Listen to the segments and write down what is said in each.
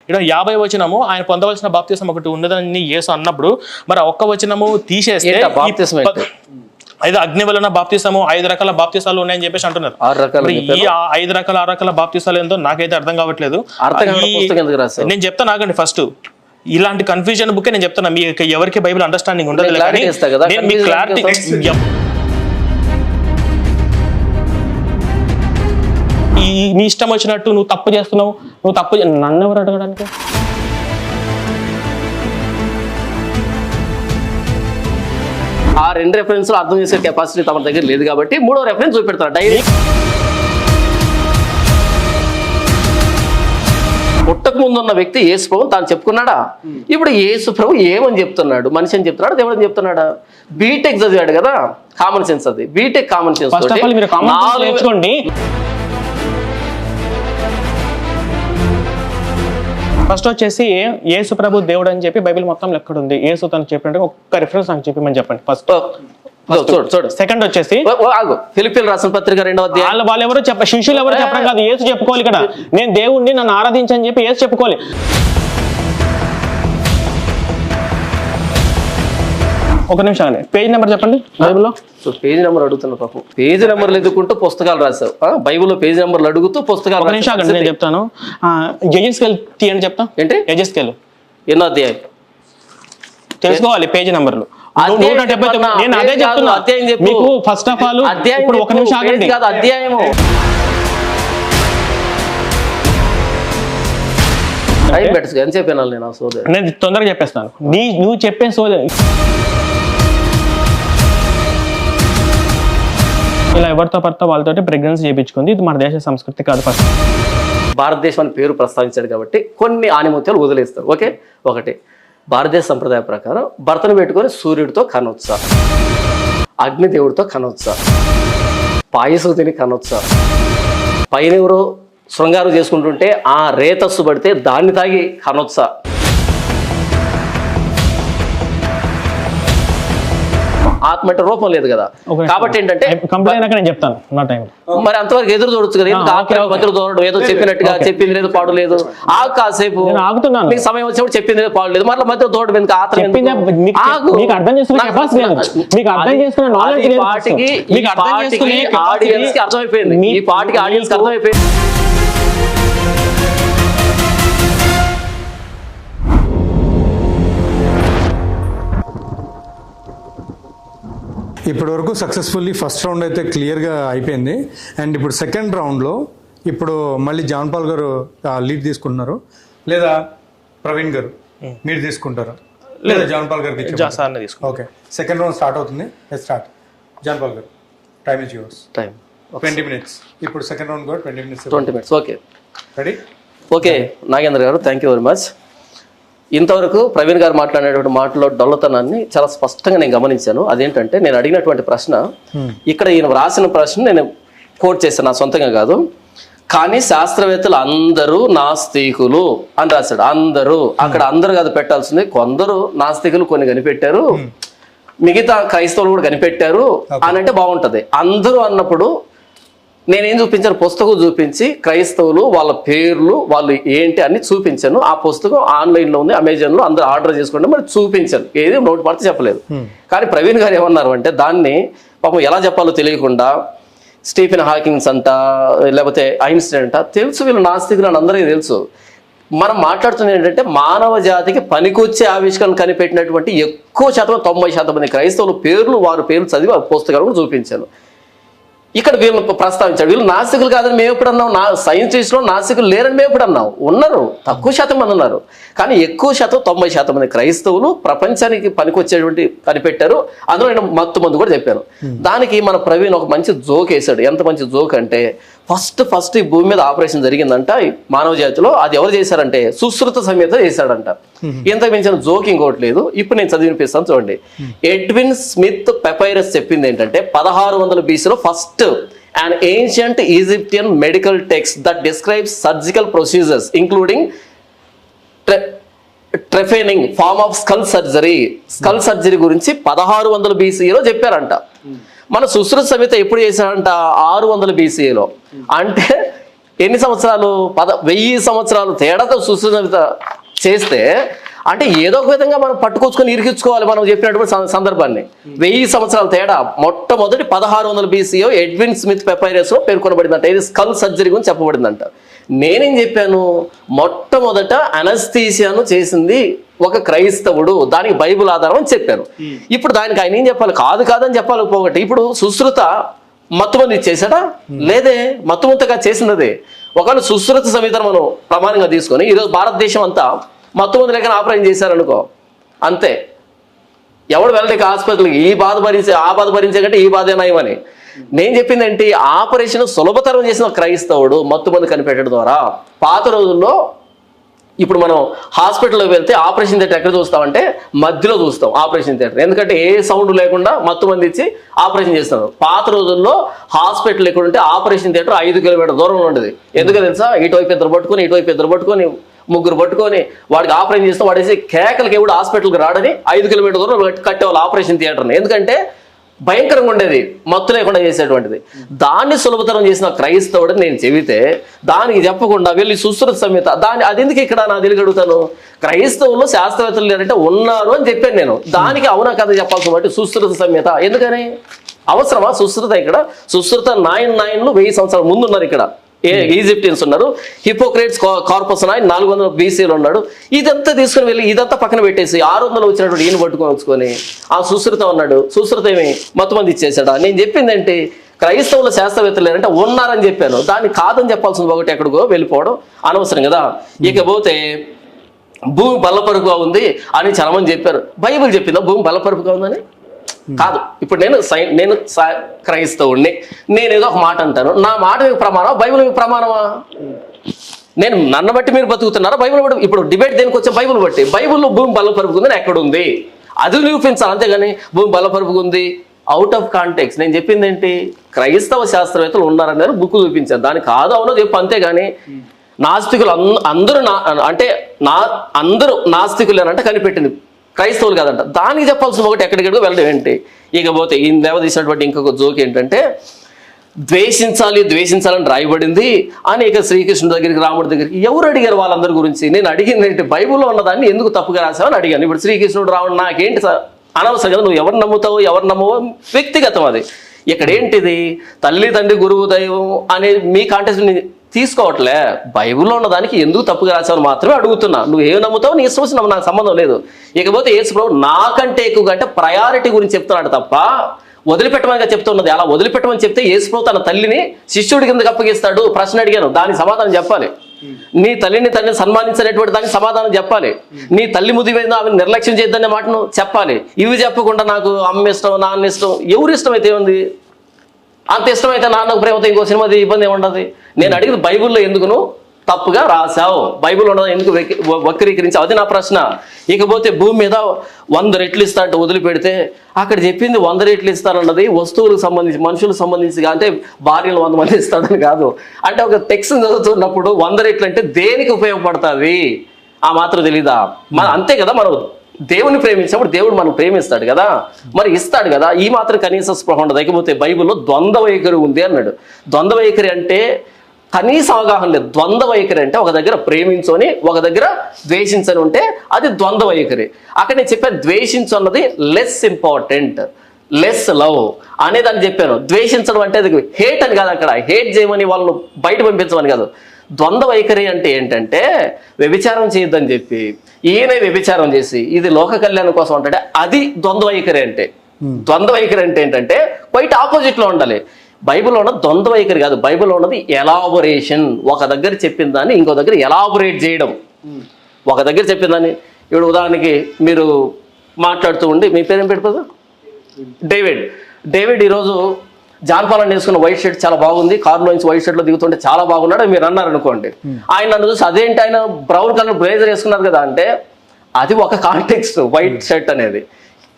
ఇక్కడ 50 వచనము ఆయన పొందవలసిన బాప్తిసం ఒకటి ఉన్నదని యేసు అన్నప్పుడు మరి ఒక్క వచనము తీసేస్తే 5 అగ్ని వలన బాప్తిసము 5 రకాల బాప్తిసాలు ఉన్నాయని చెప్పేసి అంటున్నారు. ఈ 5 రకాల 6 రకాల బాప్తిసాలు ఏందో నాకైతే అర్థం కావట్లేదు. నేను చెప్తాను ఆగండి. ఫస్ట్ ఇలాంటి కన్ఫ్యూజన్ బుక్ నేను చెప్తాను. మీకు ఎవరికి బైబిల్ అండర్స్టాండింగ్ ఉండదు. మీ క్లారిటీ నీ ఇష్టం వచ్చినట్టు నువ్వు తప్పు చేస్తున్నావు, నువ్వు తప్పు నన్ను ఎవరు అడగడానికి? ఆ 2 రెఫరెన్స్ అర్థం చేసే కెపాసిటీ తమ దగ్గర లేదు కాబట్టి 3వ రెఫరెన్స్ చూపెడతారు డైరీ. పుట్టక ముందు ఉన్న వ్యక్తి యేసు ప్రభు తాను చెప్పుకున్నాడా? ఇప్పుడు యేసు ప్రభు ఏమని చెప్తున్నాడు? మనిషి అని చెప్తున్నాడు, దేవుడు అని చెప్తున్నాడా? బీటెక్ చదివాడు కదా, కామన్ సెన్స్. అది బీటెక్ కామన్ సెన్స్. ఫస్ట్ వచ్చేసి యేసు ప్రభు దేవుడు అని చెప్పి బైబిల్ మొత్తం ఎక్కడ ఉంది? యేసు తను చెప్పినట్టు ఒక్క రిఫరెన్స్ నాకు చెప్పమని చెప్పండి ఫస్ట్. చూడు. సెకండ్ వచ్చేసి ఫిలిప్పీయులకు రాసిన పత్రిక 2వ అధ్యాయం. వాళ్ళు ఎవరు శిష్యులు ఎవరు చెప్పడం కాదు, యేసు చెప్పుకోవాలి. ఇక్కడ నేను దేవుణ్ణి, నన్ను ఆరాధించని చెప్పి యేసు చెప్పుకోవాలి. ఒక నిమిషం పేజ్ నెంబర్ చెప్పండి బైబిల్లో. పేజ్ నెంబర్ అడుగుతున్నా పాపం. పేజ్ నెంబర్లు ఎదుర్కొంటూ పుస్తకాలు రాశావు. బైబిల్లో పేజ్ నెంబర్లు అడుగుతూ పుస్తకాలు. ఒక నిమిషం నేను చెప్తాను. యెజెస్కేలు తీయండి చెప్తా. ఏంటి యెజెస్కేలు? ఎన్నో అధ్యాయం తెలుసుకోవాలి పేజ్ నెంబర్లు. నేను అదే చెప్తున్నా మీకు. ఫస్ట్ ఆఫ్ ఆల్ ఇప్పుడు ఒక నిమిషం ఆగండి. అధ్యాయము నేను తొందరగా చెప్పేస్తాను. నువ్వు చెప్పే సోదరు ఇలా ఎవరితో పడితే వాళ్ళతో ప్రెగ్నెన్సీ చేయించుకుంది. ఇది మన దేశ సంస్కృతి కాదు. ఫస్ట్ భారతదేశం అని పేరు ప్రస్తావించాడు కాబట్టి కొన్ని ఆనిముత్యాలు వదిలేస్తారు. ఓకే, ఒకటి భారతదేశ సంప్రదాయ ప్రకారం భర్తను పెట్టుకొని సూర్యుడితో కనొచ్చా, అగ్నిదేవుడితో కనొచ్చా, పాయసం తిని కనొచ్చా, పైన ఎవరో శృంగారం చేసుకుంటుంటే ఆ రేతస్సు పడితే దాన్ని తాగి కనొచ్చా, ఆత్మ అంటే రూపం లేదు కదా. కాబట్టి ఏంటంటే నేను చెప్తాను నా టైం. మరి అంతవరకు ఎదురు చూడొచ్చు కదా. మధ్యలో దూరడం, ఏదో చెప్పినట్టుగా చెప్పింది లేదు పాడు లేదు. కాసేపు మీకు సమయం వచ్చినప్పుడు చెప్పింది లేదు పాడు లేదు, మళ్ళీ మధ్యలో దూరడం ఎందుకు? ఆడియన్స్ కి అర్థమైపోయింది. ఈ పాటికి ఆడియన్స్ కి అర్థమైపోయింది. ఇప్పటి వరకు సక్సెస్ఫుల్లీ ఫస్ట్ రౌండ్ అయితే క్లియర్గా అయిపోయింది. అండ్ ఇప్పుడు సెకండ్ రౌండ్లో ఇప్పుడు మళ్ళీ జాన్ పాల్ గారు లీడ్ తీసుకుంటున్నారు, లేదా ప్రవీణ్ గారు మీరు తీసుకుంటారు, లేదా జాన్ పాల్ గారికి? ఓకే, సెకండ్ రౌండ్ స్టార్ట్ అవుతుంది. స్టార్ట్. జాన్ పాల్ గారు, time is yours. Time 20 minutes. ఇప్పుడు సెకండ్ రౌండ్ కూడా 20 minutes. Okay, ready? Okay Nagendra గారు, థ్యాంక్ యూ వెరీ మచ్. ఇంతవరకు ప్రవీణ్ గారు మాట్లాడేటువంటి మాటలో డొల్లతనాన్ని చాలా స్పష్టంగా నేను గమనించాను. అదేంటంటే నేను అడిగినటువంటి ప్రశ్న, ఇక్కడ ఈయన రాసిన ప్రశ్న నేను కోట్ చేశాను, నా సొంతంగా కాదు. కానీ శాస్త్రవేత్తలు అందరూ నాస్తికులు అని రాశాడు. అందరూ, అక్కడ అందరూ కాదు పెట్టాల్సింది, కొందరు నాస్తికులు కొన్ని కనిపెట్టారు, మిగతా క్రైస్తవులు కూడా కనిపెట్టారు అని అంటే బాగుంటది. అందరూ అన్నప్పుడు నేనేం చూపించాను? పుస్తకం చూపించి క్రైస్తవులు వాళ్ళ పేర్లు వాళ్ళు ఏంటి అన్ని చూపించాను. ఆ పుస్తకం ఆన్లైన్లో ఉంది, అమెజాన్లో, అందరూ ఆర్డర్ చేసుకుంటే మరి చూపించాను. ఏది నోటి పడితే చెప్పలేదు. కానీ ప్రవీణ్ గారు ఏమన్నారు అంటే దాన్ని పాపం ఎలా చెప్పాలో తెలియకుండా స్టీఫెన్ హాకింగ్స్ అంట, లేకపోతే ఐన్స్టైన్ అంట, తెలుసు వీళ్ళు నాస్తికులు అని అందరికీ తెలుసు. మనం మాట్లాడుతున్నది ఏంటంటే మానవ జాతికి పనికొచ్చే ఆవిష్కరణ కనిపెట్టినటువంటి ఎక్కువ శాతం 90% మంది క్రైస్తవుల పేర్లు, వారి పేర్లు చదివి ఆ పుస్తకాలు కూడా చూపించాను. ఇక్కడ వీళ్ళు ప్రస్తావించాడు. వీళ్ళు నాస్తికులు కాదని మేము ఎప్పుడు అన్నాం? సైంటిస్టులో నాస్తికులు లేరని మేము ఎప్పుడు అన్నాం? ఉన్నారు, తక్కువ శాతం మంది ఉన్నారు. కానీ ఎక్కువ శాతం 90% మంది క్రైస్తవులు ప్రపంచానికి పనికొచ్చేటువంటి కనిపెట్టారు. అందులో నేను మత్తు మందు కూడా చెప్పాను. దానికి మన ప్రవీణ్ ఒక మంచి జోక్ వేశాడు. ఎంత మంచి జోక్ అంటే, ఫస్ట్ ఈ భూమి మీద ఆపరేషన్ జరిగిందంట మానవ జాతిలో. అది ఎవరు చేశారంటే సుశ్రుత సమేత చేశాడంట. ఇంత మించిన జోక్ ఇంకోటి లేదు. ఇప్పుడు నేను చదివినిపిస్తాను చూడండి. ఎడ్విన్ స్మిత్ పెపైరస్ చెప్పింది ఏంటంటే 1600 BCలో first an ancient Egyptian medical text that describes surgical procedures including trephining form of skull surgery గురించి 1600 BCలో చెప్పారంట. మన సుశ్రుత సమేత ఎప్పుడు చేశారంట? 600 BCలో. అంటే ఎన్ని సంవత్సరాలు 1000 సంవత్సరాలు తేడాతో సుసంహిత చేస్తే అంటే ఏదో ఒక విధంగా మనం పట్టుకొచ్చుకొని ఇరికించుకోవాలి మనం చెప్పినటువంటి సందర్భాన్ని. 1000 సంవత్సరాల తేడా. మొట్టమొదటి 1600 BCలో ఎడ్విన్ స్మిత్ పెపైరస్ లో పేర్కొనబడిందంట. ఇది స్కల్ సర్జరీ గురించి చెప్పబడిందంట. నేనేం చెప్పాను, మొట్టమొదట అనస్థీసియాను చేసింది ఒక క్రైస్తవుడు, దానికి బైబిల్ ఆధారం అని చెప్పాను. ఇప్పుడు దానికి ఆయన ఏం చెప్పాలి, కాదని చెప్పాలి. పోగొట్టి ఇప్పుడు సుశ్రుత మత్తుమంది చేశాడా? లేదే, మత్తుమంతగా చేసినదే. ఒకవేళ సుశ్రుత సంహితను మనం ప్రమాణంగా తీసుకొని ఈరోజు భారతదేశం అంతా మత్తుమంది లేక ఆపరేషన్ చేశారనుకో, అంతే. ఎవడు వెళ్ళలేక హాస్పిటల్కి ఈ బాధ భరించే ఆ బాధ భరించే కంటే ఈ బాధే నయమని. నేను చెప్పింది ఏంటి, ఆపరేషన్ సులభతరం చేసిన క్రైస్తవుడు మత్తుమంది కనిపెట్టడం ద్వారా. పాత రోజుల్లో ఇప్పుడు మనం హాస్పిటల్లోకి వెళ్తే ఆపరేషన్ థియేటర్ ఎక్కడ చూస్తామంటే మధ్యలో చూస్తాం ఆపరేషన్ థియేటర్. ఎందుకంటే ఏ సౌండ్ లేకుండా మత్తుమంది ఇచ్చి ఆపరేషన్ చేస్తారు. పాత రోజుల్లో హాస్పిటల్ ఎక్కడుంటే ఆపరేషన్ థియేటర్ 5 కిలోమీటర్ల దూరంలో ఉండేది. ఎందుకో తెలుసా, ఇటువైపు ఇద్దరు పట్టుకొని ముగ్గురు పట్టుకొని వాడికి ఆపరేషన్ చేస్తే వాడేసి కేకలకి ఎవడు హాస్పిటల్కి రాడని 5 కిలోమీటర్ల దూరం కట్టేవాళ్ళు ఆపరేషన్ థియేటర్ని. ఎందుకంటే భయంకరంగా ఉండేది, మత్తు లేకుండా చేసేటువంటిది. దాన్ని సులభతరం చేసిన క్రైస్తవుడు నేను చెబితే దానికి చెప్పకుండా వెళ్ళి సుశ్రుత సంహిత అది ఎందుకు ఇక్కడ నా తెలియ అడుగుతాను. క్రైస్తవులు శాస్త్రవేత్తలు లేరంటే ఉన్నారు అని చెప్పాను నేను. దానికి అవునా కథ చెప్పాల్సిన బట్టి సుశ్రుత సంహిత ఎందుకని అవసరమా? సుశ్రుత ఇక్కడ సుశ్రుత 9 1000 సంవత్సరాల ముందు ఉన్నారు. ఇక్కడ ఈజిప్టియన్స్ ఉన్నారు. హిపోక్రేట్స్ కార్పస్ 400 BCలో ఉన్నాడు. ఇదంతా తీసుకుని వెళ్ళి ఇదంతా పక్కన పెట్టేసి 600 వచ్చినటువంటి ఈయన పట్టుకొని ఆ సుశ్రుత ఉన్నాడు. సుశ్రుత ఏమి మత్తుమంది ఇచ్చేసాడా? నేను చెప్పింది ఏంటి, క్రైస్తవుల శాస్త్రవేత్తలు లేరంటే ఉన్నారని చెప్పాను. దాన్ని కాదని చెప్పాల్సింది ఒకటి ఎక్కడికో వెళ్ళిపోవడం అనవసరం కదా. ఇకపోతే భూమి బల్లపరుపుగా ఉంది అని చాలా మంది చెప్పారు. బైబిల్ చెప్పిందా భూమి బల్లపరుపుగా ఉందని? కాదు. ఇప్పుడు నేను క్రైస్తవుడిని, నేను ఏదో ఒక మాట అంటాను, నా మాట మీకు ప్రమాణమా, బైబిల్ మీకు ప్రమాణమా? నేను నన్ను బట్టి మీరు బతుకుతున్నారా, బైబిల్ బట్టి? ఇప్పుడు డిబేట్ దేనికి వచ్చే బైబిల్ బట్టి. బైబిల్లో భూమి బలపరుపుకుంది ఎక్కడుంది అది నిరూపించాలి, అంతేగాని భూమి బలపరుపుకుంది అవుట్ ఆఫ్ కాంటెక్స్ట్. నేను చెప్పింది ఏంటి, క్రైస్తవ శాస్త్రవేత్తలు ఉన్నారని బుక్ చూపించాను. దానికి కాదు అవునో చెప్పు, అంతేగాని నాస్తికులు అందరూ అందరూ నాస్తికులేనంటే కనిపెట్టింది క్రైస్తవులు కాదంట. దానికి చెప్పాల్సిన ఒకటి ఎక్కడికెక్కడికో వెళ్ళడం ఏంటి. ఇకపోతే ఈ లేవదీసినటువంటి ఇంకొక జోక్ ఏంటంటే, ద్వేషించాలని రాయబడింది అనేక శ్రీకృష్ణుడి దగ్గరికి రాముడి దగ్గరికి ఎవరు అడిగారు వాళ్ళందరి గురించి? నేను అడిగింది ఏంటి, బైబిల్లో ఉన్నదాన్ని ఎందుకు తప్పుగా రాసావని అడిగాను. ఇప్పుడు శ్రీకృష్ణుడు రాముడు నాకేంటి అనవసరం కదా, నువ్వు ఎవరు నమ్ముతావు ఎవరు నమ్మవో వ్యక్తిగతం అది. ఇక్కడ ఏంటిది, తల్లి తండ్రి గురువు దైవం అనే మీ కాంటెక్స్ట్ తీసుకోవట్లే. బైబిల్లో ఉన్న దానికి ఎందుకు తప్పుగా రాసావని మాత్రమే అడుగుతున్నా. నువ్వు ఏం నమ్ముతావు నీ ఇష్టం, నాకు సంబంధం లేదు. ఇకపోతే యేసు ప్రభు నాకంటే ఎక్కువగా అంటే ప్రయారిటీ గురించి చెప్తున్నాడు తప్ప వదిలిపెట్టమనిగా చెప్తున్నది. అలా వదిలిపెట్టమని చెప్తే యేసు ప్రభు తన తల్లిని శిష్యుడి కిందకి అప్పగిస్తాడు. ప్రశ్న అడిగాను, దానికి సమాధానం చెప్పాలి. నీ తల్లిని సన్మానించినటువంటి దానికి సమాధానం చెప్పాలి. నీ తల్లి ముదిపోయిందో ఆమెను నిర్లక్ష్యం చేద్దనే మాటను చెప్పాలి. ఇవి చెప్పకుండా నాకు అమ్మ ఇష్టం నాన్న ఇష్టం, ఎవరి ఇష్టం అయితే ఉంది, అంత ఇష్టమైతే నాన్నకు ప్రేమతో ఇంకో సినిమా ఇబ్బంది ఏముండదు. నేను అడిగిన బైబిల్లో ఎందుకును తప్పుగా రాశావు, బైబిల్ ఉన్నదా ఎందుకు వక్రీకరించావు, అది నా ప్రశ్న. ఇకపోతే భూమి మీద 100 రెట్లు ఇస్తానంటే వదిలిపెడితే అక్కడ చెప్పింది 100 రెట్లు ఇస్తానన్నది వస్తువులకు సంబంధించి మనుషులకు సంబంధించి, అంటే భార్యలు 100 మంది ఇస్తాడని కాదు. అంటే ఒక టెక్స్ట్ చదువుతున్నప్పుడు 100 రెట్లు అంటే దేనికి ఉపయోగపడుతుంది ఆ మాత్రం తెలీదా? అంతే కదా, మనం దేవుని ప్రేమించినప్పుడు దేవుడు మనం ప్రేమిస్తాడు కదా, మరి ఇస్తాడు కదా. ఈ మాత్రం కనీస స్పృహ ఉండదు. ఇకపోతే బైబిల్లో ద్వంద్వ వైఖరి ఉంది అన్నాడు. ద్వంద్వ వైఖరి అంటే కనీస అవగాహన లేదు. ద్వంద్వ వైఖరి అంటే ఒక దగ్గర ప్రేమించని ఒక దగ్గర ద్వేషించని ఉంటే అది ద్వంద్వ వైఖరి. అక్కడ నేను చెప్పాను ద్వేషించు అన్నది లెస్ ఇంపార్టెంట్, లెస్ లవ్ అనేదాన్ని చెప్పాను. ద్వేషించడం అంటే అది హేట్ అని కాదు, అక్కడ హేట్ చేయమని వాళ్ళను బయట పంపించమని కాదు. ద్వంద్వ వైఖరి అంటే ఏంటంటే వ్యభిచారం చేయొద్దని చెప్పి ఈయన వ్యభిచారం చేసి ఇది లోక కళ్యాణం కోసం అంటే అది ద్వంద్వ వైఖరి అంటే. ద్వంద్వ వైఖరి అంటే ఏంటంటే క్వైట్ ఆపోజిట్ లో ఉండాలి. బైబిల్లో ఉన్నది ద్వంద్వ వైఖరి కాదు, బైబిల్లో ఉన్నది ఎలాబొరేషన్. ఒక దగ్గర చెప్పిన దాన్ని ఇంకో దగ్గర ఎలాబొరేట్ చేయడం. ఒక దగ్గర చెప్పిన దాన్ని ఇప్పుడు ఉదాహరణకి మీరు మాట్లాడుతూ ఉండి, మీ పేరేం పెట్టుకోదు, డేవిడ్ ఈరోజు జాన్ పాలన్ వేసుకున్న వైట్ షర్ట్ చాలా బాగుంది, కారులో నుంచి వైట్ షర్ట్ లో దిగుతుంటే చాలా బాగున్నాడు మీరు అన్నారు అనుకోండి. ఆయన నన్ను చూసి అదేంటి ఆయన బ్రౌన్ కలర్ బ్లేజర్ వేసుకున్నారు కదా అంటే అది ఒక కాంటెక్స్ట్. వైట్ షర్ట్ అనేది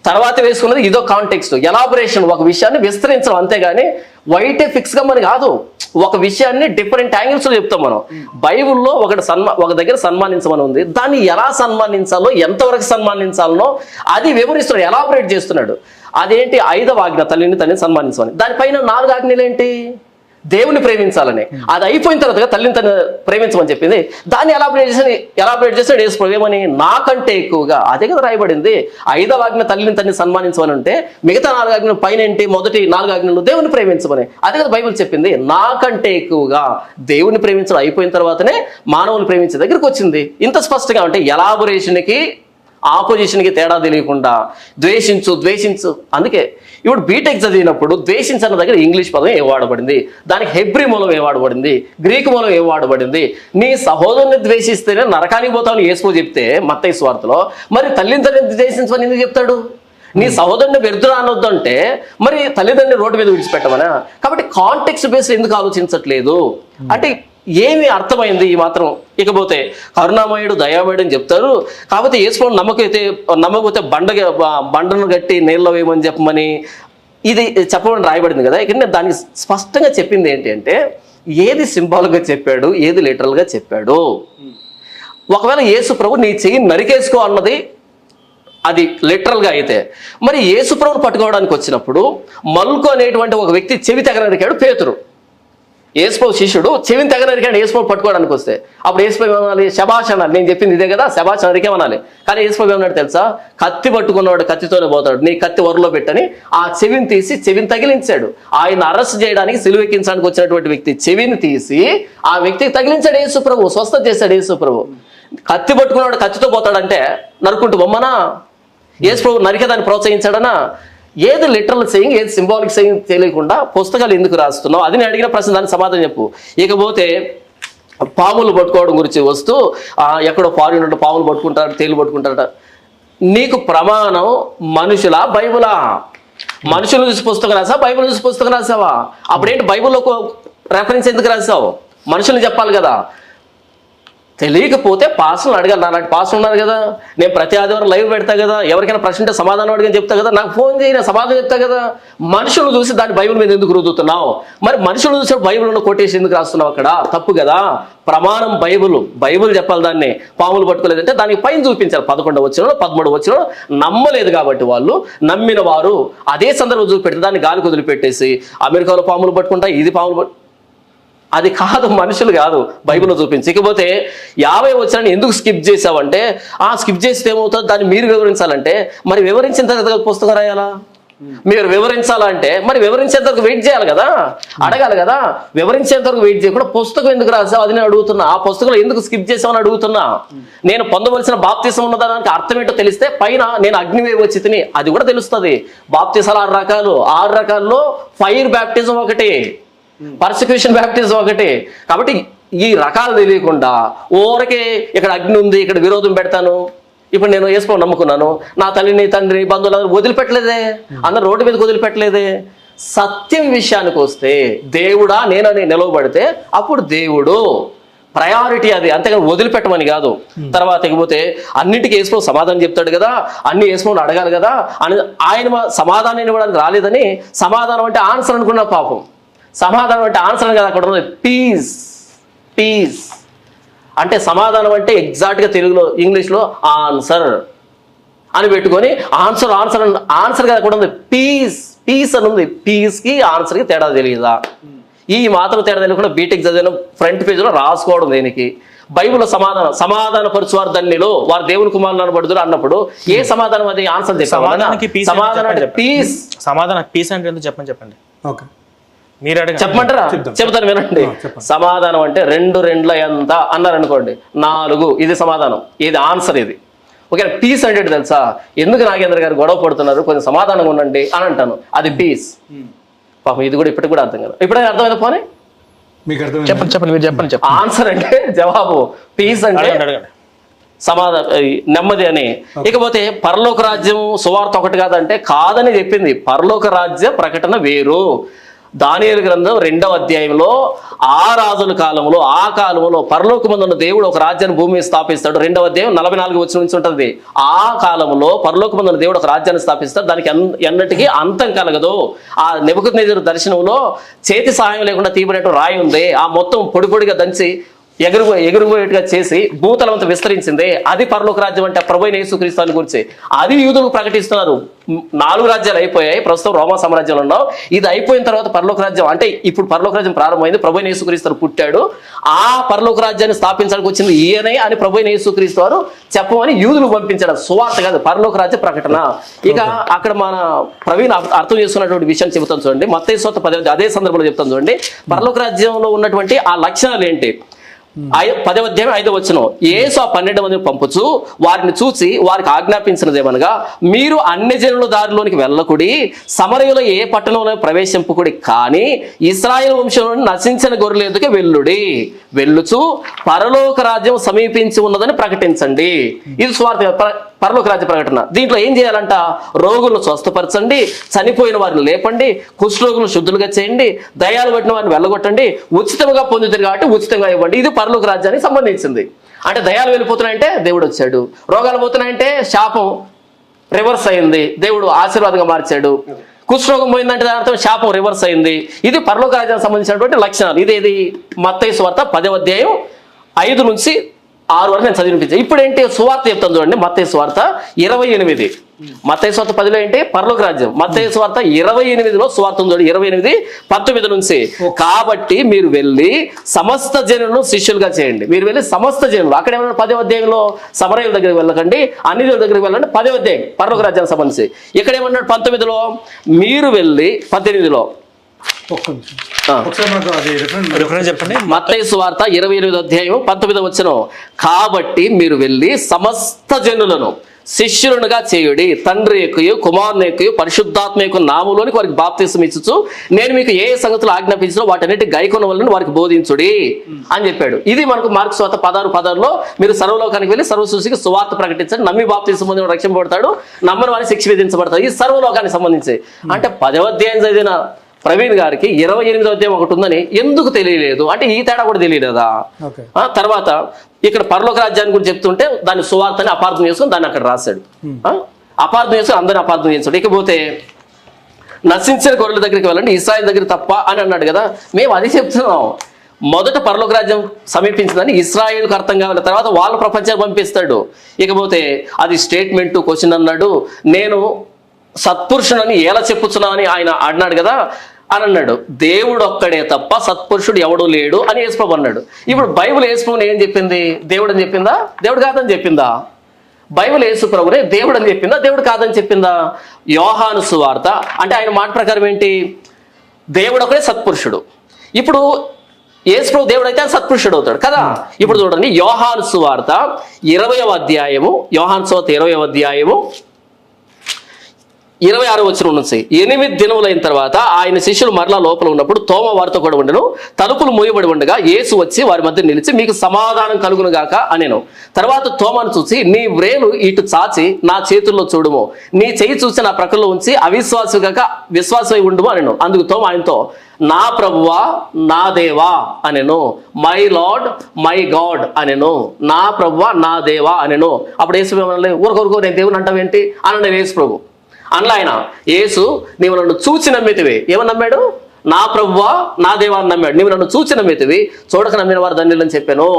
తర్వాత వేసుకున్నది ఇదో కాంటెక్స్ట్, ఎలాబొరేషన్, ఒక విషయాన్ని విస్తరించడం. అంతేగాని వైటే ఫిక్స్ గా మనకి కాదు, ఒక విషయాన్ని డిఫరెంట్ యాంగిల్స్ లో చెప్తాం మనం. బైబిల్లో ఒక దగ్గర సన్మానించమని ఉంది, దాన్ని ఎలా సన్మానించాలో ఎంతవరకు సన్మానించాలనో అది వివరిస్తున్నాడు, ఎలాబొరేట్ చేస్తున్నాడు. అదేంటి 5వ ఆజ్ఞ, తల్లిని సన్మానించమని. దానిపైన 4 ఆజ్ఞలు ఏంటి, దేవుని ప్రేమించాలని. అది అయిపోయిన తర్వాత తల్లిని తను ప్రేమించమని చెప్పింది. దాన్ని ఎలాబరేట్ చేసాడు యేసు ప్రభు ఏమని? నాకంటే ఎక్కువగా. అదే కదా రాయబడింది. 5వ ఆజ్ఞ తల్లిని తన్ని సన్మానించమని ఉంటే మిగతా 4 ఆజ్ఞలు పైన ఏంటి? మొదటి 4 ఆజ్ఞలు దేవుని ప్రేమించమని. అదే కదా బైబిల్ చెప్పింది. నాకంటే ఎక్కువగా దేవుని ప్రేమించడం అయిపోయిన తర్వాతనే మానవుని ప్రేమించే దగ్గరికి వచ్చింది. ఇంత స్పష్టంగా అంటే ఎలాబొరేషన్కి ఆపోజిషన్కి తేడా తెలియకుండా ద్వేషించు. అందుకే ఇప్పుడు బీటెక్ చదివినప్పుడు ద్వేషించన్న దగ్గర ఇంగ్లీష్ పదం ఏం వాడబడింది, దానికి హెబ్రీ మూలం ఏం వాడబడింది, గ్రీకు మూలం ఏం వాడబడింది. నీ సహోదరుని ద్వేషిస్తేనే నరకానికి పోతామని యేసు చెప్తే మత్తయి సువార్తలో, మరి తల్లిని ద్వేషించమని ఎందుకు చెప్తాడు? నీ సహోదరుని వ్యర్థుడు అనొద్దు అంటే మరి తల్లిదండ్రుని రోడ్డు మీద విడిచిపెట్టమనా? కాబట్టి కాంటెక్స్ట్ బేస్డ్ ఎందుకు ఆలోచించట్లేదు అంటే ఏమి అర్థమైంది ఈ మాత్రం? ఇకపోతే కరుణామయుడు దయామయుడు అని చెప్తారు. కాకపోతే యేసు నమ్మకపోతే బండను గట్టి నీళ్ళలో వేయమని చెప్పమని ఇది చెప్పమని రాయబడింది కదా. ఇక్కడ నేను దానికి స్పష్టంగా చెప్పింది ఏంటి అంటే, ఏది సింబాల్గా చెప్పాడు, ఏది లిటరల్గా చెప్పాడు. ఒకవేళ యేసు ప్రభు నీ చెయ్యి నరికేసుకో అన్నది అది లిటరల్గా అయితే, మరి యేసు ప్రభుని పట్టుకోవడానికి వచ్చినప్పుడు మల్కు అనేటువంటి ఒక వ్యక్తి చెవి తెగ నరికాడు పేతురు. యేసుప్రభు శిష్యుడు చెవిని తెగ నరికాడు యేసుప్రభు పట్టుకోవడానికి వస్తే. అప్పుడు యేసుప్రభు ఏమనాలి? శబాష్ అనాలి. నేను చెప్పింది ఇదే కదా, శబాష్ నరికేమనాలి. కానీ యేసుప్రభు ఏమన్నాడు తెలుసా? కత్తి పట్టుకున్నవాడు కత్తితోనే పోతాడు, నీ కత్తి వరలో పెట్టని ఆ చెవిని తీసి చెవిని తగిలించాడు. ఆయన అరెస్ట్ చేయడానికి సిలువెక్కించడానికి వచ్చినటువంటి వ్యక్తి చెవిని తీసి ఆ వ్యక్తికి తగిలించాడు యేసుప్రభు, స్వస్థత చేశాడు యేసుప్రభు. కత్తి పట్టుకున్నవాడు కత్తితో పోతాడంటే నరుకుంటూ బొమ్మనా? యేసుప్రభు నరికేదాన్ని ప్రోత్సహించాడనా? ఏది లిటరల్ సెయింగ్, ఏది సింబాలిక్ సెయింగ్ తెలియకుండా పుస్తకాలు ఎందుకు రాస్తున్నావు? అది నేను అడిగిన ప్రశ్న, దానికి సమాధానం చెప్పు. ఇకపోతే పాములు పట్టుకోవడం గురించి వస్తూ ఎక్కడో ఫారిన్ పాములు పట్టుకుంటారు, తేలు పట్టుకుంటారట. నీకు ప్రమాణం మనుషులా బైబులా? మనుషులు చూసి పుస్తకం రాసావా, బైబుల్ చూసి పుస్తకం రాసావా? అప్పుడేంటి బైబుల్లో రెఫరెన్స్ ఎందుకు రాసావు? మనుషులు చెప్పాలి కదా. తెలియకపోతే పాస్టర్లు అడగాలి. నాలాంటి పాస్టర్లు ఉన్నారు కదా, నేను ప్రతి ఆదివారం లైవ్ పెడతా కదా, ఎవరికైనా ప్రశ్న ఉంటే సమాధానం అడిగని చెప్తా కదా, నాకు ఫోన్ చేయి, సమాధానం చెప్తా కదా. మనుషులు చూసి దాన్ని బైబిల్ మీద ఎందుకు రుద్దుతున్నావు? మరి మనుషులు చూసి బైబిల్ ఉన్న కొటేషన్ ఎందుకు రాస్తున్నావు? అక్కడ తప్పు కదా. ప్రమాణం బైబిల్ చెప్పాలి. దాన్ని పాములు పట్టుకోలేదంటే దానికి పైన చూపించాలి. 11వ వచనంలో 13వ వచనంలో నమ్మలేదు కాబట్టి వాళ్ళు, నమ్మిన వారు అదే సందర్భం చూపెడితే దాన్ని గాలికి వదిలిపెట్టేసి అమెరికాలో పాములు పట్టుకుంటా, ఇది పాములు అది కాదు, మనుషులు కాదు, బైబిల్లో చూపించి. ఇకపోతే 50వ వచనాన్ని ఎందుకు స్కిప్ చేసావంటే, స్కిప్ చేస్తే ఏమవుతుంది, దాన్ని మీరు వివరించాలంటే మరి వివరించిన తర్వాత పుస్తకం రాయాలా? మీరు వివరించాలంటే మరి వివరించేంత వరకు వెయిట్ చేయాలి కదా, అడగాలి కదా. వివరించేంత వరకు వెయిట్ చేయకుండా పుస్తకం ఎందుకు రాసావు అది నేను అడుగుతున్నా. ఆ పుస్తకంలో ఎందుకు స్కిప్ చేసావని అడుగుతున్నా. నేను పొందవలసిన బాప్తిసం ఉన్నదానికి అర్థం ఏంటో తెలిస్తే పైన నేను అగ్నివేవచ్చితిని అది కూడా తెలుస్తుంది. బాప్తిసాలు 6 రకాలు, 6 రకాల్లో ఫైర్ బ్యాప్టిజం ఒకటి, పర్సిక్యూషన్ బ్యాప్టిజం ఒకటి. కాబట్టి ఈ రకాలు తెలియకుండా ఊరకే ఇక్కడ అగ్ని ఉంది, ఇక్కడ విరోధం పెడతాను. ఇప్పుడు నేను యేసుప్రభుని నమ్ముకున్నాను, నా తల్లిని తండ్రి బంధువులందరూ వదిలిపెట్టలేదే, అందరు రోడ్డు మీదకి వదిలిపెట్టలేదే. సత్యం విషయానికి వస్తే దేవుడా నేనని నిలవబడితే అప్పుడు దేవుడు ప్రయారిటీ అది, అంతేగాని వదిలిపెట్టమని కాదు. తర్వాత ఇకపోతే అన్నింటికి యేసుప్రభు సమాధానం చెప్తాడు కదా, అన్ని యేసుప్రభుని అడగాలి కదా అని ఆయన సమాధానం ఇవ్వడానికి రాలేదని సమాధానం అంటే ఆన్సర్ అనుకున్న పాపం. సమాధానం అంటే ఆన్సర్ కదా, అక్కడ ఉన్నది పీస్ అంటే సమాధానం అంటే ఎగ్జాక్ట్గా తెలుగులో ఇంగ్లీష్లో ఆన్సర్ అని పెట్టుకొని ఆన్సర్ కదా అక్కడ ఉంది. పీస్ అని ఉంది. పీస్కి ఆన్సర్కి తేడా తెలియదా? ఈ మాత్రం తేడా తెలియకుండా బీటెక్ చదివిన ఫ్రంట్ పేజ్లో రాసుకోవడం దేనికి? బైబిల్లో సమాధాన పరుచువారు ధన్యులు, వారు దేవుని కుమారులు అనబడుదురు అన్నప్పుడు ఏ సమాధానం అది? ఆన్సర్ చెప్పాలి. సమాధానం అంటే పీస్ అంటే చెప్పండి. ఓకే, చెప్పమంటారా? చెప్తాను వినండి. సమాధానం అంటే 2 రెండ్ల ఎంత అన్నారు అనుకోండి, 4 ఇది సమాధానం, ఇది ఆన్సర్. ఇది ఓకే. పీస్ అంటే తెలుసా? ఎందుకు నాగేంద్ర గారు గొడవ పడుతున్నారు, కొంచెం సమాధానంగా ఉండండి అని అంటాను, అది పీస్. పాపం ఇది కూడా ఇప్పటికి కూడా అర్థం కదా. ఇప్పుడే అర్థమైందా? పోనీ మీకు అర్థం చెప్పండి. ఆన్సర్ అంటే జవాబు, పీస్ అంటే సమాధానం, నెమ్మది అని. ఇకపోతే పరలోక రాజ్యం సువార్త ఒకటి కాదంటే కాదని చెప్పింది. పరలోక రాజ్య ప్రకటన వేరు. దానియేలు గ్రంథం 2వ అధ్యాయంలో ఆ రాజుల కాలంలో, ఆ కాలంలో పరలోకమందున్న దేవుడు ఒక రాజ్యాన్ని భూమి మీద స్థాపిస్తాడు. 2వ అధ్యాయం 44 వచనం నుంచి ఉంటుంది. ఆ కాలంలో పరలోకమందున్న దేవుడు ఒక రాజ్యాన్ని స్థాపిస్తాడు, దానికి ఎన్నటికీ అంతం కలగదు. ఆ నెబుకద్నెజరు దర్శనంలో చేతి సహాయం లేకుండా తీయబడినట్టు రాయి ఉంది. ఆ మొత్తం పొడి పొడిగా దంచి ఎగురుపోయేట్టుగా చేసి భూతలమంతా విస్తరించింది, అది పరలోక రాజ్యం అంటే ప్రభువైన యేసుక్రీస్తుని గురించి అది యూదులు ప్రకటిస్తున్నారు. 4 రాజ్యాలు అయిపోయాయి, ప్రస్తుతం రోమా సామ్రాజ్యంలో ఉన్నాం. ఇది అయిపోయిన తర్వాత పరలోక రాజ్యం అంటే ఇప్పుడు పరలోక రాజ్యం ప్రారంభమైంది, ప్రభువైన యేసుక్రీస్తు పుట్టాడు, ఆ పరలోక రాజ్యాన్ని స్థాపించడానికి వచ్చింది ఈయనే అని ప్రభువైన యేసుక్రీస్తు వారు చెప్పమని యూదులు పంపించాడు. సువార్త కాదు, పరలోక రాజ్య ప్రకటన. ఇక అక్కడ మన ప్రవీణ్ అర్థం చేసుకున్నటువంటి విషయం చెబుతాను చూడండి. మత్తయి సువార్త 10వ అదే సందర్భంలో చెప్తాను చూడండి. పరలోక రాజ్యంలో ఉన్నటువంటి ఆ లక్షణాలు ఏంటి? 10వ అధ్యాయం 5వ వచనం, యేసు ఆ 12 మందిని పంపుచు వారిని చూసి వారికి ఆజ్ఞాపించినదేమనగా, మీరు అన్యజనుల దారిలోనికి వెళ్ళకుడి, సమరయులో ఏ పట్టణంలో ప్రవేశింపుకుడి, కానీ ఇశ్రాయేలు వంశంలో నశించిన గొర్రెల ఎదుకే వెళ్ళుడి, వెళ్ళుచు పరలోక రాజ్యం సమీపించి ఉన్నదని ప్రకటించండి. ఇది స్వార్థ పరలోక రాజ్య ప్రకటన. దీంట్లో ఏం చేయాలంట? రోగులను స్వస్థపరచండి, చనిపోయిన వారిని లేపండి, కుష్ఠరోగులను శుద్ధులుగా చేయండి, దయ్యాలు పట్టిన వారిని వెళ్ళగొట్టండి, ఉచితంగా పొందుతారు కాబట్టి ఉచితంగా ఇవ్వండి. ఇది పరలోక రాజ్యానికి సంబంధించింది. అంటే దయ్యాలు వెళ్ళిపోతున్నాయంటే దేవుడు వచ్చాడు, రోగాలు పోతున్నాయంటే శాపం రివర్స్ అయింది, దేవుడు ఆశీర్వాదంగా మార్చాడు, కుష్ఠరోగం పోయిందంటే దాని అర్థం శాపం రివర్స్ అయింది. ఇది పరలోక రాజ్యానికి సంబంధించినటువంటి లక్షణాలు. ఇదేది మత్తయి సువార్త 10వ అధ్యాయం 5 నుంచి 6 వరకు నేను చదివినిపించాను. ఇప్పుడు ఏంటి సువార్త చెప్తాను చూడండి. మత్తయి సువార్త 28, మత్తయి సువార్త 10లో ఏంటి పరలోక రాజ్యం, మత్తయి సువార్త 28లో సువార్త చూడండి 28:19 నుంచి. కాబట్టి మీరు వెళ్ళి సమస్త జనులను శిష్యులుగా చేయండి. మీరు వెళ్ళి సమస్త జనులు, అక్కడ ఏమన్నా 10వ అధ్యాయంలో సమరయుల దగ్గరికి వెళ్ళకండి, అన్ని దగ్గరికి వెళ్ళండి, 10వ అధ్యాయం పరలోక రాజ్యానికి సంబంధించి. ఇక్కడ ఏమన్నాడు 19లో, మీరు వెళ్ళి 18లో చెప్పండి. మత్తయి సువార్త 28వ అధ్యాయం 19వ వచనం, కాబట్టి మీరు వెళ్ళి సమస్త జనులను శిష్యులుగా చేయుడి, తండ్రి యొక్కయు కుమారుని యొక్కయు పరిశుద్ధాత్మ యొక్క నామములోనికి వారికి బాప్తిసం ఇచ్చుచు నేను మీకు ఏ సంగతులు ఆజ్ఞాపించినో వాటన్నిటి గైకొన్న వలన వారికి బోధించుడి అని చెప్పాడు. ఇది మనకు మార్కు సువార్త 16:16లో మీరు సర్వలోకానికి వెళ్ళి సర్వసృష్టికి సువార్త ప్రకటించండి, నమ్మి బాప్తిసం పొందిన రక్షింపబడతాడు, నమ్మని వారిని శిక్ష విధించబడతాడు. ఈ సర్వలోకానికి సంబంధించి. అంటే 10వ అధ్యాయం చదివిన ప్రవీణ్ గారికి 28వ అధ్యాయం ఒకటి ఉందని ఎందుకు తెలియలేదు అంటే ఈ తేడా కూడా తెలియలేదా? తర్వాత ఇక్కడ పరలోక రాజ్యాన్ని గురించి చెప్తుంటే దాని సువార్తని అపార్థం చేసుకుని దాన్ని అక్కడ రాశాడు. అపార్థం చేసుకుని అందరిని అపార్థం చేస్తాడు. ఇకపోతే నశించిన గొర్రెల దగ్గరికి వెళ్ళండి, ఇశ్రాయేలు దగ్గర తప్ప అని అన్నాడు కదా. మేము అది చెప్తున్నాం. మొదట పరలోక రాజ్యం సమీపించిందని ఇశ్రాయేలుకు అర్థం కావాలి, తర్వాత వాళ్ళ ప్రపంచాన్ని పంపిస్తాడు. ఇకపోతే అది స్టేట్మెంట్ క్వశ్చన్ అన్నాడు. నేను సత్పురుషుడని ఎలా చెప్పుచున్నా అని ఆయన అన్నాడు కదా అని అన్నాడు. దేవుడు ఒక్కడే తప్ప సత్పురుషుడు ఎవడు లేడు అని యేసుప్రభు అన్నాడు. ఇప్పుడు బైబిల్ యేసుప్రభుని ఏం చెప్పింది? దేవుడు అని చెప్పిందా, దేవుడు కాదని చెప్పిందా? బైబిల్ యేసుప్రభునే దేవుడు అని చెప్పిందా, దేవుడు కాదని చెప్పిందా? యోహాను సువార్త అంటే ఆయన మాట ప్రకారం ఏంటి? దేవుడు ఒకడే సత్పురుషుడు. ఇప్పుడు యేసుప్రభు దేవుడు అయితే సత్పురుషుడు అవుతాడు కదా. ఇప్పుడు చూడండి యోహాను సువార్త 20వ అధ్యాయము, యోహాను సువార్త 20వ అధ్యాయము 26వ వచనం నుంచి, 8 దినములైన తర్వాత ఆయన శిష్యులు మరలా లోపల ఉన్నప్పుడు తోమ వారితో కూడా ఉండెను. తలుపులు మూయబడి ఉండగా యేసు వచ్చి వారి మధ్య నిలిచి మీకు సమాధానం కలుగును గాక అనెను. తర్వాత తోమను చూసి నీ వ్రేలు ఇటు చాచి నా చేతుల్లో చూడుము, నీ చెయ్యి చూసి నా ప్రక్కలో ఉంచి అవిశ్వాసు గాక విశ్వాసమై ఉండుము అనెను. అందుకు తోమ ఆయనతో నా ప్రభువా నా దేవా అనెను. మై లార్డ్ మై గాడ్ అనెను. నా ప్రభువా నా దేవా అనెను. అప్పుడు యేసు ఊరుకోరుకో నేను దేవుని అంటావేంటి అన్నాడు యేసు ప్రభు. అందులో ఆయన యేసు నీవు నన్ను చూచి నమ్మితివి. ఏమని నమ్మాడు? నా ప్రభువా నా దేవా అని నమ్మాడు. నీవు నన్ను చూచి నమ్మితివి, చూడక నమ్మిన వారు ధన్యులని చెప్పాను.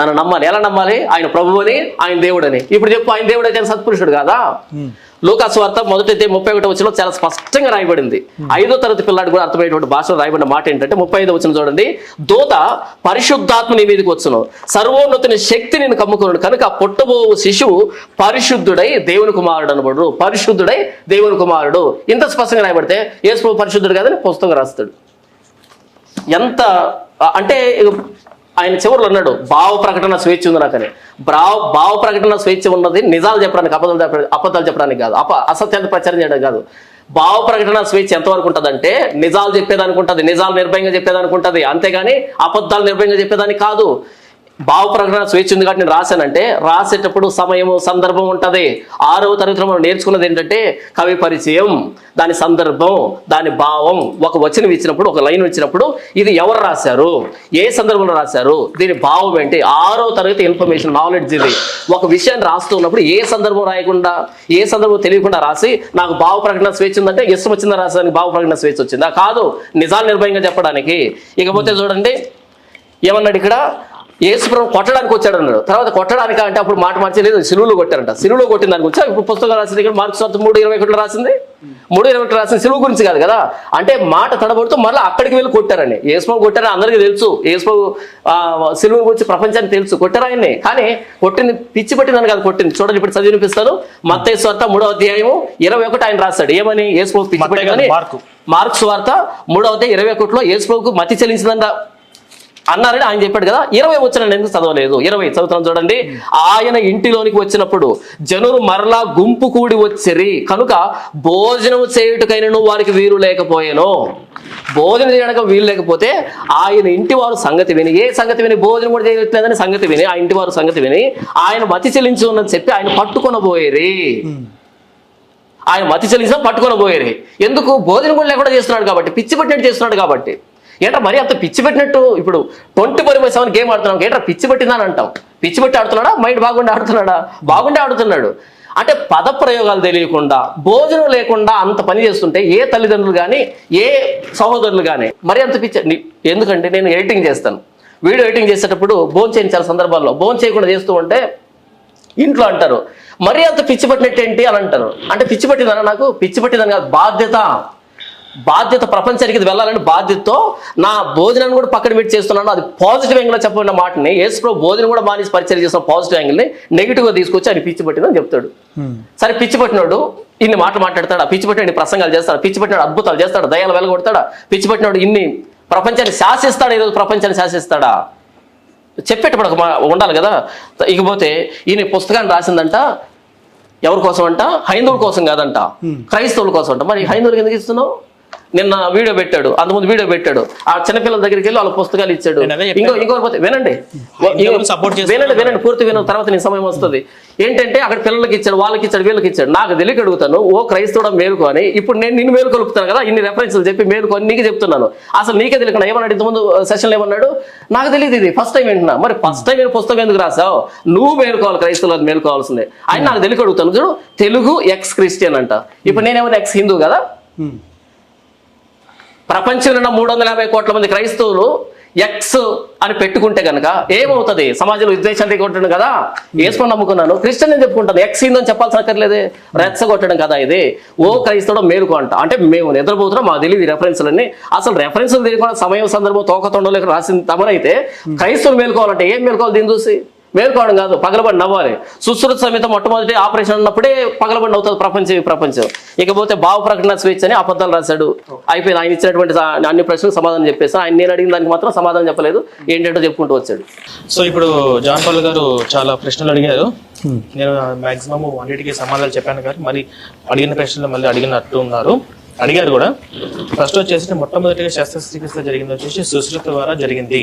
నన్ను నమ్మాలి. ఎలా నమ్మాలి? ఆయన ప్రభువని ఆయన దేవుడని. ఇప్పుడు చెప్పు, ఆయన దేవుడు అయితే సత్పురుషుడు కాదా? లూకా సువార్త 1:31 వచనంలో చాలా స్పష్టంగా రాయబడింది. 5వ తరగతి పిల్లాడు కూడా అర్థమయ్యేటువంటి భాషలో రాయబడిన మాట ఏంటంటే 35వ వచనం చూడండి. దూత పరిశుద్ధాత్మ నీ మీదకి వచ్చును, సర్వోన్నతుని శక్తి నేను కమ్ముకున్నాడు కనుక పుట్టబో శిశువు పరిశుద్ధుడై దేవుని కుమారుడు అనబడు. పరిశుద్ధుడై దేవుని కుమారుడు. ఇంత స్పష్టంగా రాయబడితే యేసు పరిశుద్ధుడు కాదని పుస్తకం రాస్తాడు. ఎంత అంటే ఆయన చివరిలో అన్నాడు భావ ప్రకటన స్వేచ్ఛ ఉంది నాకని. భావ ప్రకటన స్వేచ్ఛ ఉన్నది నిజాలు చెప్పడానికి, అబద్ధాలు చెప్పడానికి కాదు, అసత్యాన్ని ప్రచారం చేయడం కాదు. భావ ప్రకటన స్వేచ్ఛ ఎంతవరకు ఉంటుంది అంటే నిజాలు చెప్పేదానికి ఉంటుంది, నిజాలు నిర్భయంగా చెప్పేదానికి ఉంటుంది, అంతేగాని అబద్ధాలు నిర్భయంగా చెప్పేదానికి కాదు. భావ ప్రకటన స్వేచ్ఛ ఉంది కాబట్టి నేను రాశానంటే రాసేటప్పుడు సమయము సందర్భం ఉంటుంది. 6వ తరగతిలో మనం నేర్చుకున్నది ఏంటంటే కవి పరిచయం, దాని సందర్భం, దాని భావం. ఒక వచనం ఇచ్చినప్పుడు, ఒక లైన్ ఇచ్చినప్పుడు ఇది ఎవరు రాశారు, ఏ సందర్భంలో రాశారు, దీని భావం ఏంటి. 6వ తరగతి ఇన్ఫర్మేషన్ నాలెడ్జ్ ఇది. ఒక విషయాన్ని రాస్తూ ఉన్నప్పుడు ఏ సందర్భం రాయకుండా, ఏ సందర్భం తెలియకుండా రాసి నాకు భావ ప్రకటన స్వేచ్ఛ ఉందంటే ఇష్టం వచ్చిందా రాసేదానికి భావ ప్రకటన స్వేచ్ఛ వచ్చిందా? కాదు, నిజాలు నిర్భయంగా చెప్పడానికి. ఇకపోతే చూడండి ఏమన్నాడు ఇక్కడ, యేసుప్రభు కొట్టడానికి వచ్చాడు అన్నాడు. తర్వాత కొట్టడానికి అంటే అప్పుడు మాట మార్చలేదు, సిలువలో కొట్టారంట. సిలువలో కొట్టిన దానికి వచ్చా ఇప్పుడు పుస్తకం రాసింది ఇక్కడ మార్క్స్ 3:21 రాసింది. 3:21 రాసింది సిలువ గురించి కాదు కదా. అంటే మాట తడబడుతూ మళ్ళీ అక్కడికి వెళ్ళి కొట్టారని. యేసుప్రభు కొట్టారని అందరికీ తెలుసు. యేసుప్రభు సిలువ గురించి ప్రపంచానికి తెలుసు, కొట్టారు ఆయన్ని. కానీ కొట్టింది పిచ్చి పట్టిందని కాదు కొట్టింది. చూడండి ఇప్పుడు చదివినిపిస్తాను. మత్తయి సువార్త 3:21 ఆయన రాస్తాడు. ఏమని? యేసుప్రభు పిచ్చి పట్టిందని. మార్క్స్ వార్త 3:21 యేసుప్రభుకు మతి చెల్లించిందంట అన్నారని ఆయన చెప్పాడు కదా. 20 వచ్చిన ఎందుకు చదవలేదు? 20 చదువుతాను చూడండి. ఆయన ఇంటిలోనికి వచ్చినప్పుడు జనులు మరలా గుంపు కూడి వచ్చిరి కనుక భోజనం చేయుటకైనను వారికి వీలు లేకపోయాను. భోజనం చేయడానికి వీలు లేకపోతే ఆయన ఇంటి వారు సంగతి విని, ఏ సంగతి విని? భోజనం కూడా చేయట్లేదని సంగతి విని, ఆ ఇంటి వారు సంగతి విని ఆయన మతి చెల్లించు ఉన్నది చెప్పి ఆయన పట్టుకొనబోయేరి. ఆయన మతి చెల్లించడం పట్టుకొనబోయేరి. ఎందుకు? భోజనం కూడా లేకుండా చేస్తున్నాడు కాబట్టి, పిచ్చి పట్టినట్టు చేస్తున్నాడు కాబట్టి. ఏంట్రా మరి అంత పిచ్చి పెట్టినట్టు ఇప్పుడు 24/7 గేమ్ ఆడుతున్నాం, ఏంట్రా పిచ్చి పెట్టిందని అంటాం. పిచ్చి పెట్టి ఆడుతున్నాడా? మైండ్ బాగుండి ఆడుతున్నాడా? బాగుండే ఆడుతున్నాడు. అంటే పద ప్రయోగాలు తెలియకుండా, భోజనం లేకుండా అంత పని చేస్తుంటే ఏ తల్లిదండ్రులు కానీ, ఏ సహోదరులు కానీ మరి అంత పిచ్చి. ఎందుకంటే నేను ఎడిటింగ్ చేస్తాను, వీడియో ఎడిటింగ్ చేసేటప్పుడు భోజనం చేయని చాలా సందర్భాల్లో భోజనం చేయకుండా చేస్తూ ఉంటే ఇంట్లో అంటారు మరీ అంత పిచ్చి పట్టినట్టు ఏంటి అని అంటారు. అంటే పిచ్చి పట్టిందనా? నాకు పిచ్చి పట్టిందని కాదు, బాధ్యత ప్రపంచానికి ఇది వెళ్ళాలని బాధ్యతతో నా భోజనాన్ని కూడా పక్కన పెట్టి చేస్తున్నాను. అది పాజిటివ్ యాంగిల్ చెప్పిన మాటని యేసుప్రభు భోజనం కూడా మానేసి పరిచయం చేసిన పాజిటివ్ యాంగిల్ ని నెగిటివ్ గా తీసుకొచ్చి ఆయన పిచ్చి పట్టిందని చెప్తాడు. సరే పిచ్చి పట్టినోడు ఇన్ని మాటలు మాట్లాడతాడా? పిచ్చి పట్టిన ప్రసంగాలు చేస్తాడు, పిచ్చి పట్టినాడు అద్భుతాలు చేస్తాడు, దయాలు వెలగొడతాడా? పిచ్చి పట్టినోడు ఇన్ని ప్రపంచాన్ని శాసిస్తాడా? ఈరోజు ప్రపంచాన్ని శాసిస్తాడా? చెప్పేటప్పుడు ఒక ఉండాలి కదా. ఇకపోతే ఈయన పుస్తకాన్ని రాసిందంట ఎవరి కోసం అంట? హైందవుల కోసం కాదంట, క్రైస్తవుల కోసం అంట. మరి హైందవులకు ఎందుకు ఇస్తున్నావు? నిన్న వీడియో పెట్టాడు, అంతకుముందు వీడియో పెట్టాడు, ఆ చిన్నపిల్లల దగ్గరికి వెళ్ళి వాళ్ళ పుస్తకాలు ఇచ్చాడు. ఇంకోటి వినండి, పూర్తి విన, తర్వాత నీ సమయం వస్తుంది. ఏంటంటే అక్కడ పిల్లలకి ఇచ్చాడు, వాళ్ళకి ఇచ్చాడు, వీళ్ళకి ఇచ్చాడు. నాకు తెలియక అడుగుతాను, ఓ క్రైస్తవుడ మేలుకో అని. ఇప్పుడు నేను నిన్ను మేలు కలుపుతాను కదా, ఇన్ని రెఫరెన్స్లు చెప్పి మేలుకో అని నీకు చెప్తున్నాను. అసలు నీకే తెలియకుండా ఏమన్నాడు ఇంతకుముందు సెషన్లో ఏమన్నాడు? నాకు తెలియదు, ఇది ఫస్ట్ టైం వింటున్నా. మరి ఫస్ట్ టైం పుస్తకం ఎందుకు రాసావు? నువ్వు మేలుకోవాలి, క్రైస్తవులు మేలుకోవాల్సిందే. ఆయన నాకు తెలియక అడుగుతాను. చూడు, తెలుగు ఎక్స్ క్రిస్టియన్ అంట. ఇప్పుడు నేనేమైనా ఎక్స్ హిందూ కదా? ప్రపంచంలో ఉన్న 350 కోట్ల మంది క్రైస్తవులు ఎక్స్ అని పెట్టుకుంటే కనుక ఏమవుతుంది? సమాజంలో విద్వేషాన్ని కొట్టడం కదా. వేసుకొని నమ్ముకున్నాను, క్రిస్టియన్ అని చెప్పుకుంటాను, ఎక్స్ హిందూ అని చెప్పాల్సిన అక్కర్లేదే. రెచ్చగొట్టడం కదా ఇది. ఓ క్రైస్తవుడు మేలుకో అంట. అంటే మేము నిద్రపోతున్నాం, మాకు తెలియదు రెఫరెన్స్లన్నీ. అసలు రెఫరెన్స్లు తెలియకుండా సమయం సందర్భం తోకతొండలేక రాసిన తమనైతే క్రైస్తవులు మేలుకోవాలంటే ఏం మేలుకోవాలి? దీన్ని చూసి మేలుకోవడం కాదు, పగలబడి నవ్వాలి. సుశ్రుత సమేత మొట్టమొదటి ఆపరేషన్ అన్నప్పుడే పగలబడి నవ్వుతుంది ప్రపంచం. ఇకపోతే భావ ప్రకటన స్వేచ్ఛ అని అబద్ధాలు రాశాడు. అయిపోయింది. ఆయన ఇచ్చినటువంటి అన్ని ప్రశ్నలకు సమాధానం చెప్పేసి ఆయన నేను అడిగిన దానికి మాత్రం సమాధానం చెప్పలేదు, ఏంటంటో చెప్పుకుంటూ వచ్చాడు. సో ఇప్పుడు జాన్ పాల్ గారు చాలా ప్రశ్నలు అడిగారు. నేను మాక్సిమం అన్నిటికీ సమాధానాలు చెప్పాను కానీ మరి అడిగిన ప్రశ్నలు మళ్ళీ అడిగారు కూడా. ఫస్ట్ వచ్చేసి మొట్టమొదటిగా శస్త్రచికిత్స జరిగింది వచ్చేసి సుశ్రుత ద్వారా జరిగింది.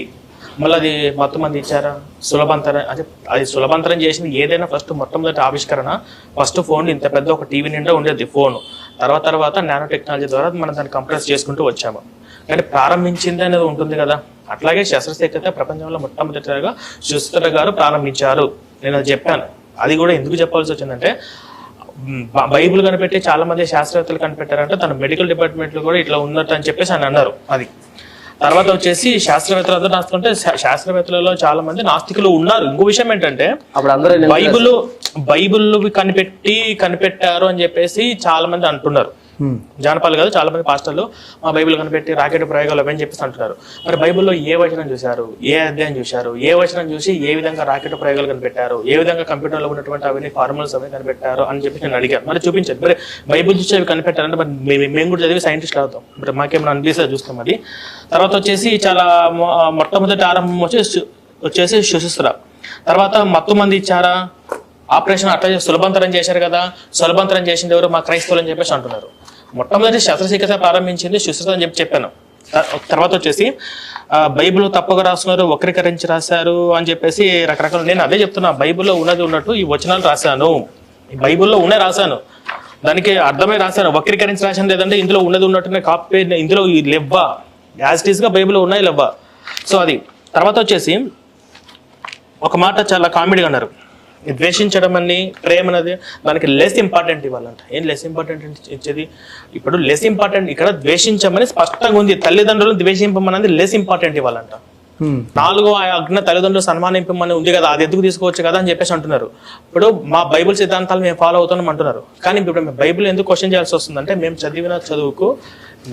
మళ్ళీ అది మొత్తం మంది ఇచ్చారా? సులభంతరం. అంటే అది సులభంతరం చేసింది ఏదైనా ఫస్ట్ మొట్టమొదటి ఆవిష్కరణ. ఫస్ట్ ఫోన్ ఇంత పెద్ద ఒక టీవీ నిండా ఉండేది ఫోన్. తర్వాత నానో టెక్నాలజీ ద్వారా మనం దాన్ని కంప్రెస్ చేసుకుంటూ వచ్చాము. కానీ ప్రారంభించింది అనేది ఉంటుంది కదా. అట్లాగే శస్త్రచికిత్స ప్రపంచంలో మొట్టమొదటిగా సుశ్రుత గారు ప్రారంభించారు. నేను అది చెప్పాను. అది కూడా ఎందుకు చెప్పాల్సి వచ్చిందంటే, బైబుల్ కనిపెట్టి చాలా మంది శాస్త్రవేత్తలు కనిపెట్టారంటే తన మెడికల్ డిపార్ట్మెంట్ లో కూడా ఇట్లా ఉన్నట్టు అని చెప్పేసి ఆయన అన్నారు. అది తర్వాత వచ్చేసి శాస్త్రవేత్తలు రాస్తుంటే శాస్త్రవేత్తలలో చాలా మంది నాస్తికులు ఉన్నారు. ఇంకో విషయం ఏంటంటే బైబుల్ కనిపెట్టారు అని చెప్పేసి చాలా మంది అంటున్నారు. జానపాల్ కాదు, చాలా మంది పాస్టర్లు మా బైబిల్ కనిపెట్టి రాకెట్ ప్రయోగాలు అవని చెప్పేసి అంటున్నారు. మరి బైబిల్లో ఏ వచనం చూశారు, ఏ అధ్యాయం చూశారు, ఏ వచనం చూసి ఏ విధంగా రాకెట్ ప్రయోగాలు కనిపెట్టారు, ఏ విధంగా కంప్యూటర్లో ఉన్నటువంటి అవన్నీ ఫార్ములాస్ అవన్నీ కనిపెట్టారు అని చెప్పి నేను అడిగాను. మరి చూపించండి. మరి బైబిల్ చూసి అవి కనిపెట్టారంటే మరి మేము కూడా చదివి సైంటిస్ట్ అవుతాం. మరి మాకేమైనా అనిపిస్తే చూస్తాం. అది తర్వాత వచ్చేసి చాలా మొట్టమొదటి ఆరంభం వచ్చేసి సుశుశ్ర. తర్వాత మొత్తం మంది ఇచ్చారా? ఆపరేషన్ అట్లా సులభంతరం చేశారు కదా. సులభంతరం చేసింది ఎవరు? మా క్రైస్తవులు అని చెప్పేసి అంటున్నారు. మొట్టమొదటి శస్త్రచికిత్స ప్రారంభించింది సుశ్రుత అని చెప్పాను. తర్వాత వచ్చేసి బైబిల్ తప్పుగా రాస్తున్నారు, వక్రీకరించి రాశారు అని చెప్పేసి రకరకాల. నేను అదే చెప్తున్నా, బైబిల్లో ఉన్నది ఉన్నట్టు ఈ వచనాలు రాశాను, బైబిల్లో ఉన్నాయి రాశాను, దానికి అర్థమై రాశాను. వక్రీకరించి రాశాను లేదంటే ఇందులో ఉన్నది ఉన్నట్టునే కాపీ, ఇందులో లెవ్వా యాజ్ ఇట్ ఈస్ గా బైబిల్లో ఉన్నాయి లెవ్వా. సో అది. తర్వాత వచ్చేసి ఒక మాట చాలా కామెడీగా అన్నారు, ద్వేషించడం అని ప్రేమ అనేది దానికి లెస్ ఇంపార్టెంట్ ఇవ్వాలంట. ఏం లెస్ ఇంపార్టెంట్ ఇచ్చేది? ఇప్పుడు లెస్ ఇంపార్టెంట్ ఇక్కడ ద్వేషించమని స్పష్టంగా ఉంది. తల్లిదండ్రులను ద్వేషింపమనేది లెస్ ఇంపార్టెంట్ ఇవ్వాలంట. 4వ ఆజ్ఞ తల్లిదండ్రులు సన్మానింపమని ఉంది కదా, అది ఎందుకు తీసుకోవచ్చు కదా అని చెప్పేసి అంటున్నారు. ఇప్పుడు మా బైబిల్ సిద్ధాంతాలు మేము ఫాలో అవుతున్నాం అంటున్నారు, కానీ ఇప్పుడు మేము బైబిల్ ఎందుకు క్వశ్చన్ చేయాల్సి వస్తుందంటే మేము చదివిన చదువుకు,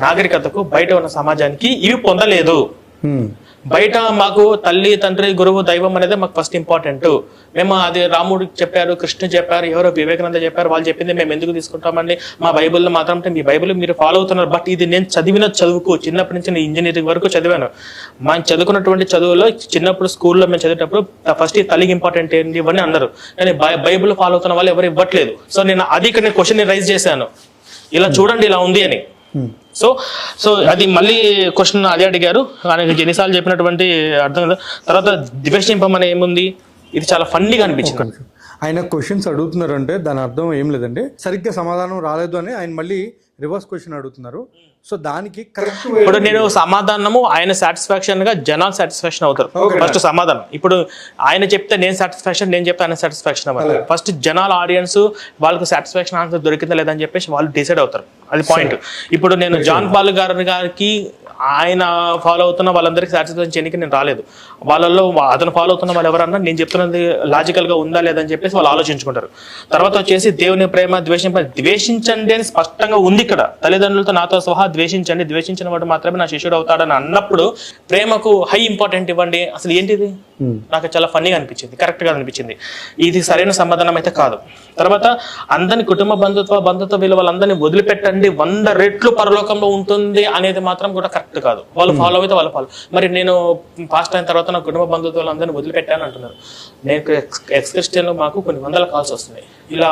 నాగరికతకు, బయట ఉన్న సమాజానికి ఇవి పొందలేదు. బయట మాకు తల్లి, తండ్రి, గురువు, దైవం అనేది మాకు ఫస్ట్ ఇంపార్టెంట్. మేము అది రాముడు చెప్పారు, కృష్ణుడు చెప్పారు, ఎవరో వివేకానంద చెప్పారు, వాళ్ళు చెప్పింది మేము ఎందుకు తీసుకుంటామండి, మా బైబిల్లో మాత్రం అంటే మీ బైబిల్ మీరు ఫాలో అవుతున్నారు. బట్ ఇది నేను చదివిన చదువుకు, చిన్నప్పటి నుంచి నేను ఇంజనీరింగ్ వరకు చదివాను. మనం చదువుకున్నటువంటి చదువులో చిన్నప్పుడు స్కూల్లో మేము చదివేటప్పుడు ఫస్ట్ ఈ తల్లికి ఇంపార్టెంట్ ఏంటి ఇవన్నీ అన్నారు, కానీ బైబిల్ ఫాలో అవుతున్న వాళ్ళు ఎవరు ఇవ్వట్లేదు. సో నేను అది ఇక్కడ క్వశ్చన్ రైజ్ చేశాను, ఇలా చూడండి ఇలా ఉంది అని. సో అది మళ్ళీ క్వశ్చన్ అదే అడిగారు, ఆయనకి ఎన్నిసార్లు చెప్పినటువంటి అర్థం కదా. తర్వాత ద్వేషింపమని ఏముంది, ఇది చాలా ఫన్నీగా అనిపించింది. ఆయన క్వశ్చన్స్ అడుగుతున్నారంటే దాని అర్థం ఏం లేదండి, సరిగ్గా సమాధానం రాలేదు అని ఆయన మళ్ళీ రివర్స్ క్వశ్చన్ అడుగుతున్నారు. సో దానికి కరెక్ట్ ఇప్పుడు నేను సమాధానము ఆయన సాటిస్ఫాక్షన్ గా జనాలు సాటిస్ఫాక్షన్ అవుతారు. ఫస్ట్ సమాధానం ఇప్పుడు ఆయన చెప్తే నేను సాటిస్ఫాక్షన్, నేను చెప్తే ఆయన సాటిస్ఫాక్షన్ అవ్వాలి. ఫస్ట్ జనాల ఆడియన్స్ వాళ్ళకి సాటిస్ఫాక్షన్ ఆన్సర్ దొరికిందా లేదని చెప్పేసి వాళ్ళు డిసైడ్ అవుతారు, అది పాయింట్. ఇప్పుడు నేను జాన్ పాల్ గారికి ఆయన ఫాలో అవుతున్న వాళ్ళందరికీ సాటిస్ఫాక్షన్ చేయడానికి నేను రాలేదు. వాళ్ళల్లో అతను ఫాలో అవుతున్న వాళ్ళు ఎవరన్నా నేను చెప్తున్నది లాజికల్ గా ఉందా లేదని చెప్పేసి వాళ్ళు ఆలోచించుకుంటారు. తర్వాత వచ్చేసి దేవుని ప్రేమ ద్వేషించండి అని స్పష్టంగా ఉంది ఇక్కడ. తల్లిదండ్రులతో నాతో సహా ద్వేషించండి, ద్వేషించిన వాడు మాత్రమే నా శిష్యుడు అవుతాడని అన్నప్పుడు ప్రేమకు హై ఇంపార్టెంట్ ఇవ్వండి. అసలు ఏంటిది, నాకు చాలా ఫన్నీగా అనిపించింది, కరెక్ట్ గా అనిపించింది. ఇది సరైన సమాధానం అయితే కాదు. తర్వాత అందరిని కుటుంబ బంధుత్వ విలువలందరినీ వదిలిపెట్టండి, 100 రెట్లు పరలోకంలో ఉంటుంది అనేది మాత్రం కూడా కరెక్ట్ కాదు. వాళ్ళు ఫాలో అయితే వాళ్ళు ఫాలో. మరి నేను పాస్ట్ అయిన తర్వాత నా కుటుంబ బంధుత్వాలందరినీ వదిలిపెట్టాను అంటున్నారు. నేను ఎక్స్ క్రిస్టియన్లో మాకు కొన్ని 100 కాల్స్ వస్తున్నాయి, ఇలా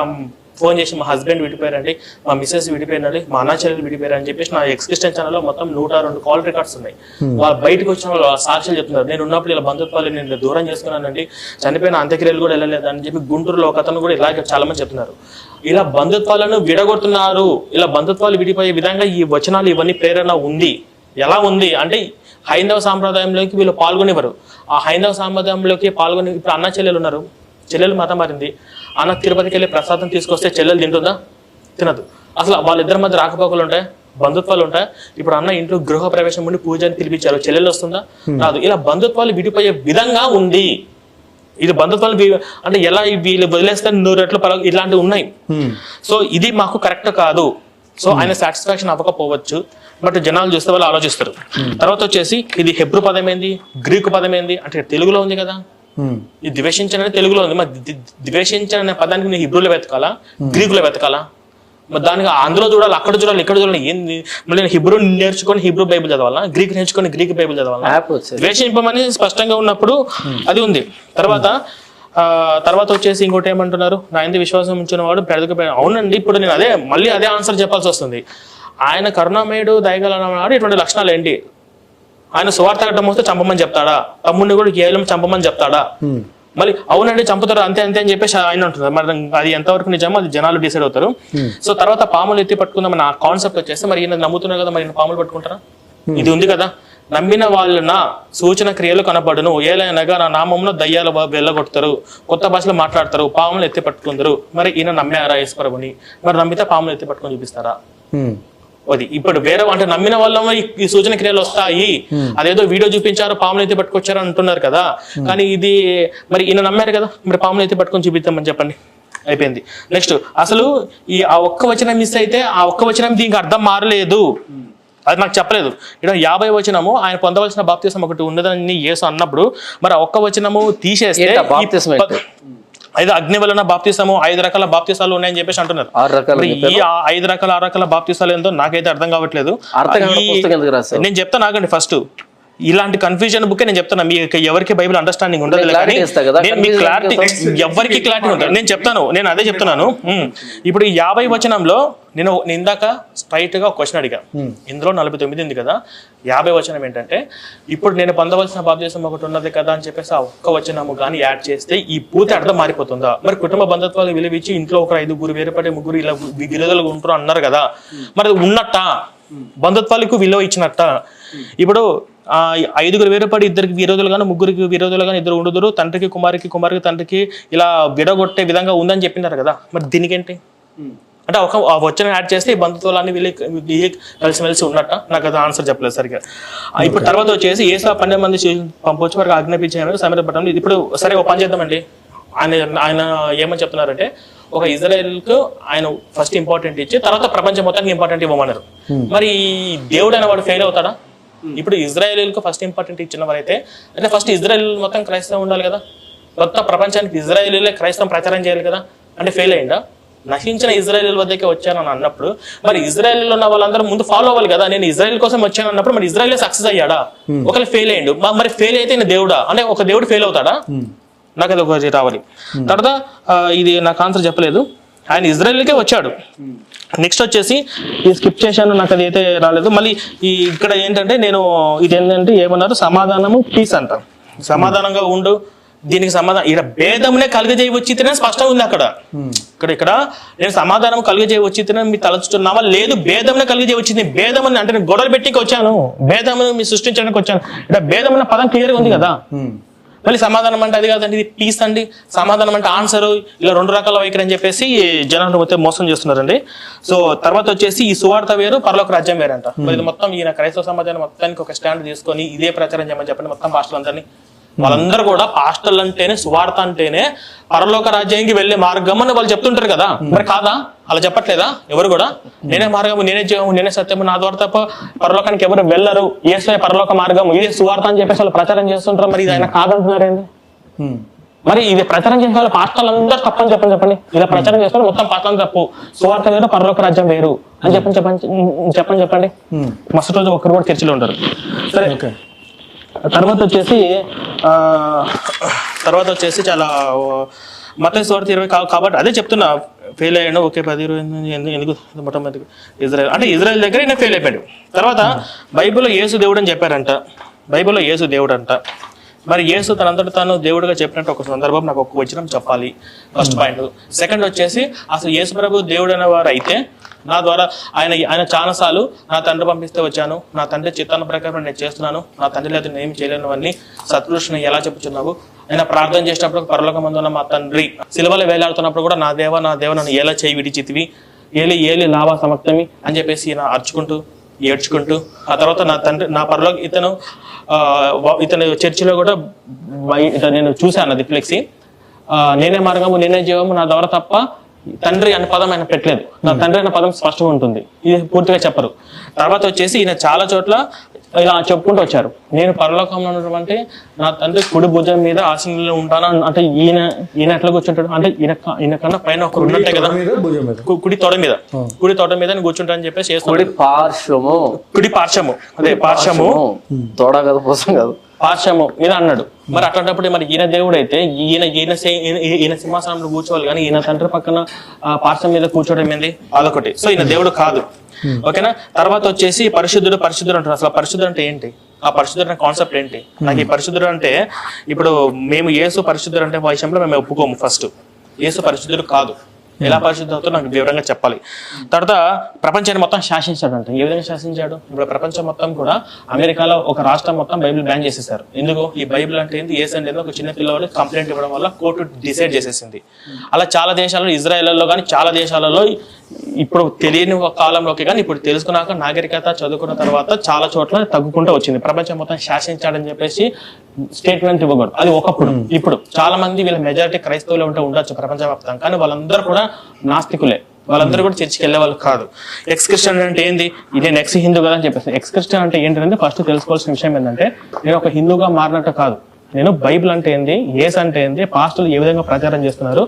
ఫోన్ చేసి మా హస్బెండ్ విడిపోయారండి, మా మిస్సెస్ విడిపోయినండి, మా అన్న చెల్లెలు విడిపోయారు అని చెప్పేసి నా ఎక్స్ క్రిస్టియన్ ఛానల్లో మొత్తం 102 కాల్ రికార్డ్స్ ఉన్నాయి. వాళ్ళు బయటకు వచ్చిన వాళ్ళు సాక్ష్యాలు చెప్తున్నారు, నేను ఉన్నప్పుడు ఇలా బంధుత్వాలు నేను దూరం చేసుకున్నానండి, చనిపోయిన అంత్యక్రియలు కూడా వెళ్ళలేదు అని చెప్పి గుంటూరులో ఒక అతను కూడా ఇలాగే చాలా మంది చెప్తున్నారు. ఇలా బంధుత్వాలను విడగొడుతున్నారు. ఇలా బంధుత్వాలు విడిపోయే విధంగా ఈ వచనాలు ఇవన్నీ ప్రేరణ ఉంది. ఎలా ఉంది అంటే హైందవ సాంప్రదాయంలోకి వీళ్ళు పాల్గొనేవారు. ఆ హైందవ సాంప్రదాయంలోకి పాల్గొని ఇప్పుడు అన్న చెల్లెలు ఉన్నారు, చెల్లెలు మతం మారింది, అన్న తిరుపతికి వెళ్ళి ప్రసాదం తీసుకొస్తే చెల్లెలు తింటుందా? తినదు. అసలు వాళ్ళిద్దరి మధ్య రాకపోకలు ఉంటాయి, బంధుత్వాలు ఉంటాయి. ఇప్పుడు అన్న ఇంట్లో గృహ ప్రవేశం ఉండి పూజని పిలిపించారు, చెల్లెలు వస్తుందా? రాదు. ఇలా బంధుత్వాలు విడిపోయే విధంగా ఉంది. ఇది బంధుత్వాలు అంటే ఎలా వీళ్ళు వదిలేస్తే 100 రెట్లు ఇలాంటివి ఉన్నాయి. సో ఇది మాకు కరెక్ట్ కాదు. సో ఆయన సాటిస్ఫాక్షన్ అవ్వకపోవచ్చు, బట్ జనాలు చూస్తే వాళ్ళు ఆలోచిస్తారు. తర్వాత వచ్చేసి ఇది హెబ్రూ పదం ఏంది, గ్రీకు పదం ఏంది అంటే తెలుగులో ఉంది కదా. ఈ ద్వేషించని తెలుగులో ఉంది, మరి ద్వేషించని అనే పదానికి నేను హిబ్రూలో వెతకాలా, గ్రీకులో వెతకాలా? మరి దానికి అందులో చూడాలి, అక్కడ చూడాలి, ఇక్కడ చూడాలి. ఏంది మళ్ళీ నేను హిబ్రూ నేర్చుకొని హిబ్రూ బైబిల్ చదవాలా, గ్రీక్ నేర్చుకొని గ్రీక్ బైబిల్ చదవాలా? ద్వేషింపమని స్పష్టంగా ఉన్నప్పుడు అది ఉంది. తర్వాత వచ్చేసి ఇంకోటి ఏమంటున్నారు, నా ఎందుకు విశ్వాసం ఉంచిన వాడు పెద్దగా. అవునండి, ఇప్పుడు నేను మళ్ళీ అదే ఆన్సర్ చెప్పాల్సి వస్తుంది. ఆయన కరుణామయుడు, దయగలవాడు, ఇటువంటి లక్షణాలు ఏంటి? ఆయన సువార్త కట్టడం వస్తే చంపమని చెప్తాడా? తమ్ముడిని కూడా కేవలం చంపమని చెప్తాడా? మళ్ళీ అవునండి చంపుతారు అంతే అంతే అని చెప్పేసి ఆయన అంటున్నారు. మరి అది ఎంతవరకు నిజమో అది జనాలు డిసైడ్ అవుతారు. సో తర్వాత పాములు ఎత్తి పట్టుకుందాం నా కాన్సెప్ట్ వచ్చేస్తే, మరి ఈయన నమ్ముతున్నారు కదా, మరి పాములు పట్టుకుంటారా? ఇది ఉంది కదా, నమ్మిన వాళ్ళ సూచన క్రియలు కనబడును, ఏలైనగా నా నామంలో దయ్యాలు వెళ్ళగొడతారు, కొత్త భాషలో మాట్లాడతారు, పాములు ఎత్తి పట్టుకుందరు. మరి ఈయన నమ్మారా యేసుప్రభుని? మరి నమ్మితే పాములు ఎత్తి పట్టుకొని చూపిస్తారా? అది ఇప్పుడు వేరే అంటే నమ్మిన వాళ్ళ ఈ సూచన క్రియలు వస్తాయి, అదేదో వీడియో చూపించారు పాములు అయితే పట్టుకొచ్చారు అంటున్నారు కదా. కానీ ఇది మరి ఈయన నమ్మారు కదా, మరి పాములు అయితే పట్టుకొని చూపిద్దామని చెప్పండి, అయిపోయింది. నెక్స్ట్ అసలు ఆ ఒక్క వచనం మిస్ అయితే ఆ ఒక్క వచనం దీనికి అర్థం మారలేదు, అది నాకు చెప్పలేదు. ఇక్కడ 50 వచనము ఆయన పొందవలసిన బాప్తిసం ఒకటి ఉన్నదని యేసు అన్నప్పుడు మరి ఆ ఒక్క వచనము తీసేస్తే 5 అగ్ని వలన బాప్తిసము 5 రకాల బాప్తిసాలు ఉన్నాయని చెప్పేసి అంటున్నారు. ఈ 5 రకాల 6 రకాల బాప్తిసాలు ఏందో నాకైతే అర్థం కావట్లేదు. నేను చెప్తాను ఆగండి. ఫస్ట్ ఇలాంటి కన్ఫ్యూజన్ బుక్ నేను చెప్తాను, మీకు ఎవరికి బైబిల్ అండర్స్టాండింగ్ ఉండదు, ఎవరికి క్లారిటీ ఉంటుంది. నేను చెప్తాను, నేను అదే చెప్తున్నాను. ఇప్పుడు 50 వచనంలో నేను ఇందాక స్ట్రైట్ గా క్వశ్చన్ అడిగా, ఇందులో 49 ఉంది కదా, 50 వచనం ఏంటంటే ఇప్పుడు నేను పొందవలసిన బాప్తిసం ఒకటి ఉన్నది కదా అని చెప్పేసి ఆ ఒక్క వచనము కానీ యాడ్ చేస్తే ఈ పూర్తి అర్థం మారిపోతుందా? మరి కుటుంబ బంధుత్వాలు విలువిచ్చి ఇంట్లో ఒక 5 వేరుపడే 3 ఇలా విలువలు ఉంటారు అన్నారు కదా, మరి ఉన్నట్ట బంధుత్వాలకు విలువ ఇచ్చినట్ట? ఇప్పుడు 5 వేరుపడి 2 విరోధులు గాను 3 విరోధులు గాను 2 ఉండుదురు, తండ్రికి కుమారికి కుమారికి తండ్రికి ఇలా విడగొట్టే విధంగా ఉందని చెప్పినారు కదా, మరి దీనికేంటి? అంటే ఒక ఆ వచనం యాడ్ చేస్తే ఈ బంధుత్వాలన్నీ వీళ్ళు కలిసిమెలిసి ఉన్నట్ట. నాకు అది ఆన్సర్ చెప్పలేదు సరిగ్గా. ఇప్పుడు తర్వాత వచ్చేసి యేసు 12 మంది పంపొచ్చి వారికి ఆజ్ఞాపించారు సమీపపట్నంలో. ఇప్పుడు సరే ఒక పని చేద్దామండి, ఆయన ఏమని చెప్తున్నారంటే ఒక ఇజ్రాయెల్కు ఆయన ఫస్ట్ ఇంపార్టెంట్ ఇచ్చి తర్వాత ప్రపంచం మొత్తానికి ఇంపార్టెంట్ ఇవ్వమన్నారు. మరి దేవుడు అనే వాడు ఫెయిల్ అవుతాడా? ఇప్పుడు ఇజ్రాయేల్కు ఫస్ట్ ఇంపార్టెంట్ ఇచ్చిన వారైతే అంటే ఫస్ట్ ఇజ్రాయెల్ మొత్తం క్రైస్తవం ఉండాలి కదా, మొత్తం ప్రపంచానికి ఇజ్రాయేలీలే క్రైస్తవం ప్రచారం చేయాలి కదా, అంటే ఫెయిల్ అయిందా? నశించిన ఇజ్రాయేల్ వద్దకే వచ్చానని అన్నప్పుడు మరి ఇజ్రాయేల్లో ఉన్న వాళ్ళందరూ ముందు ఫాలో అవ్వాలి కదా. నేను ఇజ్రాయెల్ కోసం వచ్చాను అన్నప్పుడు మరి ఇజ్రాయెల్ సక్సెస్ అయ్యాడా? ఒకవేళ ఫెయిల్ అయ్యిండు, మరి ఫెయిల్ అయితే నేను దేవుడా అంటే ఒక దేవుడు ఫెయిల్ అవుతాడా? నాకు అది ఒకటి రావాలి. తర్వాత ఇది నాకు ఆన్సర్ చెప్పలేదు, ఆయన ఇజ్రాయెల్కే వచ్చాడు. నెక్స్ట్ వచ్చేసి ఈ స్కిప్ చేశాను, నాకు అది అయితే రాలేదు. మళ్ళీ ఇక్కడ ఏంటంటే నేను ఇది ఏంటంటే ఏమన్నారు, సమాధానము పీస్ అంటాం, సమాధానంగా ఉండు, దీనికి సమాధానం ఇక్కడ భేదమునే కలుగజేయవచ్చితేనే స్పష్టంగా ఉంది అక్కడ. ఇక్కడ నేను సమాధానం కలుగజేయవచ్చితేనే మీరు తలచుతున్నావా? లేదు, భేదమునే కలుగజేయవచ్చింది. భేదమని అంటే నేను గొడవలు పెట్టికి వచ్చాను, భేదమును మీరు సృష్టించడానికి వచ్చాను. ఇక్కడ భేదం అన్న పదం క్లియర్గా ఉంది కదా. మళ్ళీ సమాధానం అంటే అది కాదండి, ఇది పీస్ అండి. సమాధానం అంటే ఆన్సర్, ఇలా 2 రకాల వైఖరి అని చెప్పేసి జనాలు మొత్తం మోసం చేస్తున్నారండి. సో తర్వాత వచ్చేసి ఈ సువార్త వేరు, పరలోక రాజ్యం వేరంట. మరి ఇది మొత్తం ఈయన క్రైస్తవ సమాజాన్ని మొత్తానికి ఒక స్టాండ్ తీసుకొని ఇదే ప్రచారం చేయమని చెప్పండి మొత్తం పాస్టర్లందరినీ. వాళ్ళందరూ కూడా పాస్టర్లు అంటేనే సువార్త అంటేనే పరలోక రాజ్యానికి వెళ్లే మార్గం అని వాళ్ళు చెప్తుంటారు కదా. మరి కాదా? అలా చెప్పట్లేదా ఎవరు కూడా? నేనే మార్గము, నేనే జీవము, నేనే సత్యము, నా ద్వారా తప్ప పరలోకానికి ఎవరు వెళ్ళరు, యేసువే పరలోక మార్గం, ఇదే సువార్త అని చెప్పేసి వాళ్ళు ప్రచారం చేస్తుంటారు. మరి ఇది ఆయన కాదంటున్నారేంది? మరి ఇది ప్రచారం చేసే వాళ్ళు పాస్టర్లు అందరూ తప్పని చెప్పండి. ఇలా ప్రచారం చేసుకుని మొత్తం పాస్టర్లు తప్పు, సువార్త వేరు, పరలోక రాజ్యం వేరు అని చెప్పండి. మస్తు రోజు ఒక్కరు కూడా చర్చిలో ఉంటారు. సరే, తర్వాత వచ్చేసి చాలా మత్తయి సువార్త 20 కాబట్టి అదే చెప్తున్నా, ఫెయిల్ అయ్యాడు. ఓకే, 10-20 ఎందుకు మొట్టమొదటి ఇజ్రాయెల్ అంటే ఇజ్రాయెల్ దగ్గర ఈయన ఫెయిల్ అయిపోయాడు. తర్వాత బైబిల్లో యేసు దేవుడు అని చెప్పారంట, బైబిల్లో యేసు దేవుడు అంట. మరి యేసు తనంతట తాను దేవుడిగా చెప్పినట్టు ఒక సందర్భం నాకు ఒక వచనం చెప్పాలి, ఫస్ట్ పాయింట్. సెకండ్ వచ్చేసి అసలు యేసు ప్రభు దేవుడు అనేవారు అయితే నా ద్వారా ఆయన చాలాసార్లు నా తండ్రి పంపిస్తే వచ్చాను, నా తండ్రి చిత్తాన ప్రకారం నేను చేస్తున్నాను, నా తండ్రి లేదు నేను ఏమి చేయలేనివన్నీ సత్పురుషుని ఎలా చెప్పుచున్నావు, ఆయన ప్రార్థన చేసినప్పుడు పరలోకమందు ఉన్న మా తండ్రి, సిలువలో వేలాడుతున్నప్పుడు కూడా నా దేవ నన్ను ఎలా చేయి విడిచితివి, ఏలి లాభా సమక్తమి అని చెప్పేసి ఈయన అర్చుకుంటూ ఏడ్చుకుంటూ, ఆ తర్వాత నా తండ్రి నా పరలోక ఇతను చర్చిలో కూడా నేను చూశాను అది ఫ్లెక్సీ, నేనే మార్గము నేనే జీవము, నా ద్వారా తప్ప తండ్రి అనే పదం ఆయన పెట్టలేదు. నా తండ్రి అనే పదం స్పష్టంగా ఉంటుంది, ఇది పూర్తిగా చెప్పరు. తర్వాత వచ్చేసి ఈయన చాలా చోట్ల ఇలా చెప్పుకుంటూ వచ్చారు, నేను పరలోకంలో ఉన్నటువంటి నా తండ్రి కుడి భుజం మీద ఆసనంలో ఉంటాను. అంటే ఈయన ఎట్లా కూర్చుంటాడు అంటే ఈయన కన్నా పైన ఒకరు ఉన్నట్టే కదా, కుడి తోట మీద కూర్చుంటానని చెప్పేసి కుడి పార్శ్వము అదే పార్శ్వము తోడ కదా పోసం కాదు పార్శ్వము ఇది అన్నాడు. మరి అట్లాంటప్పుడు మరి ఈయన దేవుడు అయితే ఈయన సింహాసనంలో కూర్చోవాలి, కానీ ఈయన తండ్రి పక్కన పార్శ్వం మీద కూర్చోవడం ఏంది? అదొకటి. సో ఈయన దేవుడు కాదు, ఓకేనా. తర్వాత వచ్చేసి పరిశుద్ధుడు అంటారు. అసలు పరిశుద్ధుడు అంటే ఏంటి? ఆ పరిశుద్ధుడు అనే కాన్సెప్ట్ ఏంటి? నాకు ఈ పరిశుద్ధుడు అంటే ఇప్పుడు మేము యేసు పరిశుద్ధుడు అంటే విషయంలో మేము ఒప్పుకోము. ఫస్ట్ యేసు పరిశుద్ధుడు కాదు, ఎలా పరిశుద్ధతో నాకు వివరంగా చెప్పాలి. తర్వాత ప్రపంచాన్ని మొత్తం శాసించాడంట. ఏ విధంగా శాసించాడు? ఇప్పుడు ప్రపంచం మొత్తం కూడా అమెరికాలో ఒక రాష్ట్రం మొత్తం బైబిల్ బ్యాన్ చేసేసారు. ఎందుకు? ఈ బైబిల్ అంటే ఏంటి, యేసు అంటే ఒక చిన్న పిల్లవాడు కంప్లైంట్ ఇవ్వడం వల్ల కోర్టు డిసైడ్ చేసేసింది. అలా చాలా దేశాలలో, ఇజ్రాయెల్లో కానీ చాలా దేశాలలో ఇప్పుడు తెలియని ఒక కాలంలోకి కానీ ఇప్పుడు తెలుసుకున్నాక నాగరికత చదువుకున్న తర్వాత చాలా చోట్ల తగ్గుకుంటూ వచ్చింది. ప్రపంచం మొత్తం శాసించాడని చెప్పేసి స్టేట్మెంట్ ఇవ్వకూడదు, అది ఒకప్పుడు. ఇప్పుడు చాలా మంది వీళ్ళ మెజారిటీ క్రైస్తవులు ఉండొచ్చు ప్రపంచవ్యాప్తంగా, కానీ వాళ్ళందరూ కూడా నాస్తికులే, వాళ్ళందరూ కూడా చర్చికి వెళ్ళే వాళ్ళు కాదు. ఎక్స్ క్రిస్టియన్ అంటే ఏంది? నేను ఎక్స్ హిందూ కదా అని చెప్పేసి. ఎక్స్ క్రిస్టియన్ అంటే ఏంటంటే ఫస్ట్ తెలుసుకోవాల్సిన విషయం ఏంటంటే నేను ఒక హిందూగా మారినట్టు కాదు, నేను బైబిల్ అంటే ఏంది, యేసు అంటే ఏంది, పాస్టర్లు ఏ విధంగా ప్రచారం చేస్తున్నారు,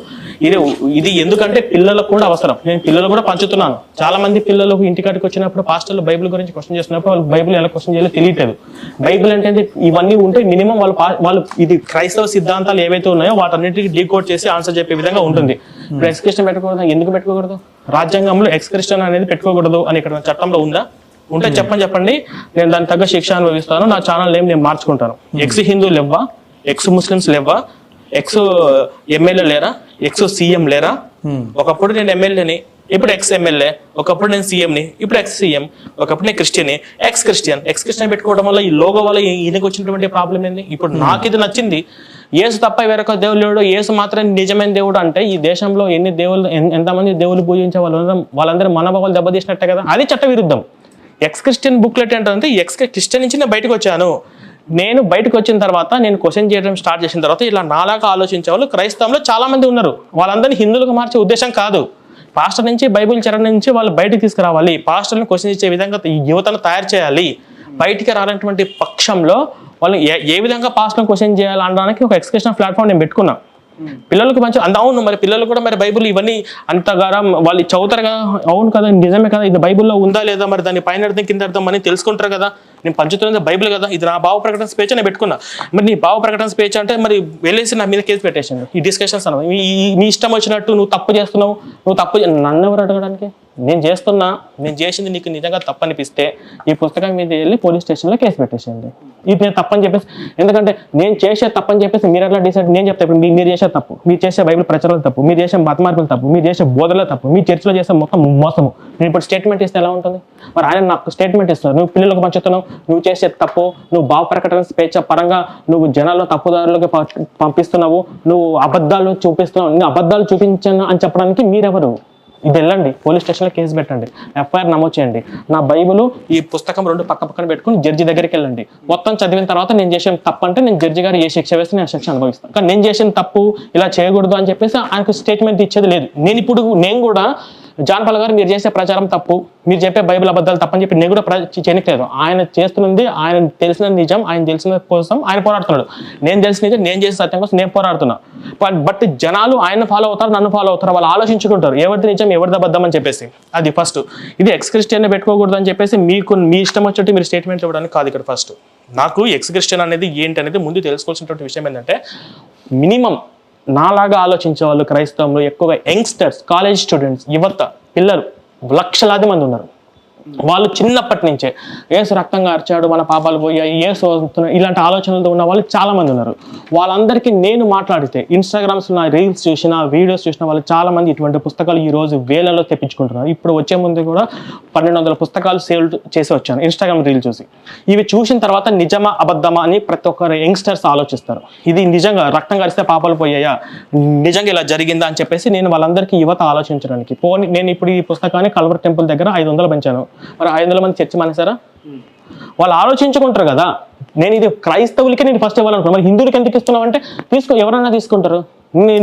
ఇది ఎందుకంటే పిల్లలకు కూడా అవసరం. నేను పిల్లలు కూడా పంచుతున్నాను. చాలా మంది పిల్లలకు ఇంటికాడికి వచ్చినప్పుడు పాస్టర్లు బైబిల్ గురించి క్వశ్చన్ చేస్తున్నప్పుడు వాళ్ళు బైబిల్ ఎలా క్వశ్చన్ చేయాలో తెలియట్లేదు. బైబిల్ అంటే ఇవన్నీ ఉంటే మినిమం వాళ్ళు ఇది క్రైస్తవ సిద్ధాంతాలు ఏవైతే ఉన్నాయో వాటన్నిటికీ డీకోడ్ చేసి ఆన్సర్ చెప్పే విధంగా ఉంటుంది. ఇప్పుడు ఎక్స్ క్రిస్టియన్ పెట్టుకోకూడదు, ఎందుకు పెట్టుకోకూడదు? రాజ్యాంగంలో ఎక్స్ క్రిస్టియన్ అనేది పెట్టుకోకూడదు అని ఇక్కడ చట్టంలో ఉందా? ఉంటే చెప్పండి, నేను దాని తగ్గ శిక్ష అనుభవిస్తాను, నా ఛానల్ నేమ్ నేను మార్చుకుంటాను. ఎక్స్ హిందూ లేవా, ఎక్స్ ముస్లిమ్స్ లేవా, ఎక్స్ ఎమ్మెల్యే లేరా, ఎక్స్ సీఎం లేరా? ఒకప్పుడు నేను ఎమ్మెల్యేని, ఇప్పుడు ఎక్స్ ఎమ్మెల్యే. ఒకప్పుడు నేను సీఎంని, ఇప్పుడు ఎక్స్ సీఎం. ఒకప్పుడు నేను క్రిస్టియన్, ఎక్స్ క్రిస్టియన్ పెట్టుకోవడం వల్ల ఈ లోగో వల్ల ఈయనకు వచ్చినటువంటి ప్రాబ్లం ఏంది? ఇప్పుడు నాకు ఇది నచ్చింది, యేసు తప్ప వేరొక దేవుడు లేడు, యేసు మాత్రం నిజమైన దేవుడు అంటే ఈ దేశంలో ఎన్ని దేవుళ్ళు ఎంతమంది దేవుళ్ళు పూజించే వాళ్ళందరూ మనోభావాలు దెబ్బతీసినట్టే కదా. అది చట్ట విరుద్ధం. ఎక్స్ క్రిస్టియన్ బుక్లెట్ ఏంటంటే ఎక్స్ క్రిస్టియన్ నుంచి నేను బయటకు వచ్చాను. నేను బయటకు వచ్చిన తర్వాత నేను క్వశ్చన్ చేయడం స్టార్ట్ చేసిన తర్వాత ఇలా నాలాగా ఆలోచించే వాళ్ళు క్రైస్తవంలో చాలా మంది ఉన్నారు. వాళ్ళందరినీ హిందువులకు మార్చే ఉద్దేశం కాదు. పాస్టర్ నుంచి బైబిల్ చరణ నుంచి వాళ్ళు బయటకు తీసుకురావాలి. పాస్టర్ని క్వశ్చన్ ఇచ్చే విధంగా యువతను తయారు చేయాలి. బయటికి రానటువంటి పక్షంలో వాళ్ళు ఏ విధంగా పాస్టర్ని క్వశ్చన్ చేయాలి అనడానికి ఒక ఎక్స్కర్షన్ ప్లాట్ఫామ్ నేను పెట్టుకున్నా. పిల్లలకు మంచి అవును, మరి పిల్లలు కూడా మరి బైబిల్ ఇవన్నీ అంతగారా వాళ్ళు చదువుతారు కదా, అవును కదా నిజమే కదా, ఇది బైబిల్లో ఉందా లేదా, మరి దాని పైన అర్థం కింద అర్థం అని తెలుసుకుంటారు కదా. నేను పంచుతున్నది బైబిల్ కదా, ఇది నా భావ ప్రకటన స్పీచ్ నేను పెట్టుకున్నా. మరి నీ భావ ప్రకటన స్పీచ్ అంటే మరి వెళ్ళేసి నా మీద కేసు పెట్టేసాను. ఈ డిస్కషన్స్ అన్న నీ ఇష్టం వచ్చినట్టు నువ్వు తప్పు చేస్తున్నావు, నువ్వు తప్పు నన్ను ఎవరు అడగడానికి, నేను చేసింది నీకు నిజంగా తప్పు అనిపిస్తే ఈ పుస్తకం మీద వెళ్ళి పోలీస్ స్టేషన్లో కేసు పెట్టేసేయండి. ఇది నేను తప్పని చెప్పేసి, ఎందుకంటే నేను చేసే తప్పని చెప్పేసి మీరు ఎట్లా డిసైడ్, నేను చెప్తా ఇప్పుడు మీరు చేసే తప్పు, మీరు చేసే బైబిల్ ప్రచారాలు తప్పు, మీరు చేసే మతమార్పులు తప్పు, మీరు చేసే బోధలో తప్పు, మీ చర్చలో చేసే మొత్తం మోసము. నేను ఇప్పుడు స్టేట్మెంట్ ఇస్తే ఎలా ఉంటుంది? మరి ఆయన నాకు స్టేట్మెంట్ ఇస్తున్నారు, నువ్వు పిల్లలకు పంచుతున్నావు, నువ్వు చేసే తప్పు, నువ్వు భావ ప్రకటన స్వేచ్ఛ పరంగా నువ్వు జనాల్లో తప్పుదారులకు పంపిస్తున్నావు, నువ్వు అబద్ధాలు చూపిస్తున్నావు, నేను అబద్ధాలు చూపించాను అని చెప్పడానికి మీరెవరు? ఇది వెళ్ళండి పోలీస్ స్టేషన్లో కేసు పెట్టండి, ఎఫ్ఐఆర్ నమోదు చేయండి. నా బైబిల్ ఈ పుస్తకం రెండు పక్కన పెట్టుకుని జడ్జి దగ్గరికి వెళ్ళండి. మొత్తం చదివిన తర్వాత నేను చేసిన తప్పు అంటే నేను జడ్జి గారు ఏ శిక్ష వేస్తే నేను శిక్ష అనుభవిస్తాను. కానీ నేను చేసిన తప్పు ఇలా చేయకూడదు అని చెప్పేసి ఆయనకు స్టేట్మెంట్ ఇచ్చేది లేదు. నేను కూడా జాన్ పాల్ గారు మీరు చేసే ప్రచారం తప్పు, మీరు చెప్పే బైబిల్ అబద్ధాలు తప్పని చెప్పి నేను కూడా చేయట్లేదు. ఆయన చేస్తున్నది ఆయన తెలిసిన నిజం, ఆయన తెలిసిన కోసం ఆయన పోరాడుతున్నాడు. నేను తెలిసిన నిజం, నేను చేసే సత్యం కోసం నేను పోరాడుతున్నా. బట్ జనాలు ఆయన ఫాలో అవుతారు, నన్ను ఫాలో అవుతారు, వాళ్ళు ఆలోచించుకుంటారు ఎవరిది నిజం ఎవరిది అబద్ధం అని చెప్పేసి. అది ఫస్ట్. ఇది ఎక్స్ క్రిస్టియన్ పెట్టుకోకూడదు అని చెప్పేసి మీ ఇష్టం వచ్చేట్టు మీరు స్టేట్మెంట్ ఇవ్వడానికి కాదు ఇక్కడ ఫస్ట్. నాకు ఎక్స్ క్రిస్టియన్ అనేది ఏంటి అనేది ముందు తెలుసుకోవాల్సినటువంటి విషయం ఏంటంటే, మినిమం నాలాగా ఆలోచించే వాళ్ళు క్రైస్తవంలో ఎక్కువగా యంగ్స్టర్స్, కాలేజ్ స్టూడెంట్స్, యువత, పిల్లలు లక్షలాది మంది ఉన్నారు. వాళ్ళు చిన్నప్పటి నుంచే యేసు రక్తంగా అరిచాడు, మన పాపాలు పోయాయి, యేసు వస్తున్నాడు, ఇలాంటి ఆలోచనలతో ఉన్న వాళ్ళు చాలా మంది ఉన్నారు. వాళ్ళందరికీ నేను మాట్లాడితే ఇన్స్టాగ్రామ్స్లో నా రీల్స్ చూసిన, వీడియోస్ చూసిన వాళ్ళు చాలా మంది ఇటువంటి పుస్తకాలు ఈ రోజు వేలలో తెప్పించుకుంటున్నారు. ఇప్పుడు వచ్చే ముందు కూడా 1200 పుస్తకాలు సేల్ చేసి వచ్చాను ఇన్స్టాగ్రామ్ రీల్ చూసి. ఇవి చూసిన తర్వాత నిజమా అబద్ధమా అని ప్రతి ఒక్కరు యంగ్స్టర్స్ ఆలోచిస్తారు. ఇది నిజంగా రక్తం కరిస్తే పాపాలు పోయాయా, నిజంగా ఇలా జరిగిందా అని చెప్పేసి నేను వాళ్ళందరికీ యువత ఆలోచించడానికి నేను ఇప్పుడు ఈ పుస్తకాన్ని కల్వర్ టెంపుల్ దగ్గర 500 పెంచాను. మరి 500 మంది చర్చ మానేశారా? వాళ్ళు ఆలోచించుకుంటారు కదా. నేను ఇది క్రైస్తవులకే నేను ఫస్ట్ ఇవ్వాలనుకున్నాను, మరి హిందువులకి ఎందుకు ఇస్తున్నావు అంటే ఎవరైనా తీసుకుంటారు.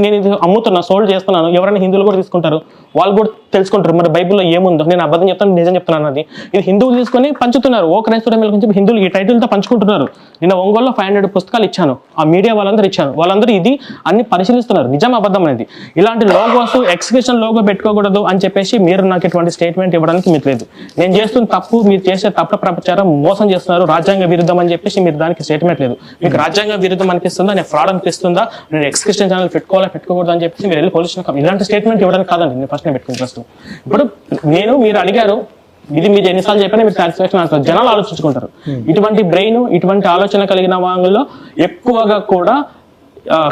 నేను ఇది అమ్ముతున్నా, సోల్డ్ చేస్తున్నాను, ఎవరైనా హిందువులు కూడా తీసుకుంటారు, వాళ్ళు కూడా తెలుసుకుంటారు మరి బైబిల్లో ఏముందో. నేను అబద్ధం చెప్తాను, నిజం చెప్తున్నాను అది. ఇది హిందువులు తీసుకొని పంచుతున్నారు. ఓ క్రైస్తవుల గురించి హిందువులు ఈ టైటిల్తో పంచుకుంటున్నారు. నిన్న ఒంగోలులో 500 పుస్తకాలు ఇచ్చాను, ఆ మీడియా వాళ్ళందరూ ఇచ్చాను. వాళ్ళందరూ ఇది అన్ని పరిశీలిస్తున్నారు, నిజం అబద్ధం అనేది. ఇలాంటి లోగోస్ ఎక్స్క్రిప్షన్ లోగో పెట్టుకోకూడదు అని చెప్పేసి మీరు నాకు ఇటువంటి స్టేట్మెంట్ ఇవ్వడానికి మీకు లేదు. నేను చేస్తున్న తప్పు, మీరు చేసే తప్పు ప్రచారం మోసం చేస్తున్నారు, రాజ్యాంగ విరుద్ధం అని చెప్పేసి మీరు దానికి స్టేట్మెంట్ లేదు. మీకు రాజ్యాంగ విరుద్ధం అనిపిస్తుందా, నేను ఫ్రాడ్ అనిపిస్తుందా, నేను ఎక్స్క్రిప్షన్ ఛానల్ పెట్టుకోకూడదు అని చెప్పేసి మీరు వెళ్ళి పోలీస్ ఇలాంటి స్టేట్మెంట్ ఇవ్వడానికి కాదండి. నేను ఫస్ట్ పెట్టుకుని ఫస్ట్. ఇప్పుడు మీరు అడిగారు, ఇది మీరు ఎన్నిసార్లు చెప్పినా మీరు సాటిస్ఫాక్షన్ ఆన్సర్. జనాలు ఆలోచించుకుంటారు. ఇటువంటి బ్రెయిన్, ఇటువంటి ఆలోచన కలిగిన వాళ్ళలో ఎక్కువగా కూడా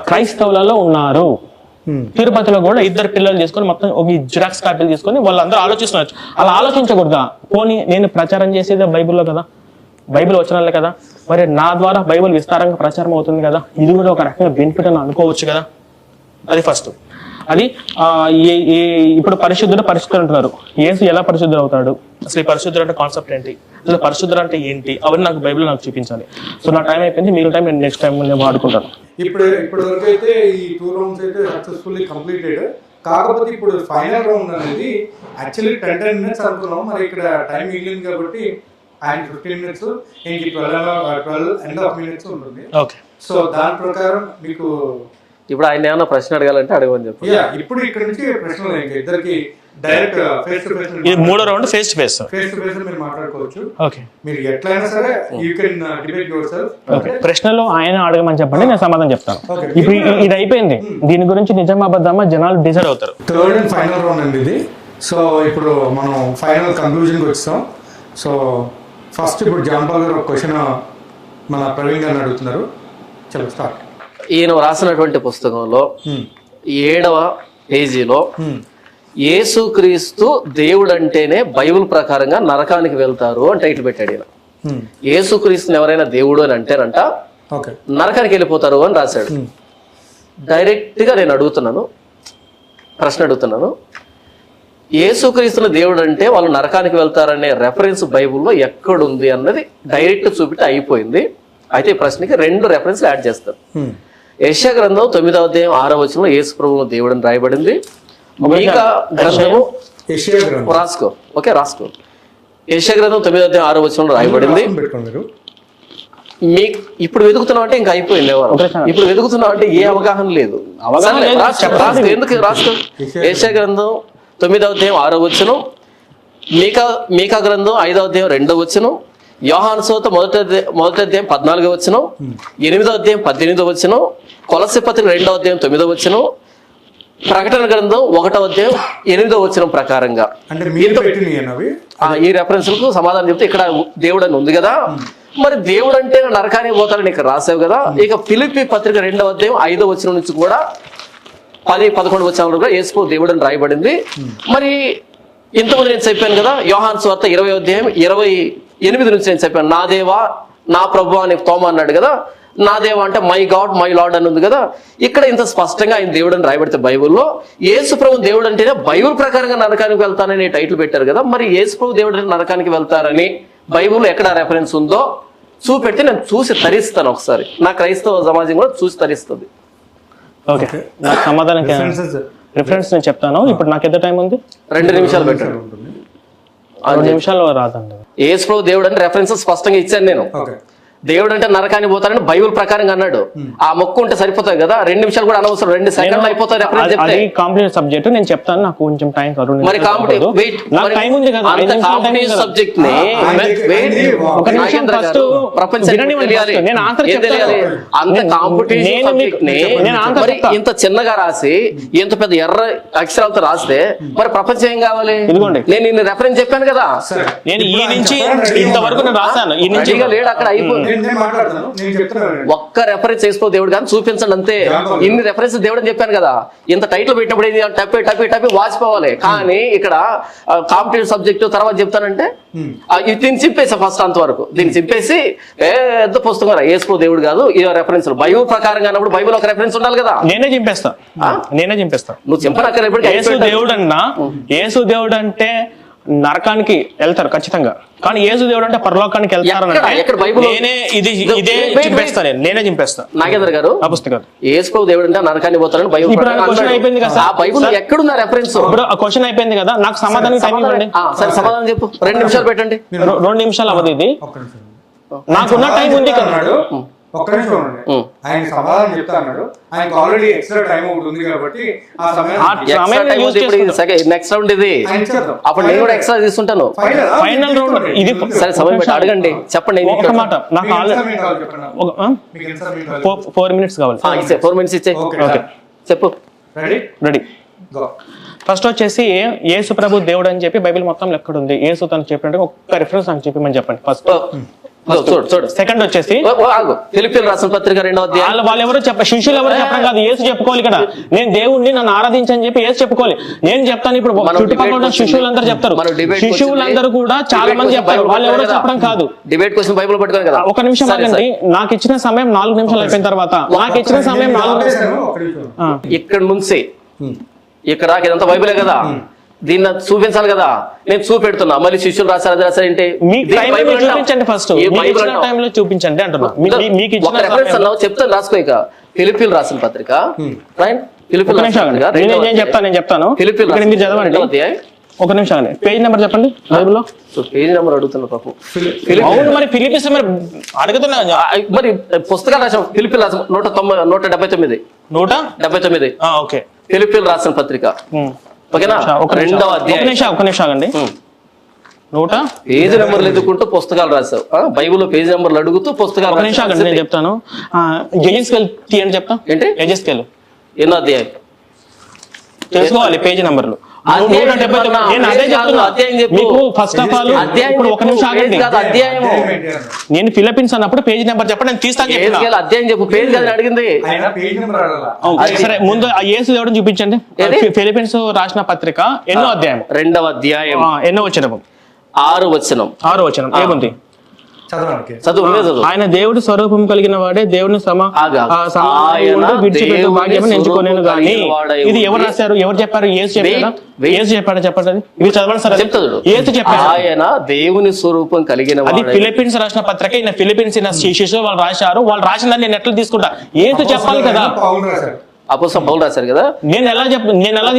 క్రైస్తవులలో ఉన్నారు. తిరుపతిలో కూడా 2 పిల్లలు తీసుకొని మొత్తం ఒక జిరాక్స్ కాపీలు తీసుకొని వాళ్ళందరూ ఆలోచిస్తున్నారు. అలా ఆలోచించకూడదా? పోనీ నేను ప్రచారం చేసేది బైబిల్లో కదా, బైబిల్ వచనాలే కదా, మరి నా ద్వారా బైబిల్ విస్తారంగా ప్రచారం అవుతుంది కదా, ఇది కూడా ఒక రకంగా బెనిఫిట్ అని అనుకోవచ్చు కదా. అది ఫస్ట్. అది ఇప్పుడు పరిశుద్ధుడు అంటున్నారు. యేసు ఎలా పరిశుద్ధుడు అవుతాడు, అసలు ఈ పరిశుద్ధుడు అంటే కాన్సెప్ట్ ఏంటి, అసలు పరిశుద్ధుడు అంటే ఏంటి, అవన్నీ నాకు బైబిల్ నాకు చూపించాలి. సో నా టైం అయిపోయింది, మీరు టైం నేను నెక్స్ట్ టైం నేను వాడుకుంటాను. ఇప్పుడు వరకు అయితే ఈ 2 రౌండ్స్ అయితే సక్సెస్ఫుల్లీ కంప్లీటెడ్. కాకపోతే ఇప్పుడు ఫైనల్ రౌండ్ అనేది యాక్చువల్లీ 10 minutes అనుకున్నాం. మరి ఇక్కడ టైం మిగిలింది కాబట్టి ఆయన 15 minutes, ఇంక 12 minutes ఉంటుంది. ఓకే. సో దాని ప్రకారం మీకు ఇప్పుడు ఆయన ఏమైనా ప్రశ్న అడగాలంటే అడగమని చెప్పి. ఇప్పుడు ఇక్కడ నుంచి ప్రశ్నలు ఇద్దరికి డైరెక్ట్ ఫేస్ టు ఫేస్. ఇది 3వ రౌండ్ ఫేస్ టు ఫేస్ మీరు మాట్లాడుకోవచ్చు. ఓకే. మీరు ఎట్లయినా సరే you can debate your self. ప్రశ్నలో ఆయన అడగమని చెప్పండి, నేను సమాధానం చెప్తాను. ఇప్పుడు ఇది అయిపోయింది, దీని గురించి నిజమా అబద్ధమా జనాలు డిసైడ్ అవుతారు. 3rd and final రౌండ్ అండి ఇది. సో ఇప్పుడు మనం ఫైనల్ కంక్లూజన్కి వచ్చాం. సో ఫస్ట్ ఇప్పుడు జాన్ పాల్ గారు ఒక క్వశ్చన్ మన ప్రవీణ్ గారిని అడుగుతున్నారు. చలో స్టార్ట్. ఈయన రాసినటువంటి పుస్తకంలో 7వ పేజీలో యేసుక్రీస్తు దేవుడు అంటేనే బైబిల్ ప్రకారంగా నరకానికి వెళ్తారు అని టైటిల్ పెట్టాడు. ఈయన యేసుక్రీస్తుని ఎవరైనా దేవుడు అని అంటేనంట నరకానికి వెళ్ళిపోతారు అని రాశాడు. డైరెక్ట్గా నేను ప్రశ్న అడుగుతున్నాను, యేసుక్రీస్తున్న దేవుడు అంటే వాళ్ళు నరకానికి వెళ్తారనే రెఫరెన్స్ బైబుల్లో ఎక్కడుంది అన్నది డైరెక్ట్ చూపితే అయిపోయింది. అయితే ఈ ప్రశ్నకి 2 రెఫరెన్స్లు యాడ్ చేస్తాను. యెషయా గ్రంథం 9వ అధ్యాయం 6వ వచనంలో యేసు ప్రభువు దేవుడు అని రాయబడింది. మీకా గ్రంథము రాసుకో. యెషయా గ్రంథం 9వ అధ్యాయం 6వ వచనంలో రాయబడింది. ఇప్పుడు వెతుకుతున్నావు అంటే ఇంకా అయిపోయింది. ఇప్పుడు వెతుకుతున్నావు అంటే ఏ అవగాహన లేదు. ఎందుకు రాసుకో. యెషయా గ్రంథం 9వ అధ్యాయం 6వ వచనం, మీకా గ్రంథం 5వ అధ్యాయం 2వ వచనం, యోహాను సువార్త మొదటి అధ్యాయం 14వ వచనం, 8వ అధ్యాయం 18వ వచనం, కొలస్సీ పత్రిక 2వ అధ్యాయం 9వ వచనం, ప్రకటన గ్రంథం 1వ అధ్యాయం 8వ వచనం ప్రకారంగా ఈ రెఫరెన్స్లకు సమాధానం చెప్తే ఇక్కడ దేవుడు అని ఉంది కదా, మరి దేవుడు అంటే నరకానికి పోతారని ఇక్కడ రాసావు కదా. ఇక ఫిలిప్పీ పత్రిక 2వ అధ్యాయం 5వ వచనం నుంచి కూడా 10-11 వచనాలు కూడా యేసు దేవుడు అని రాయబడింది. మరి ఇంతకుముందు నేను చెప్పాను కదా, యోహాను సువార్త 20వ అధ్యాయం 28 నుంచి నేను చెప్పాను, నా దేవా నా ప్రభువా అని తోమా అన్నాడు కదా. నా దేవా అంటే మై గాడ్ మై లార్డ్ అని ఉంది కదా. ఇక్కడ ఇంత స్పష్టంగా ఆయన దేవుడు అని రాయబడితే బైబుల్లో యేసు ప్రభు దేవుడు అంటేనే బైబుల్ ప్రకారంగా నరకానికి వెళ్తానని టైటిల్ పెట్టారు కదా. మరి యేసు ప్రభు దేవుడు అంటే నరకానికి వెళ్తారని బైబుల్లో ఎక్కడ రెఫరెన్స్ ఉందో చూపెడితే నేను చూసి తరిస్తాను. ఒకసారి నా క్రైస్తవ సమాజం కూడా చూసి తరిస్తుంది. ఓకే, నాకు సమాధానం రిఫరెన్స్ నేను చెప్తాను. ఇప్పుడు నాకు ఎంత టైం ఉంది? 2 నిమిషాలు పెట్టండి. 2 నిమిషాలు రాదండి. యేసు ప్రభు దేవుడు అంటే రెఫరెన్స్ స్పష్టంగా ఇచ్చాను నేను. దేవుడు అంటే నరకానికి పోతారని బైబుల్ ప్రకారంగా అన్నాడు. ఆ మొక్కు ఉంటే సరిపోతాయి కదా, 2 నిమిషాలు కూడా అనవసరం, 2 సెకండ్లు అయిపోతాయి. కాంప్లికేటెడ్ సబ్జెక్ట్ నేను చెప్తాను, నాకు కొంచెం టైం మరి టైం ఉంది కదా. సబ్జెక్ట్ ని ఇంత చిన్నగా రాసి ఇంత పెద్ద ఎర్ర అక్షరాలతో రాస్తే మరి ప్రపంచం ఏం కావాలి? నేను నిన్ను రెఫరెన్స్ చెప్పాను కదా, నేను ఈ నుంచి ఇంతవరకు నేను రాశాను. ఈ నుంచి లేడు అక్కడ అయిపోయింది. ఒక్క రెఫరెన్స్ చేసుకో దేవుడు కానీ చూపించండి అంతే. ఇన్ని రెఫరెన్స్ దేవుడు అని చెప్పాను కదా. ఇంత టైటిల్ పెట్టినప్పుడు ఇది టపి వాచిపోవాలి. కానీ ఇక్కడ కాంపిటేటివ్ సబ్జెక్టు తర్వాత చెప్తానంటే దీన్ని చింపేసా ఫస్ట్ అంతవరకు. దీన్ని చింపేసి పెద్ద పుస్తకం యేసు దేవుడు కాదు, ఈ రెఫరెన్స్ బైబుల్ ప్రకారంగా అన్నప్పుడు బైబుల్ ఒక రెఫరెన్స్ ఉండాలి కదా. నేనే చింపేస్తా. నువ్వు చింపనక్కడ యేసు దేవుడు అన్నా, యేసు దేవుడు అంటే నరకానికి వెళ్తారు ఖచ్చితంగా, కానీ యేసు దేవుడు అంటే పరలోకానికి వెళ్తారు. నేనే చింపేస్తా. నాగేంద్ర గారు ఆ పుస్తకాలు యేసు దేవుడు అంటే నరకానికి పోతారని క్వశ్చన్ అయిపోయింది కదా. బైబుల్ ఎక్కడున్న రెఫరెన్స్? ఇప్పుడు ఆ క్వశ్చన్ అయిపోయింది కదా, నాకు సమాధానం టైం ఇవ్వండి. సరే సమాధానం చెప్పు. 2 నిమిషాలు పెట్టండి. 2 నిమిషాలు అవ్వదు ఇది, నాకున్న టైం ఉంది కదా. ఒక్క నిమిషం ఉండండి. ఆయన సమాధానం చెప్తా అన్నాడు. ఆయనకు ఆల్రెడీ ఎక్స్ట్రా టైం ఒకటి ఉంది కాబట్టి ఆ సమయం నెక్స్ట్ రౌండ్ ఇది. అప్పుడు నేను కూడా ఎక్స్ట్రా తీసుకుంటాను. ఫైనల్ రౌండ్ ఇది. సరే సమయం పెట్టి అడగండి, చెప్పండి. ఒక మాట, నాకు 4 minutes కావాలి. 4 minutes ఇచ్చే. చెప్పు. రెడీ. ఫస్ట్ వచ్చేసి యేసు ప్రభు దేవుడు అని చెప్పి బైబిల్ మొత్తం ఎక్కడ ఉంది? యేసు తను చెప్పినట్టు ఒక్క రిఫరెన్స్ నాకు చెప్పమని చెప్పండి ఫస్ట్. సెకండ్ వచ్చేసి ఫిలిప్పీయులకు రాసిన పత్రిక 2వ అధ్యాయం. వాళ్ళు ఎవరు శిష్యులు ఎవరు చెప్పడం కాదు, యేసు చెప్పుకోవాలి. ఇక్కడ నేను దేవుణ్ణి నన్ను ఆరాధించని చెప్పి యేసు చెప్పుకోవాలి. నేను చెప్తాను. ఇప్పుడు చుట్టుపక్కల ఉన్న శిష్యులందరూ చెప్తారు, శిష్యులందరూ కూడా చాలా మంది చెప్తారు, వాళ్ళు ఎవరో చెప్పడం కాదు. డిబేట్ కోసం బైబిల్ పట్టుకోవాలి కదా. ఒక నిమిషం ఆగండి. నాకు ఇచ్చిన సమయం 4 నిమిషాలు అయిపోయిన తర్వాత నాకు ఇచ్చిన సమయం 4 నిమిషాలు. ఇక్కడ నుంచి ఇక్కడ ఇదంతా బైబిలే కదా, దీన్ని చూపించాలి కదా. నేను చూపెడుతున్నా, మళ్ళీ శిష్యులు రాశారు ఏంటి? చూపించండి ఫస్ట్, చూపించండి అంటున్నా. చెప్తాను, రాసుకో. ఇక ఫిలిప్పీయులకు రాసిన పత్రిక నేను చెప్తాను. మీరు చదవండి. ఒక నిమిషం అండి, పేజ్ నెంబర్ చెప్పండి బైబిల్లో. పేజ్ నెంబర్ అడుగుతున్నా పాపం. అవును, మరి ఫిలిప్పీస్ మరి అడుగుతున్నా. మరి పుస్తకాలు రాసాం. ఫిలిప్పీయులు రాసాం 179. 179. ఓకే, ఫిలిప్పీయులకు రాసిన పత్రిక. ఓకేనా? 2వ అధ్యాయం. ఒక నిమిషం అండి. పేజీ నెంబర్లు ఎదుర్కొంటూ పుస్తకాలు రాసావు. బైబుల్లో పేజీ నెంబర్లు అడుగుతూ పుస్తకాలు. నేను చెప్తాను. జెజెస్కేల్ తీయండి చెప్తా. ఏంటి జెజెస్కేల్? ఎన్నో అధ్యాయం తెలుసుకోవాలి, పేజీ నెంబర్లు. ఫస్ట్ ఆఫ్ ఆల్ ఇప్పుడు ఒక నిమిషం ఆగండి. నేను ఫిలిప్పీన్స్ అన్నప్పుడు పేజీ నెంబర్ చెప్పండి, నేను తీస్తాను. అధ్యాయం చెప్పు. పేజ్ కాదు అడిగింది. సరే, ముందు యేసు దేవుడిని చూపించండి. ఫిలిప్పీన్స్ రాసిన పత్రిక ఎన్నో అధ్యాయం? 2వ అధ్యాయం. ఎన్నో వచనం? 6వ వచనం. ఏముంది? చదవడానికి చదువు నువ్వే చదువు. ఆయన దేవుడి స్వరూపం కలిగిన వాడే దేవుని ఆగు. ఆయన బిడిచిపెట్టు భాగ్యం ఎంచుకోలేను గాని. ఇది ఎవరు రాశారు, ఎవరు చెప్పారు? యేసు చెప్పారా? యేసు చెప్పాడు, చెప్పండి. అది ఇవి చదవండి సార్. చెప్తాడు. యేసు చెప్పాడు. ఆయన దేవుని స్వరూపం కలిగిన అది ఫిలిప్పీన్స్ రాసిన పత్రిక. ఈయన ఫిలిప్పీన్స్ శిష్యులు వాళ్ళు రాశారు. వాళ్ళు రాసిందని నేను ఎట్లా తీసుకుంటా? యేసు చెప్పాలి కదా. పౌలు రాశారు. అపోస్తలుడు పౌలు రాశారు కదా. నేను ఎలా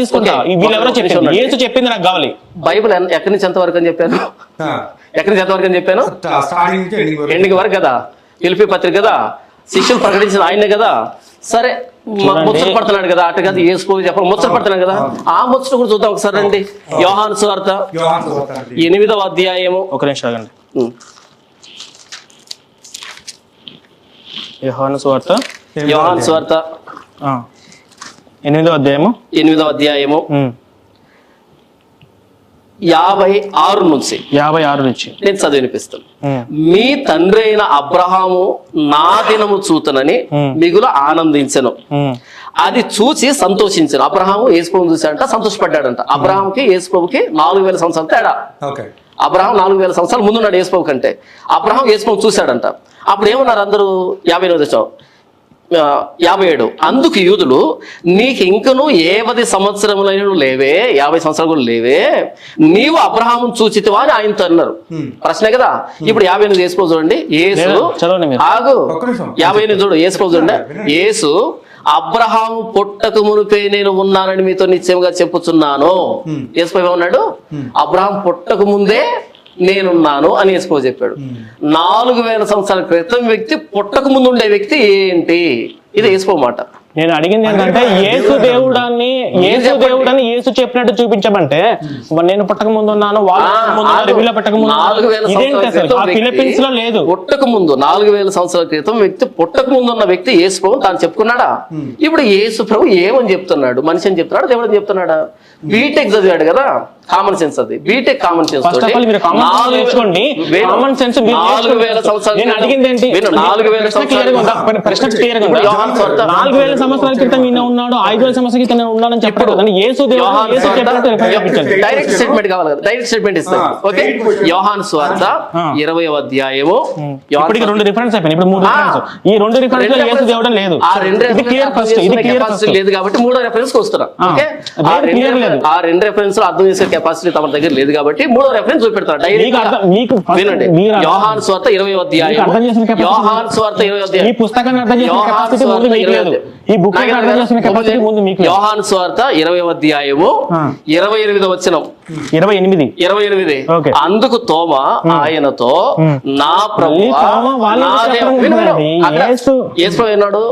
తీసుకుంటా? వీళ్ళు ఎవరో చెప్పింది, యేసు చెప్పింది నాకు కావాలి. బైబిల్ ఎక్కడి నుంచి ఎంతవరకు అని చెప్పాను? ఎక్కడి నుంచి ఎంతవరకు అని చెప్పాను? స్టార్టింగ్ నుంచి ఎండింగ్ వరకు కదా. ఫిలిప్పీ పత్రిక కదా, శిష్యులు ప్రకటించిన ఆయనే కదా. సరే, ముచ్చట పడుతున్నాడు కదా, అటు కదా యేసు చెప్పాలి, ముచ్చట పడుతున్నాడు కదా. ఆ ముచ్చట కూడా చూద్దాం ఒకసారి రండి. యోహాను సువార్త 8వ అధ్యాయము. ఒక నిమిషం ఆగండి. యోహాను సువార్త 8వ అధ్యాయము 8వ అధ్యాయము 56 నుంచి నేను చదివి వినిపిస్తాను. మీ తండ్రి అయిన అబ్రహాము నా దినము చూతనని మిగులు ఆనందించను, అది చూసి సంతోషించను. అబ్రహాము యేసుప్రభుని చూశాడంట, సంతోషపడ్డాడంట. అబ్రహాంకి యేసుప్రభుకి 4000 సంవత్సరాలు తేడా. అబ్రహాం 4000 సంవత్సరాలు ముందున్నాడు యేసుప్రభు కంటే. అబ్రహాం యేసుప్రభు చూశాడంట. అప్పుడు ఏమన్నారు అందరూ? 57 అందుకు యూదులు, నీకు ఇంకను 50 సంవత్సరములైన లేవే, 50 సంవత్సరాలు కూడా లేవే, నీవు అబ్రహామును చూచితివా అని ఆయనతో అన్నారు. ప్రశ్నే కదా. ఇప్పుడు 58 యేసుప్రభు చూడండి. యేసు ఆగు 58 చూడు. యేసుప్రభు చూడండి. యేసు, అబ్రహాము పుట్టక మునిపే నేను ఉన్నానని మీతో నిశ్చయంగా చెప్పుచున్నాను. యేసుప్రభు ఏమన్నాడు? అబ్రహాం పుట్టక ముందే నేనున్నాను అని యేసుప్రభు చెప్పాడు. 4000 సంవత్సరాల క్రితం వ్యక్తి, పుట్టక ముందు ఉండే వ్యక్తి ఏంటి? ఇది యేసుప్రభు మాట. నేను అడిగింది ఏంటంటే, యేసు దేవుడని యేసు చెప్పినట్టు చూపించమంటే, నేను పుట్టక ముందు ఉన్నాను, పుట్టక ముందు ఫిలిప్పీన్స్ లో లేదు. పుట్టక ముందు 4000 సంవత్సరాల క్రితం వ్యక్తి, పుట్టక ముందు ఉన్న వ్యక్తి యేసు ప్రభు తాను చెప్పుకున్నాడా? ఇప్పుడు యేసు ప్రభు ఏమని చెప్తున్నాడు? మనిషి అని చెప్తున్నాడు, దేవుడు అని చెప్తున్నాడా? బీటెక్ చదివాడు కదా, కామన్ సెన్స్. అది బీటెక్ కామన్ సెన్స్. 4000 సంవత్సరాల క్రితం ఈయన ఉన్నాడు, 5000 సంవత్సరాల క్రితం ఉన్నాడని చెప్పాడు. డైరెక్ట్ స్టేట్మెంట్ కావాలి కదా, డైరెక్ట్ స్టేట్మెంట్ ఇస్తాను. ఓకే, యోహాను సువార్త 20వ అధ్యాయము. ఇప్పుడు 2 రిఫరెన్స్ అయిపోయింది. ఇప్పుడు 3 రిఫరెన్స్. ఈ 2 రిఫరెన్స్ లో యేసు దేవుడు లేదు. ఆ 2 లేదు కాబట్టి 3వ రిఫరెన్స్ కి వస్తున్నా. ఓకే, ఆ 2 రిఫరెన్స్ లో అర్థం చేసే కెపాసిటీ తమ దగ్గర లేదు కాబట్టి 3వ రిఫరెన్స్ చూపెడతాడు. వినండి, యోహాను సువార్త 20వ అధ్యాయం. యోహాను సువార్త 20వ అధ్యాయం. ఈ పుస్తకాన్ని అర్థం చేసే కెపాసిటీ ముందు మీకు లేదు. ఈ బుక్ అర్థం చేసే కెపాసిటీ ముందు మీకు లేదు. యోహాను సువార్త 20వ అధ్యాయము 28వ వచనం. 28. అందుకు తోమా ఆయనతో, నా ప్రభువా నా దేవా. యేసుప్రభు ఏమన్నాడు?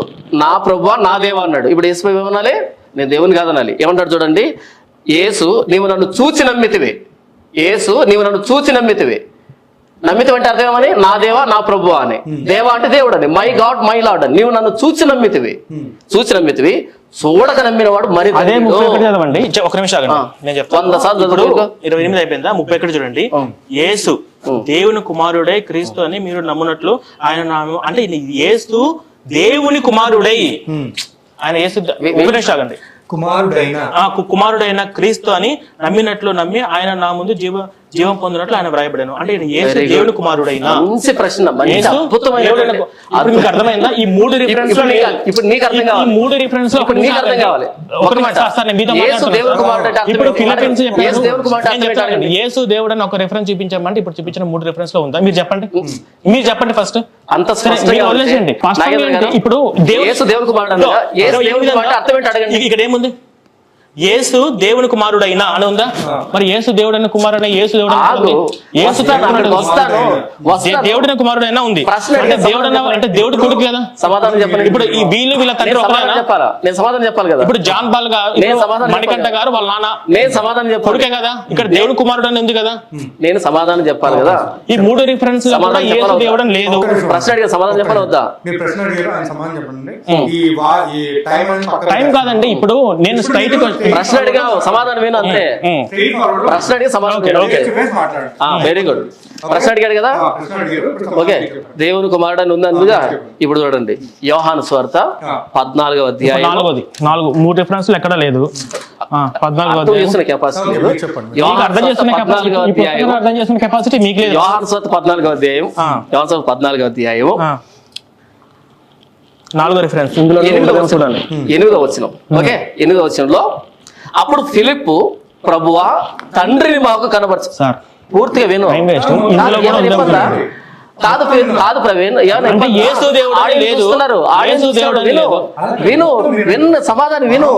నా ప్రభువా నా దేవా అన్నాడు. ఇప్పుడు యేసుప్రభు ఏమనాలి? నేను దేవుని కాదనాలి. ఏమంటాడు చూడండి. యేసు, నీవు నన్ను చూచి నమ్మితివే. యేసు, నీవు నన్ను చూచి నమ్మితివే. నమ్మితివి అంటే అర్థం ఏమని? నా దేవా నా ప్రభువా అని. దేవా అంటే దేవుడు అని. మై గాడ్ మై లార్డ్ అని. నీవు నన్ను చూచి నమ్మితివి. చూడక నమ్మిన వాడు మరి. అదే 31 చదవండి. ఒక నిమిషం ఆగండి, నేను చెప్తాను. 100 సార్లు 28 అయిపోయిందా? 31 చూడండి. యేసు దేవుని కుమారుడై క్రీస్తు అని మీరు నమ్మునట్లు ఆయన నామం. అంటే యేసు దేవుని కుమారుడై, ఆయన యేసు. ఒక నిమిషం ఆగండి. కుమారుడైన క్రీస్తు అని నమ్మినట్లు నమ్మి ఆయన నా ముందు జీవం పొందినట్లు ఆయన వ్రాయబడను. అంటే యేసు దేవుని కుమారుడైన. మంచి ప్రశ్న. మీకు అర్థమైందా? ఈ 3 రిఫరెన్స్ ఇప్పుడు నీకు అర్థం కావాలి. ఈ 3 రిఫరెన్స్ ఇప్పుడు నీకు అర్థం కావాలి. ఇప్పుడు ఫిలిప్పీన్స్ యేసు దేవుడు అని ఒక రిఫరెన్స్ చూపించమంటే ఇప్పుడు చూపించిన 3 రిఫరెన్స్ లో ఉందా? మీరు చెప్పండి ఫస్ట్. అంత వదిలేసండి. ఇప్పుడు ఇక్కడ ఏముంది? యేసు దేవుని కుమారుడైనా అని ఉందా? మరి యేసు దేవుడైన కుమారుడైన యేసు దేవుడైన కుమారుడైనా ఉంది. అంటే అంటే దేవుడు కొడుకు కదా. సమాధానం చెప్పండి. ఇప్పుడు ఈ వీళ్ళ తండ్రి నేను సమాధానం చెప్పాలి కదా. ఇప్పుడు జాన్ పాల్ గారు, మణికంఠ గారు వాళ్ళ నాన్న, నేను సమాధానం చెప్పాలి కొడుకే కదా. ఇక్కడ దేవుని కుమారుడు అని ఉంది కదా. నేను సమాధానం చెప్పాలి కదా. ఈ 3 రిఫరెన్స్ దేవుడు లేదు. ప్రశ్న అడిగా సమాధానం చెప్పాలి వద్దా? టైం కాదండి. ఇప్పుడు నేను స్ట్రైట్ ప్రశ్న అడిగావు సమాధానం విను అంతే. ప్రశ్న అడిగి సమాధానం. Very good. ప్రశ్న అడిగాడు కదా, ఓకే. దేవుని కుమారుడు ఉందనుగా. ఇప్పుడు చూడండి యోహాను సువార్త 14వ అధ్యాయం 3 రిఫరెన్స్లు ఎక్కడ లేదు. 14వ అధ్యాయం కెపాసిటీ లేదు. అర్థం చేసుకునే కెపాసిటీ మీకు లేదు. యోహాను సువార్త 14వ అధ్యాయం 14వ అధ్యాయం 4వ రిఫరెన్స్ 8వ వచనం. ఓకే, 8వ వచనంలో అప్పుడు ఫిలిప్పు ప్రభువా తండ్రిని మాకు కనబరచు. సార్ పూర్తిగా విను. కాదు కాదు ప్రవీణ్, విను విను సమాధానం విను.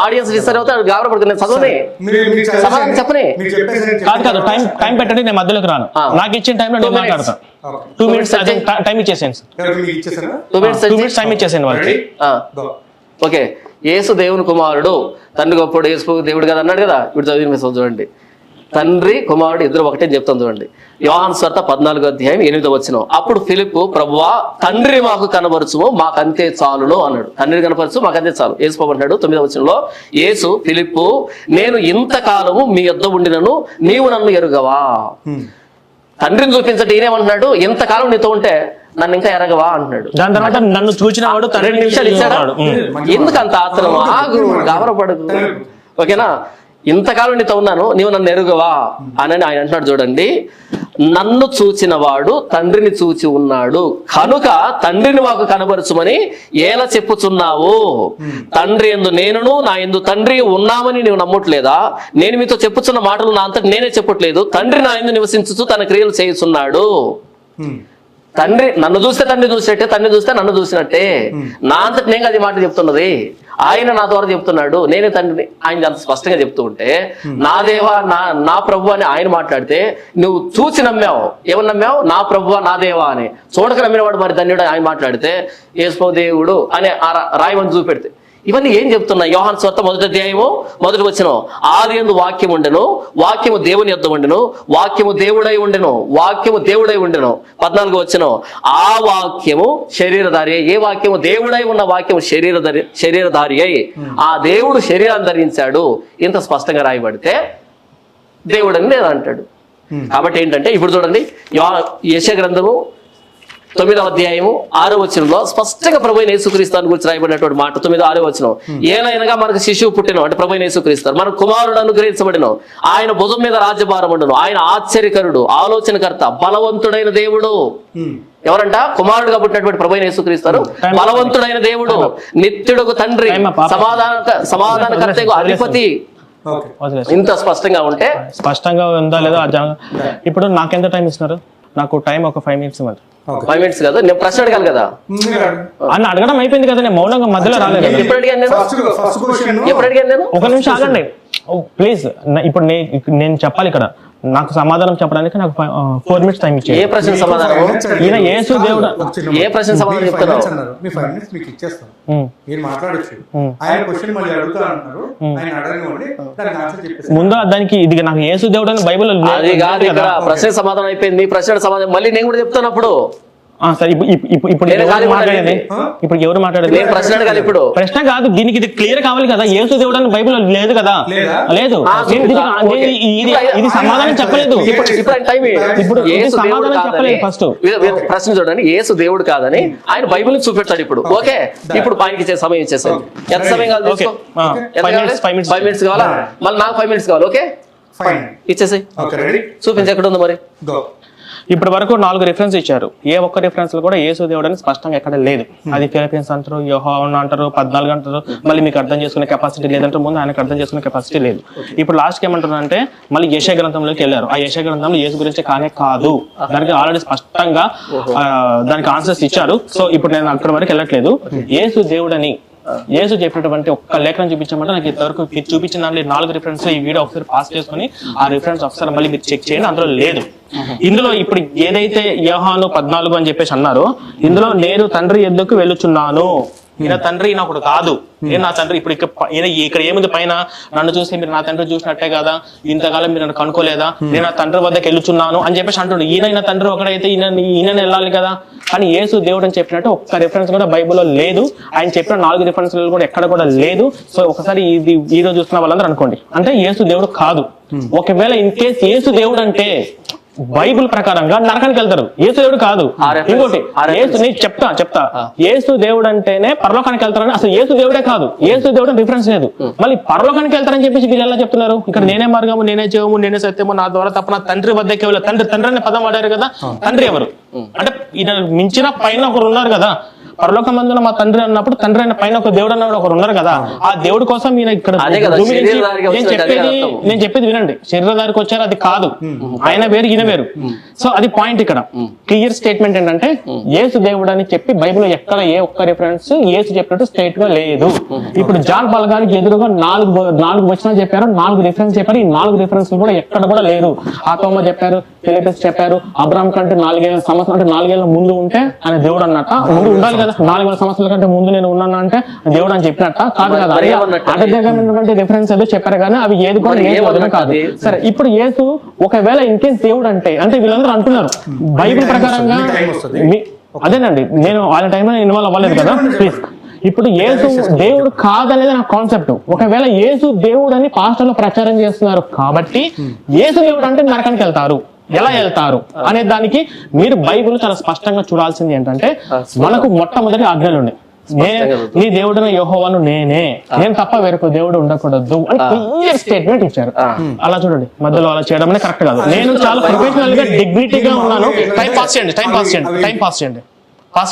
ఆడియన్స్ డిస్టర్బ్ అవుతారు, గాబరపడుతుంది. నేను చదవని సమాధానం చెప్పని. కాదు టైం పెట్టండి, నేను మధ్యలోకి రాను. నాకు ఇచ్చిన టైంలో నేను మాట్లాడతాను. 2 minutes టైం ఇచ్చేసాను. 2 minutes టైం ఇచ్చేసాను వాళ్ళకి. ఓకే, యేసు దేవుని కుమారుడు, తండ్రి గొప్పడు, యేసు దేవుడు కదా అన్నాడు కదా. ఇప్పుడు చదివిన చూడండి, తండ్రి కుమారుడు ఇద్దరు ఒకటే చెప్తాను చూడండి. యోహాను సువార్త 14వ అధ్యాయం 8వ వచనం. అప్పుడు ఫిలిప్పు ప్రభువా తండ్రి మాకు కనబరచుము, మాకంతే చాలును అన్నాడు. తండ్రిని కనపరచు, మాకంతే చాలు. యేసు ప్రభు అంటాడు 9వ వచనంలో, యేసు ఫిలిప్పు నేను ఇంతకాలము మీ యొద్ద ఉండినను నీవు నన్ను ఎరుగవా. తండ్రిని చూపించండి. ఈయనేమంటున్నాడు, ఇంతకాలం నీతో ఉంటే నన్ను ఇంకా ఎరగవా అంటున్నాడు. దాని తర్వాత నన్ను చూచిన వాడు 2 నిమిషాలు ఇచ్చాడు. ఎందుకంత ఆత్రం? ఆగు, గాబరపడకు. ఓకేనా? ఇంతకాలం నీతో ఉన్నాను, నీవు నన్ను ఎరుగవా అని ఆయన అంటున్నాడు. చూడండి, నన్ను చూచిన వాడు తండ్రిని చూచి ఉన్నాడు కనుక తండ్రిని మాకు కనబరచుమని ఎలా చెప్పుచున్నావు? తండ్రి యందు నేనును నా యందు తండ్రి ఉన్నామని నీవు నమ్మట్లేదా? నేను మీతో చెప్పుచున్న మాటలు నా అంతటి నేనే చెప్పట్లేదు. తండ్రి నా యందు నివసించుచు తన క్రియలు చేయుచున్నాడు. తండ్రి నన్ను చూస్తే తండ్రి చూసినట్టే, తండ్రి చూస్తే నన్ను చూసినట్టే. నా అంతటి నేను అది మాట చెప్తున్నది, ఆయన నా ద్వారా చెప్తున్నాడు. నేనే తండ్రిని ఆయన అంత స్పష్టంగా చెప్తూ ఉంటే, నా దేవా నా ప్రభు అని ఆయన మాట్లాడితే నువ్వు చూసి నమ్మావు. ఏమని నమ్మావు? నా ప్రభువా నా దేవా అని. చూడక నమ్మినవాడు మరి ధన్యుడు ఆయన మాట్లాడితే యేసు దేవుడు అనే రాయమని చూపెడితే ఇవన్నీ ఏం చెప్తున్నాయి? యోహాను సువార్త 1వ అధ్యాయము 1వ వచనం, ఆదియందు వాక్యం ఉండెను, వాక్యము దేవుని యొద్ద ఉండెను, వాక్యము దేవుడై ఉండెను, వాక్యము దేవుడై ఉండెను. 14వ వచనం, ఆ వాక్యము శరీరధారి. ఏ వాక్యము? దేవుడై ఉన్న వాక్యము శరీరధారి అయి ఆ దేవుడు శరీరాన్ని ధరించాడు. ఇంత స్పష్టంగా రాయబడితే దేవుడు అని నేను అంటాడు. కాబట్టి ఏంటంటే ఇప్పుడు చూడండి, యెషయా గ్రంథము 9వ అధ్యాయము 6వ వచనంలో స్పష్టంగా ప్రభువైన యేసుక్రీస్తుని గురించి రాయబడినటువంటి మాట. 9, 6వ వచనం, ఏలైనగా మనకు శిశువు పుట్టిన అంటే ప్రభువైన యేసుక్రీస్తు, మన కుమారుడు అనుగ్రహించబడిన, ఆయన భుజం మీద రాజ్యభారం ఉండను, ఆయన ఆశ్చర్యకరుడు, ఆలోచనకర్త, బలవంతుడైన దేవుడు. ఎవరంట? కుమారుడుగా పుట్టినటువంటి ప్రభువైన యేసుక్రీస్తు, బలవంతుడైన దేవుడు, నిత్యుడుకు తండ్రి, సమాధానకర్తకు అధిపతి. ఇంత స్పష్టంగా ఉంటే స్పష్టంగా ఉందా లేదా? ఇప్పుడు నాకెంత టైం ఇస్తున్నారు? నాకు టైం ఒక 5 minutes ఇవ్వండి. 5 minutes కదా, నేను ప్రశ్న అడగాలి కదా. అన్న అడగడం అయిపోయింది కదా, నేను మౌనంగా మధ్యలో రాలేదు. ఎప్పుడు అడిగాను నేను? ఒక నిమిషం ఆగండి ప్లీజ్. ఇప్పుడు నేను చెప్పాలి ఇక్కడ. నాకు సమాధానం చెప్పడానికి నాకు 4 minutes టైం ఇచ్చేది. ఏ ప్రశ్న సమాధానం? ఈయన యేసు దేవుడు. ఏ ప్రశ్న సమాధానం చెప్తున్నావు? ముందు దానికి ఇది నాకు యేసు దేవుడు అని బైబిల్ అది కాదు. ఇక్కడ ప్రశ్న సమాధానం అయిపోయింది. మీ ప్రశ్న సమాధానం మళ్ళీ నేను కూడా చెప్తాను. సరే ఇప్పుడు ఎవరు మాట్లాడేది? ప్రశ్న అడగాలి. ఇప్పుడు ప్రశ్న కాదు, దీనికి ఇది క్లియర్ కావాలి కదా. యేసు దేవుడు అని బైబిల్ లేదు కదా. లేదు, ఇది సమాధానం చెప్పలేదు. ఇప్పుడు సమాధానం చెప్పలేదు. ఫస్ట్ ప్రశ్న చూడండి, యేసు దేవుడు కాదని ఆయన బైబిల్ చూపెడతాడు. ఇప్పుడు ఓకే, ఇప్పుడు ఆయనకి ఇచ్చే సమయం ఇచ్చేసాడు. ఎంత సమయం కావాలి? 5 minutes కావాలా? మళ్ళీ నాకు 5 minutes కావాలి. ఓకే, ఇచ్చేసి చూపించి ఎక్కడ ఉందో మరి. ఇప్పటి వరకు 4 రిఫరెన్స్ ఇచ్చారు. ఏ ఒక్క రిఫరెన్స్ లో కూడా యేసు దేవుడు అని స్పష్టంగా ఎక్కడ లేదు. అది ఫిలిపియన్స్ అంటారు, యోహాను అంటారు, 14 అంటారు. మళ్ళీ మీకు అర్థం చేసుకునే కెపాసిటీ లేదంటే ముందు ఆయనకు అర్థం చేసుకునే కెపాసిటీ లేదు. ఇప్పుడు లాస్ట్కి ఏమంటారంటే మళ్ళీ యెషయా గ్రంథంలోకి వెళ్ళారు. ఆ యెషయా గ్రంథంలో యేసు గురించి కానే కాదు, దానికి ఆల్రెడీ స్పష్టంగా దానికి ఆన్సర్స్ ఇచ్చారు. సో ఇప్పుడు నేను అక్కడ వరకు వెళ్ళట్లేదు. యేసు దేవుడని యేసు చెప్పినటువంటి ఒక్క లేఖనం చూపించమంటే నాకు ఇంతవరకు మీరు చూపించిన దాంట్లో 4 రిఫరెన్స్ ఈ వీడియో ఒకసారి పాస్ చేసుకుని ఆ రిఫరెన్స్ ఒకసారి మళ్ళీ మీరు చెక్ చేయండి. అందులో లేదు. ఇందులో ఇప్పుడు ఏదైతే యోహాను 14 అని చెప్పేసి అన్నారో, ఇందులో నేను తండ్రి యొద్దకు వెళ్ళుచున్నాను ఈయన తండ్రి ఈయన ఒకడు కాదు, నేను నా తండ్రి. ఇప్పుడు ఇక్కడ ఏముంది పైన, నన్ను చూసి మీరు నా తండ్రి చూసినట్టే కదా, ఇంతకాలం మీరు నన్ను కనుక్కోలేదా, నేను నా తండ్రి వద్దకు వెళ్తున్నాను అని చెప్పేసి అంటుండే. ఈయన తండ్రి ఒకడైతే ఈయన వెళ్ళాలి కదా. కానీ యేసు దేవుడు అని చెప్పినట్టు ఒక్క రిఫరెన్స్ కూడా బైబిల్లో లేదు. ఆయన చెప్పిన 4 రిఫరెన్స్లు కూడా ఎక్కడ కూడా లేదు. సో ఒకసారి ఇది వీడియో చూస్తున్న వాళ్ళందరూ అనుకోండి, అంటే యేసు దేవుడు కాదు. ఒకవేళ ఇన్ కేస్ యేసు దేవుడు అంటే బైబిల్ ప్రకారంగా నరకానికి వెళ్తారు, యేసు దేవుడు కాదు. ఇంకోటి చెప్తా యేసు దేవుడు అంటేనే పరలోకానికి వెళ్తారని, అసలు యేసు దేవుడే కాదు, యేసు దేవుడు రిఫరెన్స్ లేదు. మళ్ళీ పరలోకానికి వెళ్తారని చెప్పేసి వీళ్ళు ఎలా చెప్తున్నారు? ఇక్కడ నేనే మార్గము, నేనే జీవము, నేనే సత్యము, నా ద్వారా తప్ప నా తండ్రి వద్దకే వెళ్ళ. తండ్రి అనే పదం వాడారు కదా, తండ్రి ఎవరు అంటే ఈయన మించిన పైన ఒకరు ఉన్నారు కదా. పరలోకమందున మా తండ్రి అన్నప్పుడు తండ్రి అయిన పైన ఒక దేవుడు అన్నప్పుడు ఒకరు ఉన్నారు కదా. ఆ దేవుడి కోసం ఈయన ఇక్కడ నేను చెప్పేది వినండి, శరీరధారికి వచ్చారు అది కాదు, ఆయన వేరు ఈయన వేరు. సో అది పాయింట్. ఇక్కడ క్లియర్ స్టేట్మెంట్ ఏంటంటే యేసు దేవుడు అని చెప్పి బైబిల్ ఎక్కడ ఏ ఒక్క రిఫరెన్స్ యేసు చెప్పినట్టు స్ట్రైట్ గా లేదు. ఇప్పుడు జాన్ పాల్ గారికి ఎదురుగా 4 వచనాలు చెప్పారు, 4 రిఫరెన్స్ చెప్పారు. ఈ 4 రిఫరెన్స్ కూడా ఎక్కడ కూడా లేదు. ఆతోమ చెప్పారు, ఫిలిప్పస్ చెప్పారు, అబ్రాహాం కంటే 4,000 సంవత్సరాలు అంటే 4 ఏళ్ల ముందు ఉంటే ఆయన దేవుడు అన్నట్ట, ముందు ఉండాలి కదా. 4,000 సంవత్సరాల కంటే ముందు నేను ఉన్నాను అంటే దేవుడు అని చెప్పినట్ట కాదు కదా. అటువంటి రిఫరెన్స్ ఏదో చెప్పారు కానీ అవి ఏది కూడా యేసు కాదు. సరే, ఇప్పుడు యేసు ఒకవేళ ఇన్ కేస్ దేవుడు అంటే వీళ్ళందరూ అంటున్నారు బైబిల్ ప్రకారంగా. అదేనండి, నేను వాళ్ళ టైంలో ఇన్వాల్వ్ అవ్వలేదు కదా ప్లీజ్. ఇప్పుడు యేసు దేవుడు కాదనేది నా కాన్సెప్ట్. ఒకవేళ యేసు దేవుడు అని పాస్టర్లు ప్రచారం చేస్తున్నారు కాబట్టి యేసు దేవుడు అంటే నరకానికి వెళ్తారు, ఎలా వెళ్తారు అనే దానికి మీరు బైబిల్ చాలా స్పష్టంగా చూడాల్సింది ఏంటంటే, మనకు మొట్టమొదటి ఆజ్ఞలు ఉన్నాయి. నీ దేవుడైన యెహోవాను నేనే, నేను తప్ప వేరొక దేవుడు ఉండకూడదు అని క్లియర్ స్టేట్మెంట్ ఇచ్చారు. అలా చూడండి, మధ్యలో అలా చేయడం అనేది కరెక్ట్ కాదు. నేను చాలా ప్రొఫెషనల్ గా డిగ్నిటీగా ఉన్నాను. టైం పాస్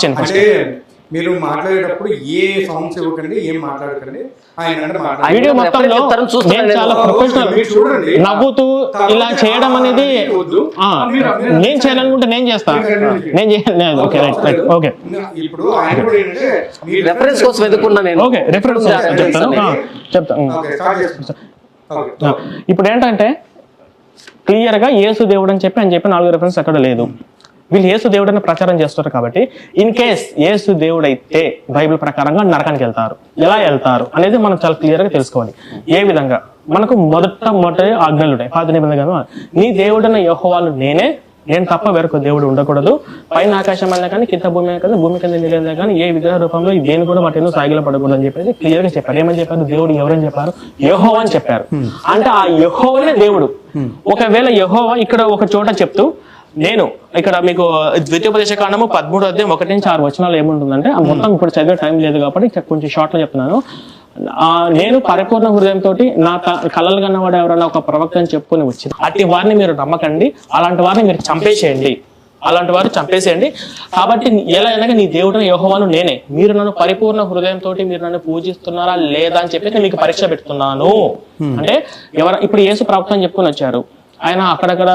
చేయండి. మీరు మాట్లాడేటప్పుడు ఏ సౌండ్స్ ఇవ్వకండి, ఏం మాట్లాడకండి. వీడియో మొత్తంలో నేను చాలా ప్రొఫెషనల్, నవ్వుతూ ఇలా చేయడం అనేది నేను చేయాలనుకుంటే నేను చేస్తాను. నేను చేయలేదు. Okay right okay. ఇప్పుడు ఆయన కూడా ఏంటంటే రెఫరెన్స్ కోసం ఎదుర్కొన్నా నేను. ఓకే రెఫరెన్స్ చెప్తాను. ఇప్పుడు ఏంటంటే క్లియర్ గా యేసు దేవుడు అని చెప్పి 4 రెఫరెన్స్ అక్కడ లేదు. వీళ్ళు యేసు దేవుడని ప్రచారం చేస్తారు కాబట్టి ఇన్ కేస్ యేసు దేవుడు అయితే బైబిల్ ప్రకారంగా నరకానికి వెళ్తారు, ఎలా వెళ్తారు అనేది మనం చాలా క్లియర్ గా తెలుసుకోవాలి. ఏ విధంగా మనకు మొదటి ఆజ్ఞలు ఉంటాయి. 10 నిబంధనలు, నీ దేవుడైన యెహోవాను నేనే, నేను తప్ప వేరొక దేవుడు ఉండకూడదు, పైన ఆకాశం అయినా కానీ కింద భూమి కానీ భూమి కింద నీళ్ళైనా కానీ ఏ విగ్రహ రూపంలో దేని కూడా వాటిని సాగిల పడకూడదు అని చెప్పేసి క్లియర్ గా చెప్పారు. ఏమని చెప్పారు? దేవుడు ఎవరని చెప్పారు? యెహోవా అని చెప్పారు. అంటే ఆ యెహోవానే దేవుడు. ఒకవేళ యెహోవా ఇక్కడ ఒక చోట చెప్తూ, నేను ఇక్కడ మీకు ద్వితీయోపదేశ కాండము 13:1-6 వచనాలు ఏముంటుందంటే, మొత్తం ఇప్పుడు చదివే టైం లేదు కాబట్టి కొంచెం షార్ట్ లో చెప్తున్నాను. నేను పరిపూర్ణ హృదయంతో నా కలలు కన్నవాడు ఎవరైనా ఒక ప్రవక్త అని చెప్పుకొని వచ్చింది, అట్టి వారిని మీరు నమ్మకండి, అలాంటి వారిని మీరు చంపేసేయండి, కాబట్టి ఎలా అయినా నీ దేవుడైన యెహోవాను నేనే, మీరు నన్ను పరిపూర్ణ హృదయంతో మీరు నన్ను పూజిస్తున్నారా లేదా అని చెప్పి నేను మీకు పరీక్ష పెడుతున్నాను. అంటే ఇప్పుడు యేసు ప్రవక్త అని చెప్పుకొని వచ్చారు. ఆయన అక్కడక్కడ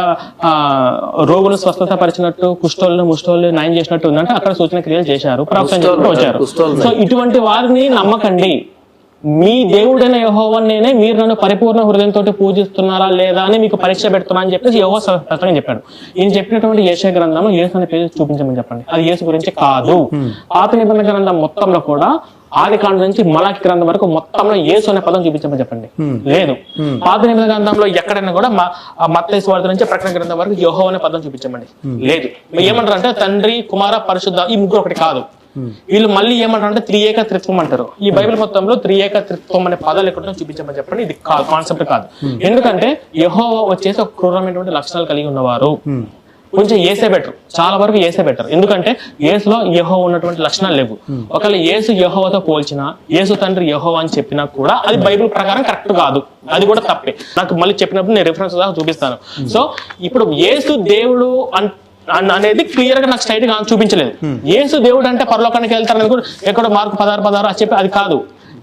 రోగులు స్వస్థత పరిచినట్టు, కుష్ఠోళ్ళు ముష్ఠోళ్ళు నయం చేసినట్టు ఉందంటే అక్కడ సూచన క్రియలు చేశారు, ప్రవక్త వచ్చారు. సో ఇటువంటి వారిని నమ్మకండి, మీ దేవుడైన యెహోవా నేనే, మీరు నన్ను పరిపూర్ణ హృదయంతో పూజిస్తున్నారా లేదా అని మీకు పరీక్ష పెడుతున్నా అని చెప్పేసి యెహోవా స్పష్టంగా చెప్పాడు. ఈయన చెప్పినటువంటి యెషయా గ్రంథంలో యేసు అనే పేరు చూపించమని చెప్పండి. అది యేసు గురించి కాదు. పాత నిబంధన గ్రంథం మొత్తంలో కూడా ఆదికాండం నుంచి మలాకి గ్రంథం వరకు మొత్తంలో యేసు అనే పదం చూపించమని చెప్పండి. లేదు. పాత నిబంధన గ్రంథంలో ఎక్కడైనా కూడా మత్తయి సువార్త నుంచి ప్రకటన గ్రంథం వరకు యెహోవా అనే పదం చూపించమండి. లేదు. ఏమంటారు అంటే తండ్రి కుమార పరిశుద్ధ ఈ ముగ్గురు ఒకటి కాదు. వీళ్ళు మళ్ళీ ఏమంటారు అంటే త్రియేక త్రిత్వం అంటారు. ఈ బైబిల్ మొత్తంలో త్రియేక త్రిత్వం అనే పదాలు ఎక్కడ చూపించమని చెప్పండి. ఇది కాన్సెప్ట్ కాదు. ఎందుకంటే యెహోవా వచ్చేసి ఒక క్రూరమైనటువంటి లక్షణాలు కలిగి ఉన్నవారు. కొంచెం ఏసే బెటర్, చాలా వరకు ఏసే బెటర్. ఎందుకంటే యేసులో యెహోవా ఉన్నటువంటి లక్షణాలు లేవు. ఒకవేళ యేసు యెహోవాతో పోల్చినా, యేసు తండ్రి యెహోవా అని చెప్పినా కూడా అది బైబిల్ ప్రకారం కరెక్ట్ కాదు, అది కూడా తప్పే. నాకు మళ్ళీ చెప్పినప్పుడు నేను రిఫరెన్స్ దాకా చూపిస్తాను. సో ఇప్పుడు యేసు దేవుడు అనేది క్లియర్ గా నాకు స్ట్రైట్ గా చూపించలేదు. యేసు దేవుడు అంటే పరలోకానికి వెళ్తారని కూడా ఎక్కడో మార్కు 16 చెప్పి అది కాదు.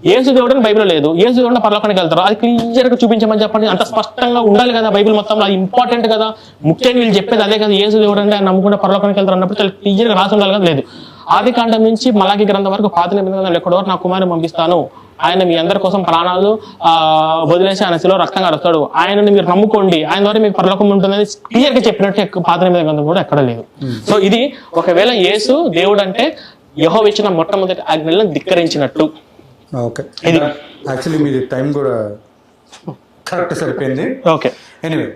యేసు దేవుడు అని బైబిల్ లేదు. యేసు దేవుడు పరలోకానికి వెళ్తారు, అది క్లియర్ గా చూపించమని చెప్పండి. అంత స్పష్టంగా ఉండాలి కదా బైబిల్ మొత్తంలో, అది ఇంపార్టెంట్ కదా. ముఖ్యంగా వీళ్ళు చెప్పేది అదే కదా, యేసు దేవుడు అంటే నమ్ముకుంటే పరలోకానికి వెళ్తారు అన్నప్పుడు చాలా క్లియర్ గా రాసి ఉండాలి కదా. లేదు. ఆదికాండం నుంచి మలాకి గ్రంథం వరకు పాత నిబంధనలు ఎక్కడో నా కుమారుని పంపిస్తాను, ఆయన మీ అందరి కోసం ప్రాణాలు వదిలేసి ఆయన శిలో రక్తంగా అరుస్తాడు, ఆయనని మీరు నమ్ముకోండి, ఆయన ద్వారా మీకు పరలోకం ఉంటుందని క్లియర్ గా చెప్పినట్టు పాత నిబంధన గ్రంథం కూడా ఎక్కడ లేదు. సో ఇది ఒకవేళ యేసు దేవుడు అంటే యెహోవా ఇచ్చిన మొట్టమొదటి ఆజ్ఞలను ధిక్కరించినట్టు. ఓకే, ఇది యాక్చువల్లీ మీది టైం కూడా కరెక్ట్ సరిపోయింది. ఓకే, ఎనీవే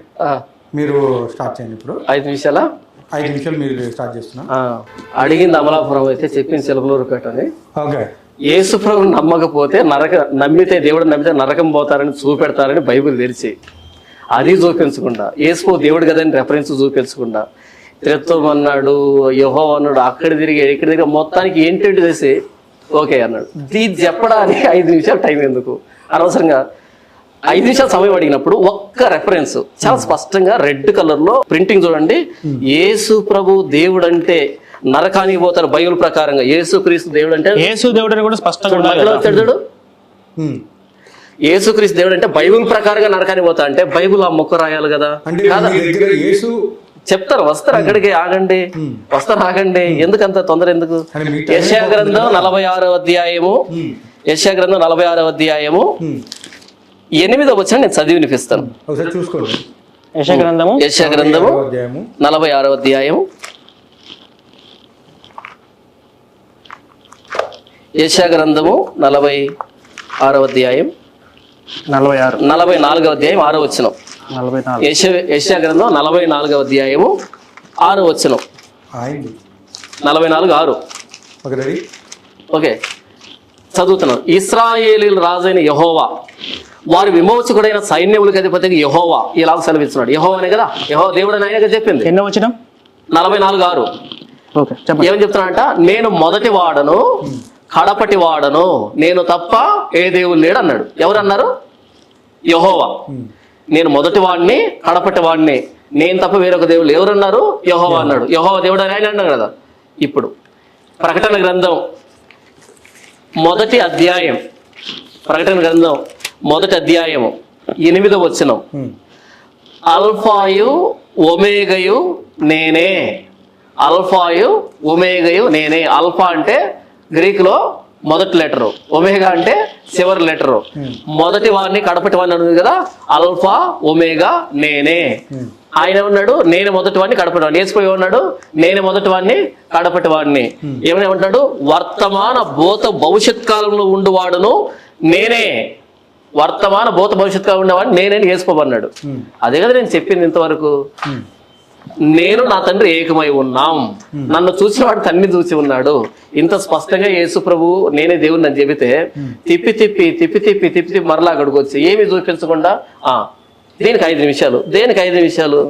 మీరు స్టార్ట్ చేయండి. ఇప్పుడు 5 నిమిషాలా? 5 నిమిషాలు మీరు స్టార్ట్ చేస్తున్నా. అడిగింది అమలాపురం అయితే చెప్పింది చిలకలూరుపేట అని. ఓకే, యేసు ప్రభు నమ్మకపోతే నమ్మితే దేవుడు నమ్మితే నరకం పోతారని చూపెడతారని బైబిల్ తెరిచి అది చూపించకుండా, యేసు దేవుడు కదని రెఫరెన్స్ చూపించకుండా, త్రిత్వం అన్నాడు, యెహోవా అన్నాడు, అక్కడ తిరిగి ఇక్కడ తిరిగి మొత్తానికి ఏంటంటే చేసి ఓకే అన్నాడు. ఇది చెప్పడానికి 5 నిమిషాలు టైం ఎందుకు అనవసరంగా? 5 నిమిషాలు సమయం అడిగినప్పుడు ఒక్క రెఫరెన్స్ చాలా స్పష్టంగా రెడ్ కలర్ లో ప్రింటింగ్ చూడండి. యేసు ప్రభు దేవుడు అంటే నరకానికి పోతారు బైబిల్ ప్రకారంగా. యేసు క్రీస్తు దేవుడు అంటే యేసు దేవుడు అని కూడా స్పష్టంగా చూడు. యేసు క్రీస్తు దేవుడు అంటే బైబిల్ ప్రకారంగా నరకానికి పోతా అంటే బైబిల్ ఆ మొక్క రాయాలి కదా. చెప్తారు, వస్తారు అక్కడికి. ఆగండి, వస్తారు, ఆగండి. ఎందుకంత తొందర ఎందుకు? యెషయా గ్రంథం 46వ అధ్యాయము, యెషయా గ్రంథం 46వ అధ్యాయము 8వ వచనం నేను చదివి వినిపిస్తాను. చూసుకోండి. యెషయా గ్రంథము 46వ అధ్యాయము, యెషయా గ్రంథము 46వ అధ్యాయం 44వ అధ్యాయం 6వ వచనం. యెషయా గ్రంథం 44వ అధ్యాయము 6వ వచనం. 44:6. ఓకే, చదువుతున్నాను. ఇశ్రాయేలీల రాజైన యెహోవా, వారి విమోచకుడైన సైన్యములకు అధిపతికి యెహోవా ఇలా సెలవిస్తున్నాడు. యెహోవా అనే కదా, యెహోవా దేవుడు అని ఆయన చెప్పింది. ఎన్నో వచనం? 44:6. ఏమని చెప్తున్నాడంట? నేను మొదటి వాడను, కడపటి వాడను, నేను తప్ప ఏ దేవుడు లేడు అన్నాడు. ఎవరన్నారు? యెహోవా. నేను మొదటి వాడిని, కడపటి వాడిని, నేను తప్ప వేరొక దేవుడు ఎవరన్నారు? యెహోవా అన్నాడు. యెహోవా దేవుడు అని ఆయన అన్నాడు కదా. ఇప్పుడు ప్రకటన గ్రంథం 1వ అధ్యాయం, ప్రకటన గ్రంథం 1వ అధ్యాయము 8వ వచనం. అల్ఫాయు ఒమేగయు నేనే, అల్ఫాయు ఒమేగయు నేనే. అల్ఫా అంటే గ్రీక్ లో మొదటి లెటరు, ఒమేగా అంటే చివరి లెటరు. మొదటి వాడిని కడపటి వాడిని అన్నది కదా, అల్ఫా ఒమేగా నేనే. ఆయన ఉన్నాడు నేను మొదటి వాడిని కడపటి వాడిని. యేసుపోయి ఉన్నాడు నేను మొదటి వాడిని కడపటి వాడిని. ఏమన్నాడు? వర్తమాన భూత భవిష్యత్ కాలంలో ఉండువాడును నేనే, వర్తమాన భూత భవిష్యత్ కాలంలో ఉండేవాడిని నేనే యేసుపోబన్నాడు. అదే కదా నేను చెప్పింది ఇంతవరకు. నేను నా తండ్రి ఏకమై ఉన్నాం, నన్ను చూసిన వాడు తండ్రి చూసి ఉన్నాడు. ఇంత స్పష్టంగా యేసు ప్రభు నేనే దేవుడిని అని చెబితే తిప్పి తిప్పి తిప్పి తిప్పి తిప్పి తిప్పి మరలా అక్కడికి వచ్చి ఏమి చూపించకుండా దీనికి 5 నిమిషాలు, దేనికి 5 నిమిషాలు?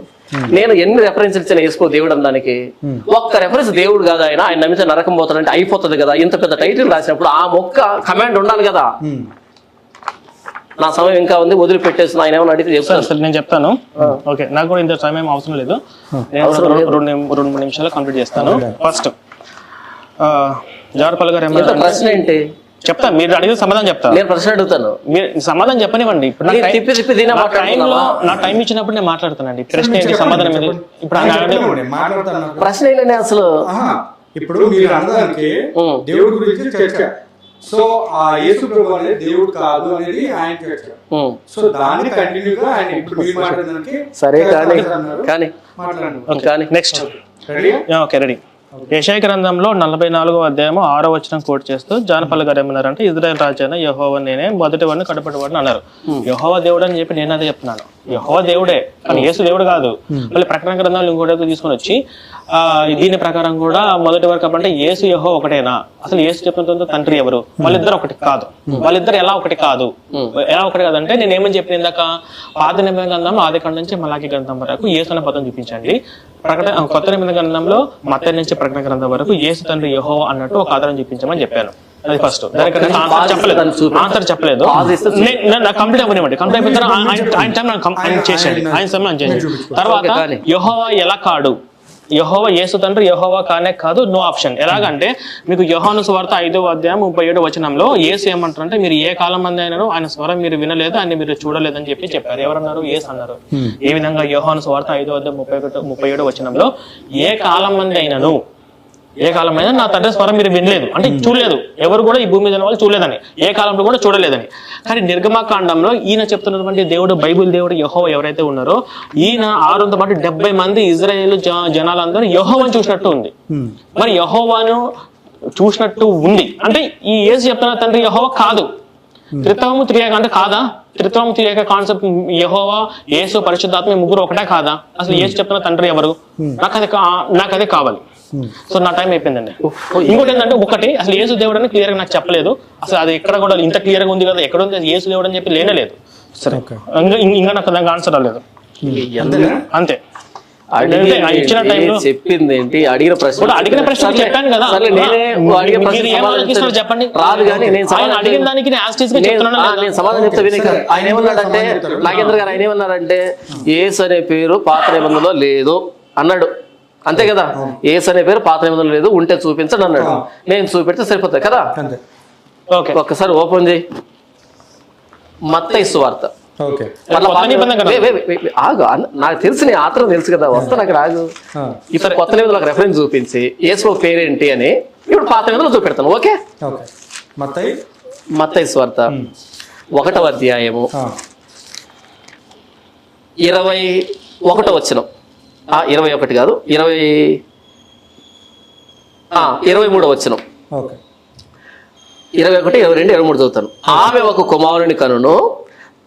నేను ఎన్ని రెఫరెన్స్లు ఇచ్చిన యేసు దేవుడు అనడానికి ఒక్క రెఫరెన్స్ దేవుడు కాదు ఆయన, ఆయన నమ్మితే నరకం పోతాడంటే అయిపోతుంది కదా. ఇంత పెద్ద టైటిల్ రాసినప్పుడు ఆ మొక్క కమాండ్ ఉండాలి కదా. నా సమయం ఇంకా ఉంది, వదిలిపెట్టేస్తున్నా. ఆయన ఏమన్నా అడిగితే చెప్తాను. నేను చెప్తాను. ఓకే, నాకు కూడా ఇంత సమయం అవసరం లేదు. నేను 2-3 నిమిషాలు కంప్లీట్ చేస్తాను. ఫస్ట్ జార్పల్ గారు ఏమన్నా ప్రశ్న ఏంటి చెప్తాను, మీరు అడిగిన సమాధానం చెప్తాను. నేను ప్రశ్న అడుగుతాను, మీరు సమాధానం చెప్పనివ్వండి. ఇప్పుడు నా టైం ఇచ్చినప్పుడు నేను మాట్లాడుతానండి. ప్రశ్న ఏంటి, సమాధానం ఏంటి? ఇప్పుడు ప్రశ్న ఏంటంటే అసలు ఇప్పుడు మీరు అనడానికి దేవుడి గురించి చర్చ. సో ఆ యేసు ప్రభు అనేది దేవుడు కాదు అనేది ఆయన చర్చ. సో దాన్ని కంటిన్యూగా ఆయన ఇప్పుడు మీరు మాట్లాడడానికి సరే కానీ మాట్లాడండి. Next okay, ready. యెషయా గ్రంథంలో 44వ అధ్యాయము 6వ వచనం కోట్ చేస్తూ జానపల్ గారు ఏమన్నారంటే, ఇజ్రాయెల్ రాజైన యెహోవా నేనే, మొదటి వాడిని కడపటి వాడిని అన్నారు. యెహోవా దేవుడు అని చెప్పి నేను అదే చెప్తున్నాను. యెహోవా దేవుడే కానీ యేసు దేవుడు కాదు. మళ్ళీ ప్రకటన గ్రంథాలు ఇంకోటి తీసుకొని వచ్చి దీని ప్రకారం కూడా మొదటి వరకు అంటే యేసు యెహోవా ఒకటేనా? అసలు యేసు చెప్పినంత తండ్రి ఎవరు? వాళ్ళిద్దరు ఒకటి కాదు. వాళ్ళిద్దరు ఎలా ఒకటి కాదు? ఎలా ఒకటి కాదంటే నేను ఏమని చెప్పిన ఇందాక పాత నిబంధన గ్రంథం ఆదికాండం నుంచి మలాకి గ్రంథం వరకు యేసు అనే పదం చూపించండి. కొత్త నిబంధన గ్రంథంలో మత్తయి నుంచి ప్రకటన గ్రంథం వరకు యేసు తండ్రి యెహోవా అన్నట్టు ఒక ఆధారం చూపించమని చెప్పాను. అది ఫస్ట్. దానికన్నా ఆన్సర్ చెప్పలేదు. కంప్లీట్ అవ్వనివ్వండి. కంప్లీట్ అయిపోయిన ఆయన చేసేయండి, ఆయన సమయం చేయండి. తర్వాత యెహోవా ఎలా కాడు? యెహోవా యేసు తండ్రి యెహోవా కానే కాదు, నో ఆప్షన్. ఎలాగంటే మీకు యోహాను సువార్త 5వ అధ్యాయం 37వ వచనంలో యేసు ఏమంటారంటే, మీరు ఏ కాలం మంది అయినారో ఆయన స్వరం మీరు వినలేదు, ఆయన మీరు చూడలేదని చెప్పారు. ఎవరన్నారు? యేసు అన్నారు. ఏ విధంగా యోహాను సువార్త 5వ అధ్యాయం 37వ వచనంలో ఏ కాలం మంది అయినను, ఏ కాలమైనా నా తండ్రి స్వరం మీరు వినలేదు అంటే చూడలేదు, ఎవరు కూడా ఈ భూమి మీద వాళ్ళు చూడలేదని, ఏ కాలంలో కూడా చూడలేదని. కానీ నిర్గమకాండంలో ఈయన చెప్తున్నటువంటి దేవుడు, బైబిల్ దేవుడు యెహోవా ఎవరైతే ఉన్నారో ఈయన 670 మంది ఇజ్రాయేల్ జనాలందరూ యెహోవాను చూసినట్టు ఉంది. మరి యెహోవాను చూసినట్టు ఉంది. అంటే ఈ యేసు చెప్తున్న తండ్రి యెహోవా కాదు, త్రిత్వము త్రియేక అంటే కాదా? త్రిత్వము త్రియేక కాన్సెప్ట్ యెహోవా, యేసు, పరిశుద్ధాత్మ ముగ్గురు ఒకటే కాదా? అసలు యేసు చెప్తున్న తండ్రి ఎవరు? నాకు అదే కావాలి. సో నా టైం అయిపోయిందండి. ఇంకోటి ఏంటంటే, ఒకటి అసలు యేసు దేవుడు అని క్లియర్ గా నాకు చెప్పలేదు. అసలు అది ఎక్కడ కూడా ఇంత క్లియర్ గా ఉంది కదా, ఎక్కడ ఉంది యేసు దేవుడు అని చెప్పి లేనేలేదు. సరే, ఇంకా నాకు దానికి ఆన్సర్ రాలేదు. అంతే. ఇచ్చిన టైంలో చెప్పింది ఏంటి, అడిగిన ప్రశ్న చెప్పాను కదా. చెప్పండి, రాదు కానీ నేను అడిగిన దానికి నేను సమాధానం చెప్తా విని. ఆయన ఏమన్నాడంటే, నాగేంద్ర గారు ఆయన ఏమన్నారంటే, యేసు అనే పేరు పాత నిబంధనలో లేదు అన్నాడు. అంతే కదా, యేసు అనే పేరు పాత నిబంధనలో లేదు, ఉంటే చూపించండి అన్నాడు. నేను చూపెడితే సరిపోతుంది కదా. ఒక్కసారి ఓపెన్ చేయి, మత్తయి సువార్త. నాకు తెలిసి నీ ఆత్రం తెలుసు కదా, వస్తా నాకు రాదు. ఇప్పుడు కొత్త నిబంధనలకు రెఫరెన్స్ చూపించి యేసు పేరేంటి అని ఇప్పుడు పాత నిబంధనలు చూపెడతాను. ఓకే, మత్తయి సువార్త 1వ అధ్యాయము 21వ వచనం. 21 కాదు, 23వ వచనం. 21, 22, 23 చదువుతాను. ఆమె ఒక కుమారుని కనును,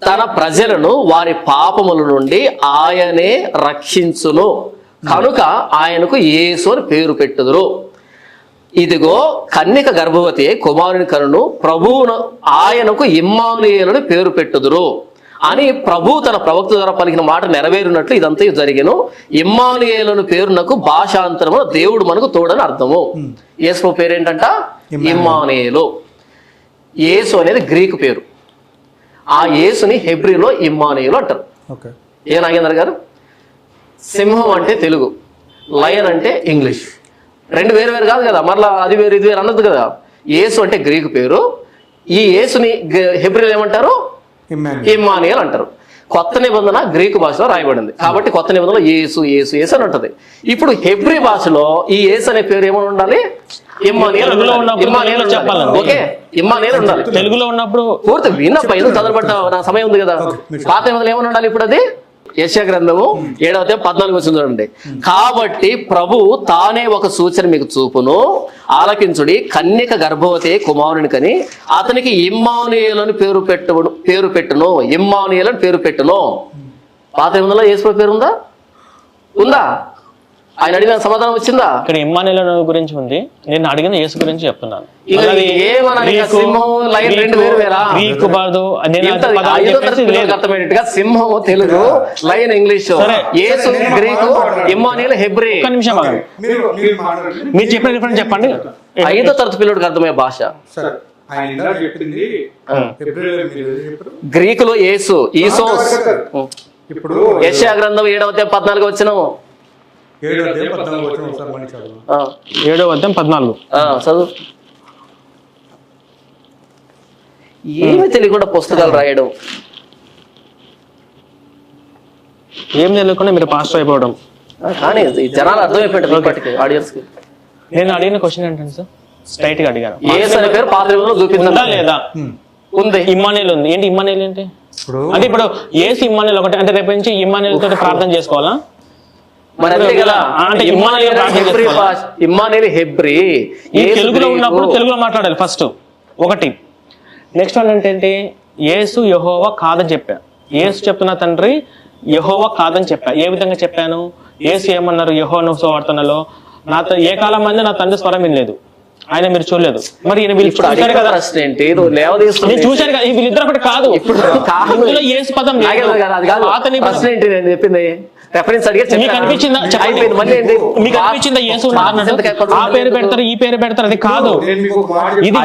తన ప్రజలను వారి పాపముల నుండి ఆయనే రక్షించును, కనుక ఆయనకు యేసు అని పేరు పెట్టుదురు. ఇదిగో కన్యక గర్భవతి కుమారుని కనును, ప్రభువును ఆయనకు ఇమ్మానుయేలుని పేరు పెట్టుదురు అని ప్రభు తన ప్రవక్త ద్వారా పలికిన మాట నెరవేరినట్లు ఇదంతా జరిగెను. ఇమ్మానుయేలుని పేరునకు భాషాంతరము దేవుడు మనకు తోడని అర్థము. యేసు పేరేంటంట? ఇమ్మానుయేలు. యేసు అనేది గ్రీకు పేరు. ఆ యేసుని హెబ్రీలో ఇమ్మానుయేలు అంటారు. ఏ నాగేంద్ర గారు? సింహం అంటే తెలుగు, లయన్ అంటే ఇంగ్లీష్. రెండు వేరు వేరు కాదు కదా, మరలా అది వేరు ఇది వేరు అన్నది కదా. యేసు అంటే గ్రీకు పేరు, ఈ యేసుని హెబ్రీలో ఏమంటారు? ఇమ్మానుయేలు అంటారు. కొత్త నిబంధన గ్రీకు భాషలో రాయబడింది కాబట్టి కొత్త నిబంధనలో యేసు యేసు యేసు అని ఉంటది. ఇప్పుడు హెబ్రీ భాషలో ఈ యేసు అనే పేరు ఏమని ఉండాలి? ఓకే, ఇమ్మానుయేలు ఉండాలి. తెలుగులో ఉన్నప్పుడు పూర్తి విన్నప్ప ఎందుకు చదవబడ్డా, నా సమయం ఉంది కదా. పాత నిబంధనలు ఏమని ఉండాలి? ఇప్పుడు అది యెషయా గ్రంథము 7వ అధ్యాయం 14 వచనం చూడండి. కాబట్టి ప్రభు తానే ఒక సూచన మీకు చూపును, ఆలకించుడి, కన్యక గర్భవతి కుమారుని కని అతనికి ఇమ్మానుయేలు అని పేరు పెట్టును. ఇమ్మానుయేలు అని పేరు పెట్టును. పాత నిబంధనలో యేసు పేరు ఉందా? ఉందా? ఆయన అడిగిన సమాధానం వచ్చిందా? ఇక్కడ ఇమ్మానుయేలు గురించి ఉంది, నేను అడిగిన యేసు గురించి చెప్తున్నాను. సింహం తెలుగు, లయన్ ఇంగ్లీష్, యేసు గ్రీకు, ఇమ్మానుయేలు హెబ్రీ. మీరు చెప్పిన రిఫరెన్స్ చెప్పండి. 5వ తరగతి పిల్లడికి అర్థమయ్యే భాష. గ్రీకులో యేసు, ఈసోస్. ఇప్పుడు యెషయా గ్రంథం 7వ అధ్యాయం 14 వచనం. 7వ అధ్యాయం 14 చదువు. ఏమీ తెలియకుండా పుస్తకాలు రాయడం, ఏం తెలియకుండా మీరు పాస్టర్ అయిపోవడం. కానీ జనాలు అర్థమైపోయింది ఇప్పటికి ఆడియన్స్ కి. నేను అడిగిన క్వశ్చన్ ఏంటంటే సార్, స్ట్రైట్ గా అడిగాను, యేసు అనే పేరు పాత నిబంధనలో చూపించదా లేదా? ఉంది. ఇమ్మానుయేలు ఉంది. ఏంటి ఇమ్మానుయేలు ఏంటి? అంటే ఇప్పుడు యేసు ఇమ్మానుయేలు ఒకటి అంటే రేపు నుంచి ఇమ్మానుయేలు తోటి ప్రార్థన చేసుకోవాలా? మరి అంతే కదా. ఇమ్మానుయేలు హెబ్రీ. తెలుగులో ఉన్నప్పుడు తెలుగులో మాట్లాడాలి ఫస్ట్ ఒకటి. నెక్స్ట్ వన్ ఏంటంటే యేసు యెహోవా కాదని చెప్పా. యేసు చెప్తున్న తండ్రి యెహోవా కాదని చెప్పా. ఏ విధంగా చెప్పాను? యేసు ఏమన్నారు యెహోవా సువార్తనలో? ఏ కాలం మంది నా తండ్రి స్వరం వినలేదు, ఆయన మీరు చూడలేదు. మరి చూశారు కదా, నేను చూశాను కదా. వీళ్ళిద్దరు ఒకటి కాదు. ఇప్పుడు యేసు పదం చెప్పింది రెఫరెన్స్ అడిగి మీకు అనిపించిందా? మీకు అనిపించిందా యేసు ఆ పేరు పెడతారు ఈ పేరు పెడతారు? అది కాదు. ఇది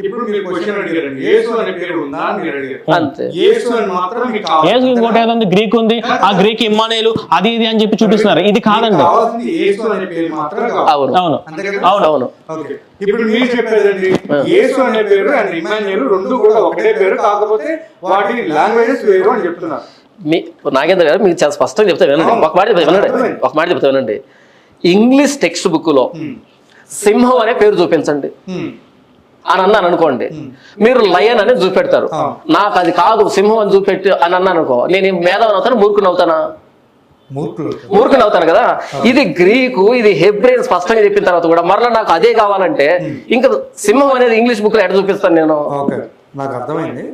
ఇప్పుడు మీరు క్వశ్చన్ అడిగారండి, యేసు అనే పేరు ఉందా అని మీరు అడిగారు. అంతే. యేసు అని మాత్రం మీకు యేసు ఇంకోటి ఏదో ఉంది, గ్రీక్ ఉంది, ఆ గ్రీక్ ఇమ్మానుయేలు అది ఇది అని చెప్పి చూపిస్తున్నారు. ఇది కాదండి. యేసు అనే పేరు మాత్రం అవును అవును అవును అవును. ఓకే, ఇప్పుడు మీరు చెప్పేదండి యేసు అనే పేరు అండ్ ఇమ్మానుయేలు రెండు కూడా ఒకటే పేరు, కాకపోతే వాటి లాంగ్వేజెస్ వేరు అని చెప్తున్నారు. నాగేంద్ర గారు మీకు చాలా స్పష్టంగా చెప్తా వినండి. ఒక మాట చెప్తా వినండి. ఇంగ్లీష్ టెక్స్ట్ బుక్ లో సింహం అనే పేరు చూపించండి అని అన్నాను అనుకోండి, మీరు లయన్ అనేది చూపెడతారు. నాకు అది కాదు సింహం అని చూపెట్టి అని అన్నాను అనుకో, నేను మేధావిని అవుతాను మూర్ఖుని అవుతానా? మూర్ఖులు అవుతాను కదా. ఇది గ్రీకు, ఇది హెబ్రేన్ స్పష్టంగా చెప్పిన తర్వాత కూడా మరలా నాకు అదే కావాలంటే ఇంకా సింహం అనేది ఇంగ్లీష్ బుక్ లో ఎక్కడ చూపిస్తాను నేను? నాకు అర్థమైంది.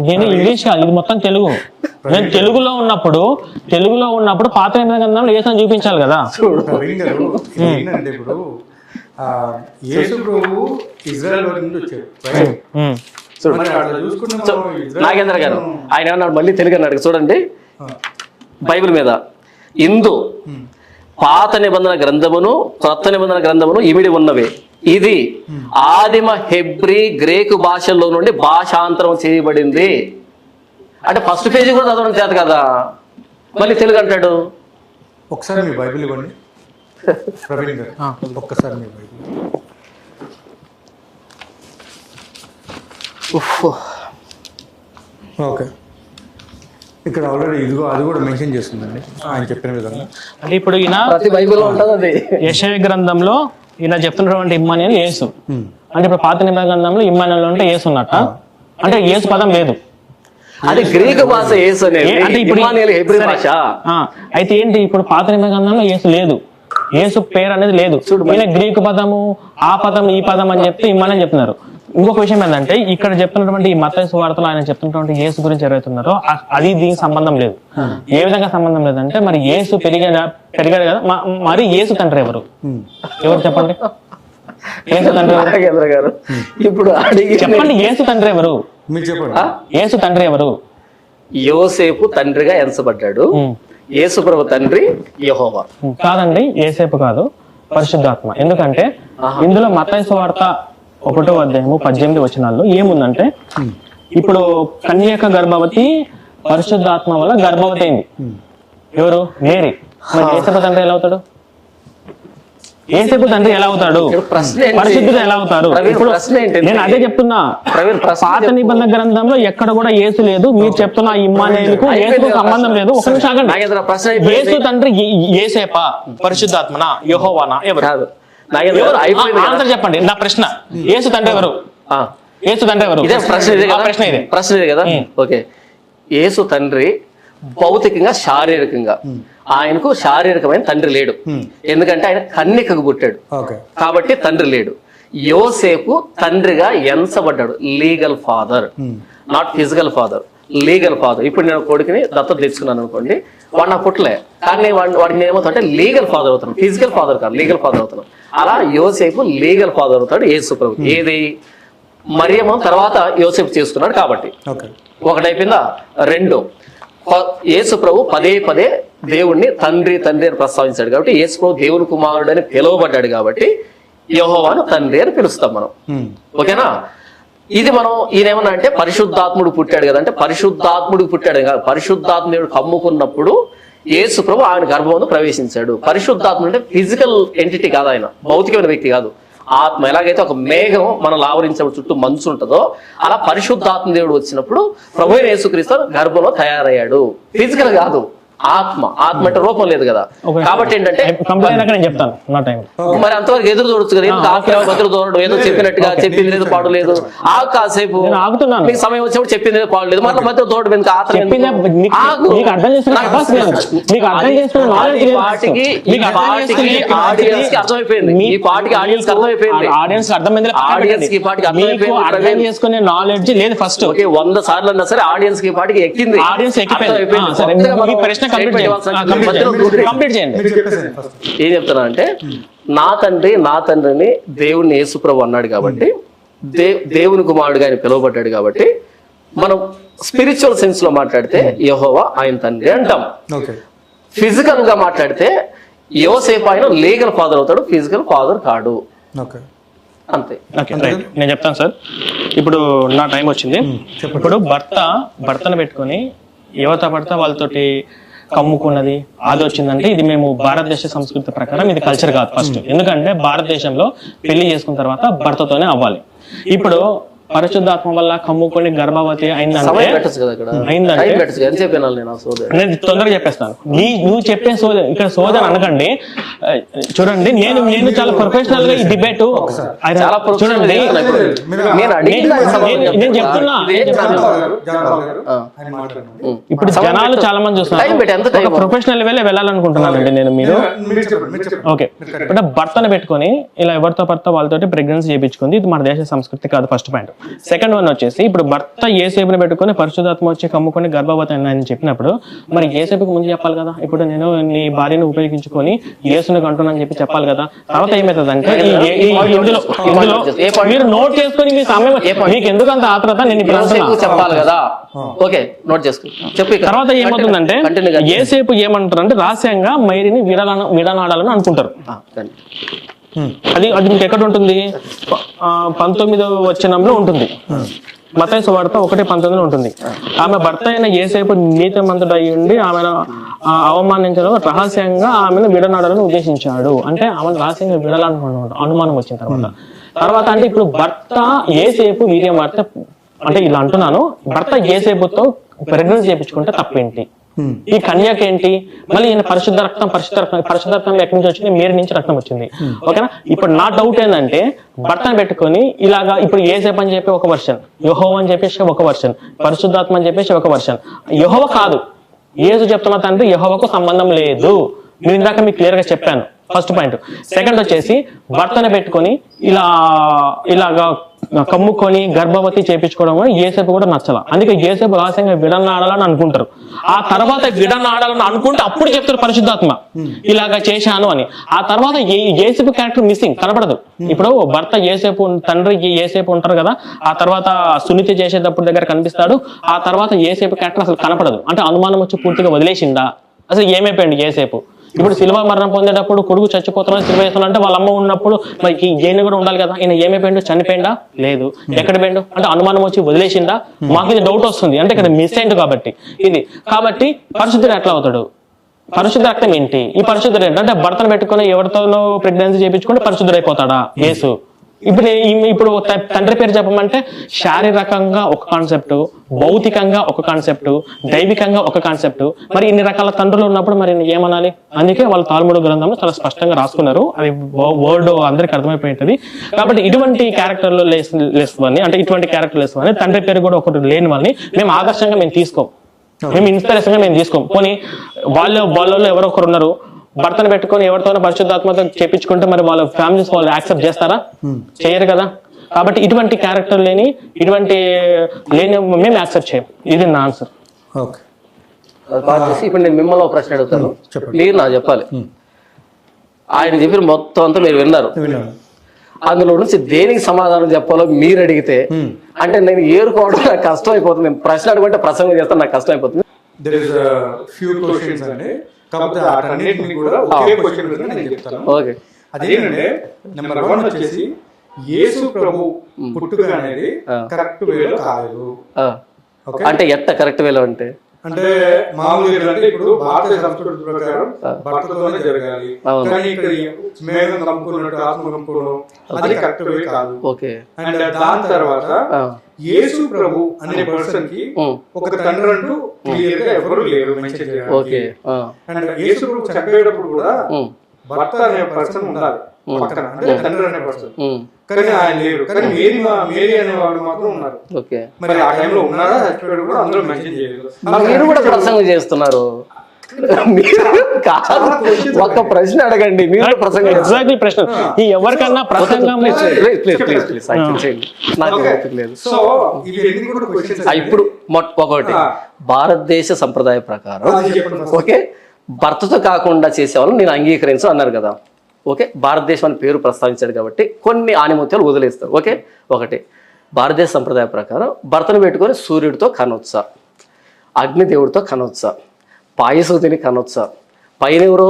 నేను ఇంగ్లీష్ కాదు, ఇది మొత్తం తెలుగు. నేను తెలుగులో ఉన్నప్పుడు పాత నిబంధనలో యేసుని చూపించాలి కదా. ఏంటంటే ఇప్పుడు యేసు ప్రభువు ఇజ్రాయెల్ నుంచి వచ్చాడు. నాగేంద్ర గారు ఆయన ఏమన్నాడు, మళ్ళీ తెలుగు అన్నాడు చూడండి బైబిల్ మీద. ఇందు పాత నిబంధన గ్రంథమును క్రొత్త నిబంధన గ్రంథమును ఇమిడి ఉన్నవి. ఇది ఆదిమ హెబ్రీ గ్రీకు భాషల్లో నుండి భాషాంతరం చేయబడింది. అంటే ఫస్ట్ పేజీ కూడా చదవడం చేత కదా, మళ్ళీ తెలుగు అంటాడు. ఒకసారి మీ బైబిల్ ఇవ్వండి ప్రవీణ్ గారు, ఒక్కసారి మీ బైబిల్. ఓకే, ఇక్కడ ఆల్రెడీ ఇదిగో అది కూడా మెన్షన్ చేస్తుందండి ఆయన చెప్పిన విధంగా. అంటే ఇప్పుడు ఈయన బైబిల్లో ఉంటుంది అది. యెషయా గ్రంథంలో ఈయన చెప్తున్నటువంటి ఇమ్మానుయేలు యేసు. అంటే ఇప్పుడు పాత నిబంధన గ్రంథంలో ఇమ్మానుయేలు అంటే యేసు ఉన్నట్ట. అంటే యేసు పదం లేదు, అది గ్రీకు భాష. యేసు అనేది అంటే ఇప్పుడు హెబ్రీ భాష. అయితే ఏంటి, ఇప్పుడు పాత నిబంధన గ్రంథంలో యేసు లేదు, యేసు పేరు అనేది లేదు. ఈయన గ్రీకు పదము, ఆ పదం, ఈ పదం అని చెప్తే ఇమ్మానుయేలు చెప్తున్నారు. ఇంకొక విషయం ఏంటంటే ఇక్కడ చెప్తున్నటువంటి ఈ మత్తయి సువార్తలో ఆయన చెప్తున్నటువంటి యేసు గురించి ఎవరైతున్నారో అది దీనికి సంబంధం లేదు. ఏ విధంగా సంబంధం లేదంటే మరి యేసు పెరిగాడు కదా, మరి యేసు తండ్రి ఎవరు చెప్పండి? యేసు తండ్రి గారు ఇప్పుడు చెప్పండి, యేసు తండ్రి ఎవరు? మీరు చెప్పండి. యేసు తండ్రి ఎవరు? యోసేపు తండ్రిగా ఎంచబడ్డాడు. యేసు ప్రభు తండ్రి యెహోవా. కాదండి, యేసేపు కాదు, పరిశుద్ధాత్మ. ఎందుకంటే ఇందులో మత్తయి సువార్త 1వ అధ్యాయము 18 వచనాల్లో ఏముందంటే, ఇప్పుడు కన్యక గర్భవతి పరిశుద్ధాత్మ వల్ల గర్భవతి అయింది. ఎవరు? మేరీ. మరి యేసేపు తండ్రి ఎలా అవుతాడు? యేసేపు తండ్రి ఎలా అవుతాడు? పరిశుద్ధుడు ఎలా అవుతారు? ఇప్పుడు నేను అదే చెప్తున్నా, పాత నిబంధన గ్రంథంలో ఎక్కడ కూడా యేసు లేదు. మీరు చెప్తున్న ఇమ్మానుయేలుకు యేసుకు సంబంధం లేదు. ఒక నిమిషం ఆగండి. యేసు తండ్రి యేసేపా, పరిశుద్ధాత్మనా, యెహోవానా, ఎవరు? ఆన్సర్ చెప్పండి నా ప్రశ్న. యేసు తండ్రి ఎవరు? యేసు తండ్రి ఎవరు? ప్రశ్న ఇదే కదా. ఓకే, యేసు తండ్రి భౌతికంగా శారీరకంగా, ఆయనకు శారీరకమైన తండ్రి లేడు. ఎందుకంటే ఆయన కన్యకకు పుట్టాడు కాబట్టి తండ్రి లేడు. యోసేపు తండ్రిగా ఎంచబడ్డాడు, legal father, not physical father, legal father. ఇప్పుడు నేను కొడుకుని దత్తత తెచ్చుకున్నాను అనుకోండి, వాడు నా పుట్టలే, కానీ వాడికి ఏమవుతాడంటే లీగల్ ఫాదర్ అవుతాను, ఫిజికల్ ఫాదర్ కాదు, లీగల్ ఫాదర్ అవుతాను. అలా యోసేపు లీగల్ ఫాదర్ అవుతాడు యేసు ప్రభు. ఏది? మరియమ్మ తర్వాత యోసేపు చేసుకున్నాడు కాబట్టి. ఒకటైపోయిందా? 2, యేసు ప్రభు పదే పదే దేవుణ్ణి తండ్రి తండ్రి అని ప్రస్తావించాడు కాబట్టి యేసు ప్రభు దేవుని కుమారుడు అని పిలువబడ్డాడు కాబట్టి యెహోవాను తండ్రి అని పిలుస్తాం మనం. ఓకేనా? ఇది మనం ఈయనేమన్నా అంటే పరిశుద్ధాత్ముడు పుట్టాడు కదా అంటే పరిశుద్ధాత్ముడికి పుట్టాడు కాదు. పరిశుద్ధాత్ముడు కమ్ముకున్నప్పుడు యేసు ప్రభు ఆయన గర్భంలో ప్రవేశించాడు. పరిశుద్ధాత్ముడు అంటే ఫిజికల్ ఎంటిటీ కాదు, ఆయన భౌతికమైన వ్యక్తి కాదు. ఆత్మ ఎలాగైతే ఒక మేఘం మనం ఆవరించినప్పుడు చుట్టూ మంచు ఉంటుందో అలా పరిశుద్ధాత్మ దేవుడు వచ్చినప్పుడు ప్రభు అయిన యేసుక్రీస్తు గర్భంలో తయారయ్యాడు. ఫిజికల్ కాదు, ఆత్మ. ఆత్మ అంటే రూపం లేదు కదా. కాబట్టి ఏంటంటే మరి అంతవరకు ఎదురు చూడొచ్చు కదా. ఎదురు చూడడం ఏదో చెప్పినట్టుగా చెప్పింది లేదు పాడు లేదు. కాసేపు మీకు సమయం వచ్చినప్పుడు చెప్పింది లేదు పాడు లేదు, మళ్ళీ మధ్య తోడు మీద అర్థమైపోయింది. ఈ పాటికి ఆడియన్స్ అర్థమైపోయింది. ఆడియన్స్ కి పాటికి అర్థమైపోయింది. చేసుకునే నాలెడ్జ్ లేదు ఫస్ట్. 100 సార్లు అన్నా సరే ఆడియన్స్ కి పాటికి ఎక్కింది. ప్రశ్న ఏం చెప్తున్నా అంటే నా తండ్రిని దేవుణ్ణి యేసుప్రభు అన్నాడు కాబట్టి దేవుని కుమారుడుగా ఆయన పిలువబడ్డాడు కాబట్టి మనం స్పిరిచువల్ సెన్స్ లో మాట్లాడితే యెహోవా ఆయన తండ్రి అంటాం. ఫిజికల్ గా మాట్లాడితే యోసేపు ఆయన లీగల్ ఫాదర్ అవుతాడు, ఫిజికల్ ఫాదర్ కాడు. అంతే. నేను చెప్తాను సార్. ఇప్పుడు నా టైం వచ్చింది. ఇప్పుడు భర్తను పెట్టుకొని యువత భర్త వాళ్ళతోటి కమ్ముకున్నది అది వచ్చిందంటే ఇది మేము భారతదేశ సంస్కృతి ప్రకారం ఇది కల్చర్ కాదు ఫస్ట్. ఎందుకంటే భారతదేశంలో పెళ్లి చేసుకున్న తర్వాత భర్తతోనే అవ్వాలి. ఇప్పుడు పరిశుద్ధాత్మ వల్ల కమ్ముకొని గర్భవతి అయిందంటే నేను తొందరగా చెప్పేస్తాను. నువ్వు చెప్పే సోదం ఇక్కడ సోదం అనకండి. చూడండి, నేను చాలా ప్రొఫెషనల్ గా ఈ డిబేట్ చూడండి, నేను చెప్తున్నా. ఇప్పుడు జనాలు చాలా మంది చూస్తున్నారు, ప్రొఫెషనల్ వేలే వెళ్ళాలనుకుంటున్నానండి నేను. మీరు ఓకే, అంటే భర్తను పెట్టుకొని ఇలా ఎవరితో భర్త వాళ్ళతో ప్రెగ్నెన్సీ చేయించుకుంది, ఇది మన దేశ సంస్కృతి కాదు. First point. సెకండ్ వన్ వచ్చేసి, ఇప్పుడు భర్త ఏసేపుని పెట్టుకొని పరిశుద్ధాత్మ వచ్చి కమ్ముకొని గర్భవతి అని చెప్పినప్పుడు మరి ఏసేపుకి ముందు చెప్పాలి కదా. ఇప్పుడు నేను నీ భార్యను ఉపయోగించుకొని యేసుని కంటున్నాను చెప్పి చెప్పాలి కదా. తర్వాత ఏమవుతుందంటే ఇందులో మీరు నోట్ చేసుకొని మీ సమయం మీకు ఎందుకు అంత ఆత్రత, నేను చెప్పాలి కదా. ఓకే, నోట్ చేసుకుని చెప్పి తర్వాత ఏమవుతుందంటే ఏసేపు ఏమంటారు అంటే రహస్యంగా మైరిని విడనాడాలని అనుకుంటారు. అది మీకు ఎక్కడ ఉంటుంది? 19వ వచనంలో ఉంటుంది. మత్తయి సువార్త 1:19 ఉంటుంది. ఆమె భర్త అయిన యేసేపు నీతిమంతుడు అయి ఉండి ఆమెను అవమానించడం రహస్యంగా ఆమెను విడనాడాలని ఉద్దేశించాడు. అంటే ఆమెను రహస్యంగా విడాలనుకున్నాడు అనుమానం వచ్చిన తర్వాత అంటే ఇప్పుడు భర్త యేసేపు వీర్యం భర్త అంటే ఇలా అంటున్నాను, భర్త యేసేపుతో ప్రెగ్నెన్సీ చేయించుకుంటే తప్పేంటి? ఈ కన్యక ఏంటి? మళ్ళీ ఈయన పరిశుద్ధ రక్తం ఎక్కడి నుంచి వచ్చింది? మేరీ నుంచి రక్తం వచ్చింది. ఓకేనా? ఇప్పుడు నా డౌట్ ఏంటంటే భర్తను పెట్టుకొని ఇలాగా ఇప్పుడు యేసేపు అని చెప్పి ఒక వర్షన్, యెహోవా అని చెప్పేసి ఒక వర్షన్, పరిశుద్ధాత్మ అని చెప్పేసి ఒక వర్షన్. యెహోవా కాదు, యేసు చెప్తున్న తండ్రి యెహోవాకు సంబంధం లేదు. నేను ఇందాక మీకు క్లియర్ గా చెప్పాను. First point. సెకండ్ వచ్చేసి భర్తను పెట్టుకొని ఇలాగా కమ్ముకొని గర్భవతి చేయించుకోవడం యేసేపు కూడా నచ్చల. అందుకే యేసేపు రహస్యంగా విడనాడాలని అనుకుంటారు. ఆ తర్వాత విడనాడాలని అనుకుంటే అప్పుడు చెప్తారు పరిశుద్ధాత్మ ఇలాగా చేశాను అని. ఆ తర్వాత యేసేపు క్యారెక్టర్ మిస్సింగ్ కనపడదు. ఇప్పుడు భర్త యేసేపు తండ్రి యేసేపు ఉంటారు కదా, ఆ తర్వాత సునీతి చేసేటప్పుడు దగ్గర కనిపిస్తాడు. ఆ తర్వాత యేసేపు క్యారెక్టర్ అసలు కనపడదు. అంటే అనుమానం వచ్చి పూర్తిగా వదిలేసిందా? అసలు ఏమైపోయింది యేసేపు? ఇప్పుడు శిలువ మరణం పొందేటప్పుడు కొడుకు చచ్చిపోతున్నా శిలువ వేస్తున్నా వాళ్ళ అమ్మ ఉన్నప్పుడు మరి ఈయన కూడా ఉండాలి కదా. ఈయన ఏమైపోయిండు? చనిపోయిందా? లేదు. ఎక్కడ పోయిండు? అంటే అనుమానం వచ్చి వదిలేసిందా? మాకు ఇది డౌట్ వస్తుంది. అంటే ఇక్కడ మిస్ అయింది కాబట్టి ఇది. కాబట్టి పరిశుద్ధుడు ఎట్లా అవుతాడు? పరిశుద్ధ రక్తం ఏంటి? ఈ పరిశుద్ధుడు ఏంటంటే భర్తను పెట్టుకుని ఎవరితోనో ప్రెగ్నెన్సీ చేయించుకుంటే పరిశుద్ధుడు అయిపోతాడా యేసు? ఇప్పుడు తండ్రి పేరు చెప్పమంటే శారీరకంగా ఒక కాన్సెప్ట్, భౌతికంగా ఒక కాన్సెప్ట్, దైవికంగా ఒక కాన్సెప్ట్. మరి ఇన్ని రకాల తండ్రులు ఉన్నప్పుడు మరి ఏమనాలి? అందుకే వాళ్ళు తాల్ముడు గ్రంథంలో చాలా స్పష్టంగా రాసుకున్నారు. అది వర్డ్ అందరికి అర్థమైపోయింటది. కాబట్టి ఇటువంటి క్యారెక్టర్లు లేని అంటే ఇటువంటి క్యారెక్టర్ లేని తండ్రి పేరు కూడా ఒకటి లేని వాళ్ళని మేము ఆదర్శంగా మేము తీసుకోం, మేము ఇన్స్పిరేషన్ గా మేము తీసుకోం. పోనీ వాళ్ళలో ఎవరో ఒకరు ఉన్నారు, భర్తను పెట్టుకొని ఎవరితోనో పరిశుద్ధాత్మతో చేపించుకుంటే మరి వాళ్ళ ఫ్యామిలీస్ వాళ్ళు యాక్సెప్ట్ చేస్తారా? చేయరు కదా. కాబట్టి ఇటువంటి క్యారెక్టర్ ఇటువంటి మేము యాక్సెప్ట్ చేయం. ఇది నా ఆన్సర్. ఇప్పుడు నేను మిమ్మల్ని ఒక ప్రశ్న అడుగుతాను, మీరు నాకు చెప్పాలి. ఆయన చెప్పిన మొత్తం అంతా మీరు విన్నారు. అందులో నుంచి దేనికి సమాధానం చెప్పాలో మీరు అడిగితే అంటే నేను ఏరుకోవడం నాకు కష్టం అయిపోతుంది. నేను ప్రశ్న అడుగుంటే ప్రసంగం చేస్తాను, నాకు కష్టం అయిపోతుంది. కాకపోతే అన్నిటిని కూడా ఒకే క్వశ్చన్ నేను చెప్తాను. ఓకే, అదేంటంటే నెంబర్ 1 వచ్చేసి యేసు ప్రభు పుట్టుక అనేది కరెక్ట్ వేలో కాదు. అంటే ఎట్ట కరెక్ట్ వేలో అంటే మామూలుగా అంటే ఇప్పుడు భారతీయ సంస్కృతి ప్రకారం భర్తతోనే జరగాలి, కానీ ఇక్కడ మేఘం కమ్ముకున్నట్టు ఆత్మ కమ్ముకోవడం అది కరెక్ట్ వే కాదు. ఓకే, అండ్ దాని తర్వాత యేసు ప్రభు అనే పర్సన్ కి ఒక తండ్రి అంటూ క్లియర్ గా ఎవరు లేరు మెన్షన్ చేయాలి. ఓకే, అండ్ యేసు ప్రభు చనిపోయేటప్పుడు కూడా భర్త అనే పర్సన్ ఉండాలి పక్కన, అంటే తండ్రి అనే పర్సన్. కానీ ఆయన లేరు, కానీ మేరీ అనేవాడు మాత్రం ఉన్నారు. ఓకే, మరి ఆ టైంలో ఉన్నారా చచ్చిపోయాడు కూడా అందరూ మెన్షన్ చేయలేదు. మీరు కూడా ప్రసంగం చేస్తున్నారు. ఒక్క ప్రశ్న అడగండి, మీరు ప్రసంగం. ఎగ్జాక్ట్లీ ప్రశ్న ఎవరికన్నా ప్రసంగం ఇప్పుడు ఒకటి భారతదేశ సంప్రదాయ ప్రకారం ఓకే భర్తతో కాకుండా చేసేవాళ్ళు నేను అంగీకరించు అన్నారు కదా. ఓకే, భారతదేశం అని పేరు ప్రస్తావించాడు కాబట్టి కొన్ని ఆనిముత్యాలు వదిలేస్తారు. ఓకే, ఒకటి భారతదేశ సంప్రదాయ ప్రకారం భర్తను పెట్టుకొని సూర్యుడితో కనొచ్చా, అగ్నిదేవుడితో కనొచ్చా, పాయసూతిని కనొచ్చా, పైన ఎవరో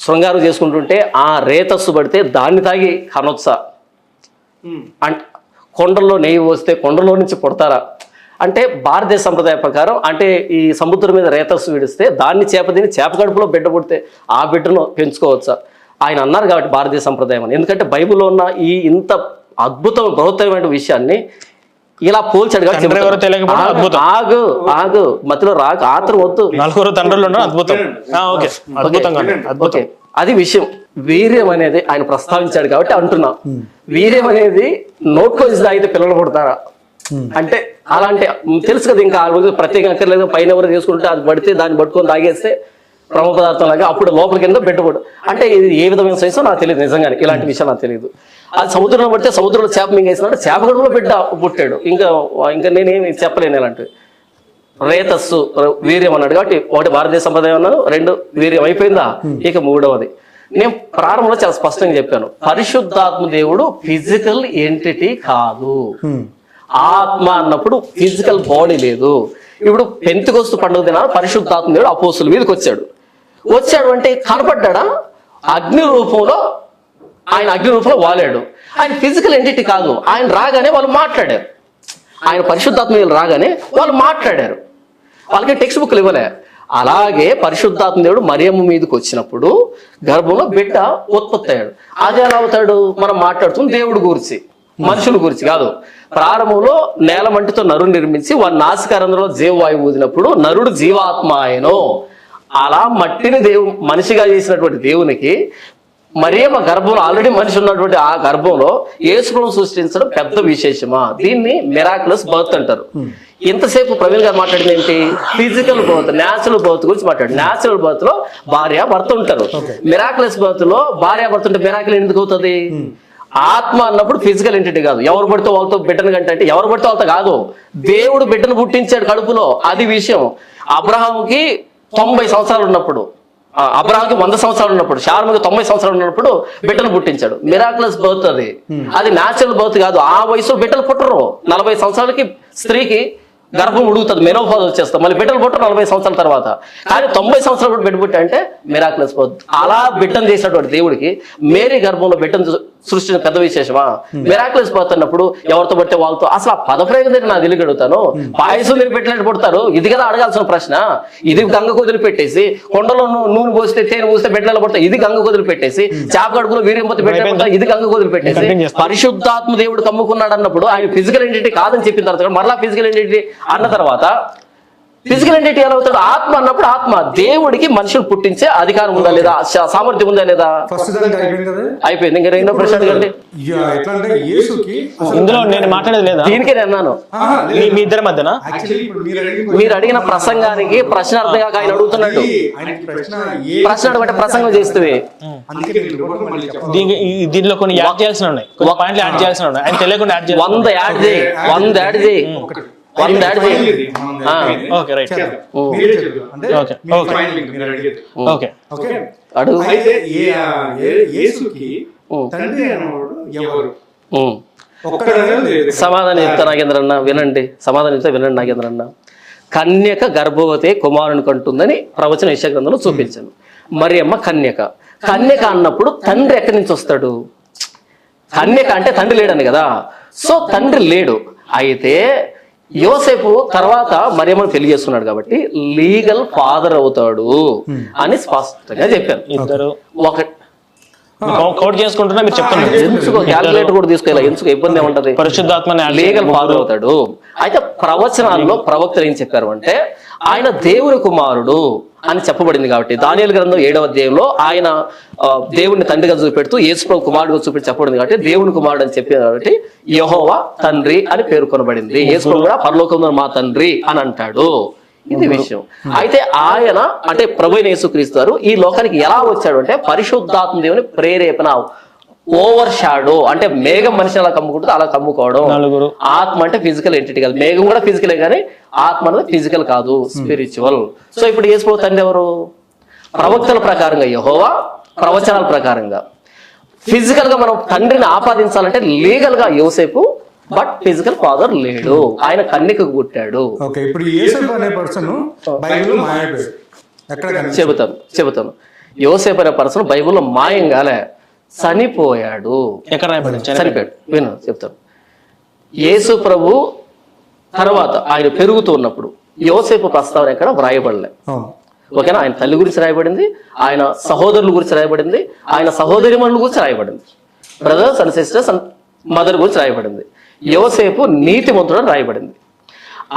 శృంగారం చేసుకుంటుంటే ఆ రేతస్సు పడితే దాన్ని తాగి కనొచ్చా, అంటే కొండల్లో నెయ్యి పోస్తే కొండలో నుంచి పుడతారా? అంటే భారతదేశ సంప్రదాయ ప్రకారం అంటే ఈ సముద్రం మీద రేతస్సు విడిస్తే దాన్ని చేప చేప కడుపులో బిడ్డ పుడితే ఆ బిడ్డను పెంచుకోవచ్చా? ఆయన అన్నారు కాబట్టి భారతీయ సంప్రదాయం అని. ఎందుకంటే బైబిల్లో ఉన్న ఈ ఇంత అద్భుతం బృహత్తరమైన విషయాన్ని ఇలా పోల్చాడు కాబట్టి తండ్రి ఎవరో తెలియకపోవడం అద్భుతం. ఆగు మధ్యలో రాకు, ఆత్రం వద్దు. 4 తండ్రులు ఉండడం అద్భుతం. ఓకే, అద్భుతంగా ఉంది, అద్భుతం. అది విషయం. వీర్యం అనేది ఆయన ప్రస్తావించాడు కాబట్టి అంటున్నా. వీర్యం అనేది నోట్లోంచి తాగితే పిల్లలు పుడతారా అంటే అలాంటి తెలుసు కదా. ఇంకా ఆ రోజు ప్రత్యేకంగా అక్కర్లేదు, పైన ఎవరు చేసుకుంటే అది పడితే దాన్ని పట్టుకొని తాగేస్తే ప్రమ పదార్థం లాగా అప్పుడు లోపల కింద పెట్టుకోడు. అంటే ఇది ఏ విధమైన సైన్సో నాకు తెలియదు నిజంగానే, ఇలాంటి విషయాలు నాకు తెలియదు. అది సముద్రంలో పడితే సముద్రంలో చేప మింగేసినాడు, చేప గడుపులో బిడ్డ పుట్టాడు. ఇంకా నేనేమి చెప్పలేను ఇలాంటివి. రేతస్సు వీర్యం అన్నాడు కాబట్టి ఒకటి భారతీయ సంప్రదాయం అన్నాను, 2 వీర్యం అయిపోయిందా. ఇక 3వది నేను ప్రారంభంలో చాలా స్పష్టంగా చెప్పాను, పరిశుద్ధాత్మ దేవుడు ఫిజికల్ ఎంటిటీ కాదు. ఆత్మ అన్నప్పుడు ఫిజికల్ బాడీ లేదు. ఇప్పుడు పెంతెకొస్తు పండుగ దినాన పరిశుద్ధాత్మ దేవుడు అపోస్తుల మీదకి వచ్చాడు అంటే కనపడ్డా? అగ్ని రూపంలో ఆయన అగ్ని రూపంలో వాలాడు. ఆయన ఫిజికల్ ఎంటిటీ కాదు. ఆయన రాగానే వాళ్ళు మాట్లాడారు. ఆయన పరిశుద్ధాత్మ రాగానే వాళ్ళు మాట్లాడారు. వాళ్ళకి టెక్స్ట్ బుక్లు ఇవ్వలే. అలాగే పరిశుద్ధాత్మ దేవుడు మరియమ్మ మీదకి వచ్చినప్పుడు గర్భంలో బిడ్డ ఉత్పత్తి అయ్యాడు. అది ఎలా అవుతాడు? మనం మాట్లాడుతుంది దేవుడి గురించి, మనుషుల గురించి కాదు. ప్రారంభంలో నేల మంటితో నరుడు నిర్మించి వారి నాసికారంలో జీవవాయువు ఊదినప్పుడు నరుడు జీవాత్మ ఆయనో. అలా మట్టిని మనిషిగా చేసినటువంటి దేవునికి మరియమ్మ గర్భంలో ఆల్రెడీ మనిషి ఉన్నటువంటి ఆ గర్భంలో యేసును సృష్టించడం పెద్ద విశేషమా? దీన్ని మిరాకులస్ బర్త్ అంటారు. ఇంతసేపు ప్రవీణ్ గారు మాట్లాడింది ఏంటి? ఫిజికల్ బర్త్, న్యాచురల్ బర్త్ గురించి మాట్లాడు. న్యాచురల్ బర్త్ లో భార్య భర్త ఉంటారు. మిరాకులస్ బర్త్ లో భార్య భర్త ఉంటే మిరాకుల్ ఎందుకు అవుతుంది? ఆత్మ అన్నప్పుడు ఫిజికల్ ఎంటిటీ కాదు. ఎవరు పడితే వాళ్ళతో బిడ్డను కంటే ఎవరు పడితే వాళ్ళతో కాదు. దేవుడు బిడ్డను పుట్టించాడు కడుపులో. అది విషయం. అబ్రహాంకి 90 సంవత్సరాలు ఉన్నప్పుడు, అబ్రహాంకి 100 సంవత్సరాలు ఉన్నప్పుడు, షార్మకి 90 సంవత్సరాలు ఉన్నప్పుడు బిడ్డను పుట్టించాడు. మిరాకులస్ బర్త్ అది న్యాచురల్ బర్త్ కాదు. ఆ వయసులో బిడ్డలు పుట్టరు. 40 సంవత్సరాలకి స్త్రీకి గర్భం ఉడుగుతుంది, మెనోపాజ్ వచ్చేస్తాం, మళ్ళీ బిడ్డలు పుట్టరు 40 సంవత్సరాల తర్వాత. కానీ 90 సంవత్సరాలు కూడా బిడ్డ పుట్ట అంటే మిరాకులస్ బర్త్. అలా బిడ్డను చేసినటువంటి దేవుడికి మేరీ గర్భంలో బిడ్డను సృష్టించిన పెద్ద విశేషమా? మిరాకులస్ బర్త్ అన్నప్పుడు ఎవరితో పడితే వాళ్ళతో. అసలు ఆ పదప్రయోగం దగ్గర నాకు తెలియగలుగుతాను. పాయసం వదిలిపెట్టినట్టు పుడతారు, ఇది కదా అడగాల్సిన ప్రశ్న. ఇది గంగ వదిలిపెట్టేసి, కొండలో నూనె పోస్తే తేనె పోస్తే బిడ్డలు పడతాయి, ఇది గంగ వదిలిపెట్టేసి, చేప కడుపులో వీర్యం పోతే బిడ్డ, ఇది గంగ వదిలిపెట్టేసి, పరిశుద్ధాత్మ దేవుడు కమ్ముకున్నాడు అన్నప్పుడు ఆయన ఫిజికల్ ఎంటిటీ కాదని చెప్పిన తర్వాత మరలా ఫిజికల్ ఎంటిటీ అన్న తర్వాత ఫిజికల్ ఎంటిటీ ఎలా అవుతాడు? ఆత్మ అన్నప్పుడు ఆత్మ. దేవుడికి మనుషులు పుట్టించే అధికారం ఉందా లేదా? సామర్థ్యం ఉందా లేదా? అయిపోయింది. ఇంకా 2వ ప్రశ్న అడగండి. ఇందులో నేను మాట్లాడేది లేదా? దీనికే నేను అన్నాను, మీ ఇద్దరి మధ్యన మీరు అడిగిన ప్రసంగానికి ప్రశ్న అర్థంగా ఆయన అడుగుతున్నాడు. ప్రశ్న అడగబట్టే ప్రసంగం చేస్తుంది. దీనిలో కొన్ని యాడ్ చేయాల్సిన ఉన్నాయి, కొన్ని పాయింట్లు యాడ్ చేయాల్సిన ఉన్నాయి. ఆయన తెలియకుండా యాడ్ చేయాలి. 100 యాడ్ చేయి, 100 యాడ్ చేయి, 100 యాడ్ చేయి. Okay, right. Okay, okay. అడుగు. సమాధానం చెప్తా నాగేంద్ర అన్న, వినండి. సమాధానం చెప్తా వినండి నాగేంద్ర అన్న. కన్యక గర్భవతి కుమారుని కంటుందని ప్రవచన యెషయా గ్రంథంలో చూపించాను. మరియమ్మ కన్యక. కన్యక అన్నప్పుడు తండ్రి ఎక్కడి నుంచి వస్తాడు? కన్యక అంటే తండ్రి లేడని కదా. సో తండ్రి లేడు. అయితే యోసేపు తర్వాత మరియమ్మను పెళ్లి చేసుకున్నాడు కాబట్టి లీగల్ ఫాదర్ అవుతాడు అని స్పష్టంగా చెప్పాను. ఇద్దరు ఒకటి కోట్ చేసుకుంటున్నా మీరు చెప్తున్నారు. ఎందుకు క్యాలిక్యులేటర్ కూడా తీసుకోవాలి? ఎందుకు ఇబ్బంది ఏముంటది? పరిశుద్ధాత్మ లీగల్ ఫాదర్ అవుతాడు. అయితే ప్రవచనాల్లో ప్రవక్తలు ఏం చెప్పారు అంటే ఆయన దేవుని కుమారుడు అని చెప్పబడింది కాబట్టి దానియేలు గ్రంథం 7వ అధ్యాయంలో ఆయన దేవుడిని తండ్రిగా చూపెడుతూ యేసుప్రభు కుమారుడుగా చూపెట్టి చెప్పబడింది కాబట్టి దేవుని కుమారుడు అని చెప్పారు కాబట్టి యెహోవా తండ్రి అని పేర్కొనబడింది. యేసుప్రభు కూడా పరలోకంలో మా తండ్రి అని అంటాడు. ఇది విషయం. అయితే ఆయన అంటే ప్రభువైన యేసుక్రీస్తు గారు ఈ లోకానికి ఎలా వచ్చాడు అంటే పరిశుద్ధాత్మ దేవుని ప్రేరేపణ, ఓవర్ షాడో. అంటే మేఘం మనిషి అలా కమ్ముకుంటుంది, అలా కమ్ముకోవడం. ఆత్మ అంటే ఫిజికల్ ఎంటిటీ కాదు. మేఘం కూడా ఫిజికలే కానీ ఆత్మ అనేది ఫిజికల్ కాదు, స్పిరిచువల్. సో ఇప్పుడు యేసు తండ్రి ఎవరు? ప్రవక్తల ప్రకారంగా యెహోవా, ప్రవచనాల ప్రకారంగా. ఫిజికల్ గా మనం తండ్రిని ఆపాదించాలంటే లీగల్ గా యోసేపు, బట్ ఫిజికల్ ఫాదర్ లేడు. ఆయన కన్యకకు పుట్టాడు. చెబుతాను. యోసేపు అనే పర్సన్ బైబిల్లో మాయం కాలే, చనిపోయాడు. ఎక్కడ రాయబడింది? చనిపోయాడు. విను చెప్తాను. యేసు ప్రభు తర్వాత ఆయన పెరుగుతూ ఉన్నప్పుడు యోసేపు ప్రస్తావన ఎక్కడ వ్రాయబడలే. ఓకేనా? ఆయన తల్లి గురించి రాయబడింది, ఆయన సహోదరుల గురించి రాయబడింది, ఆయన సహోదరిమణుల గురించి రాయబడింది, brothers and sisters and mother గురించి రాయబడింది. యోసేపు నీతిమంతుడు రాయబడింది.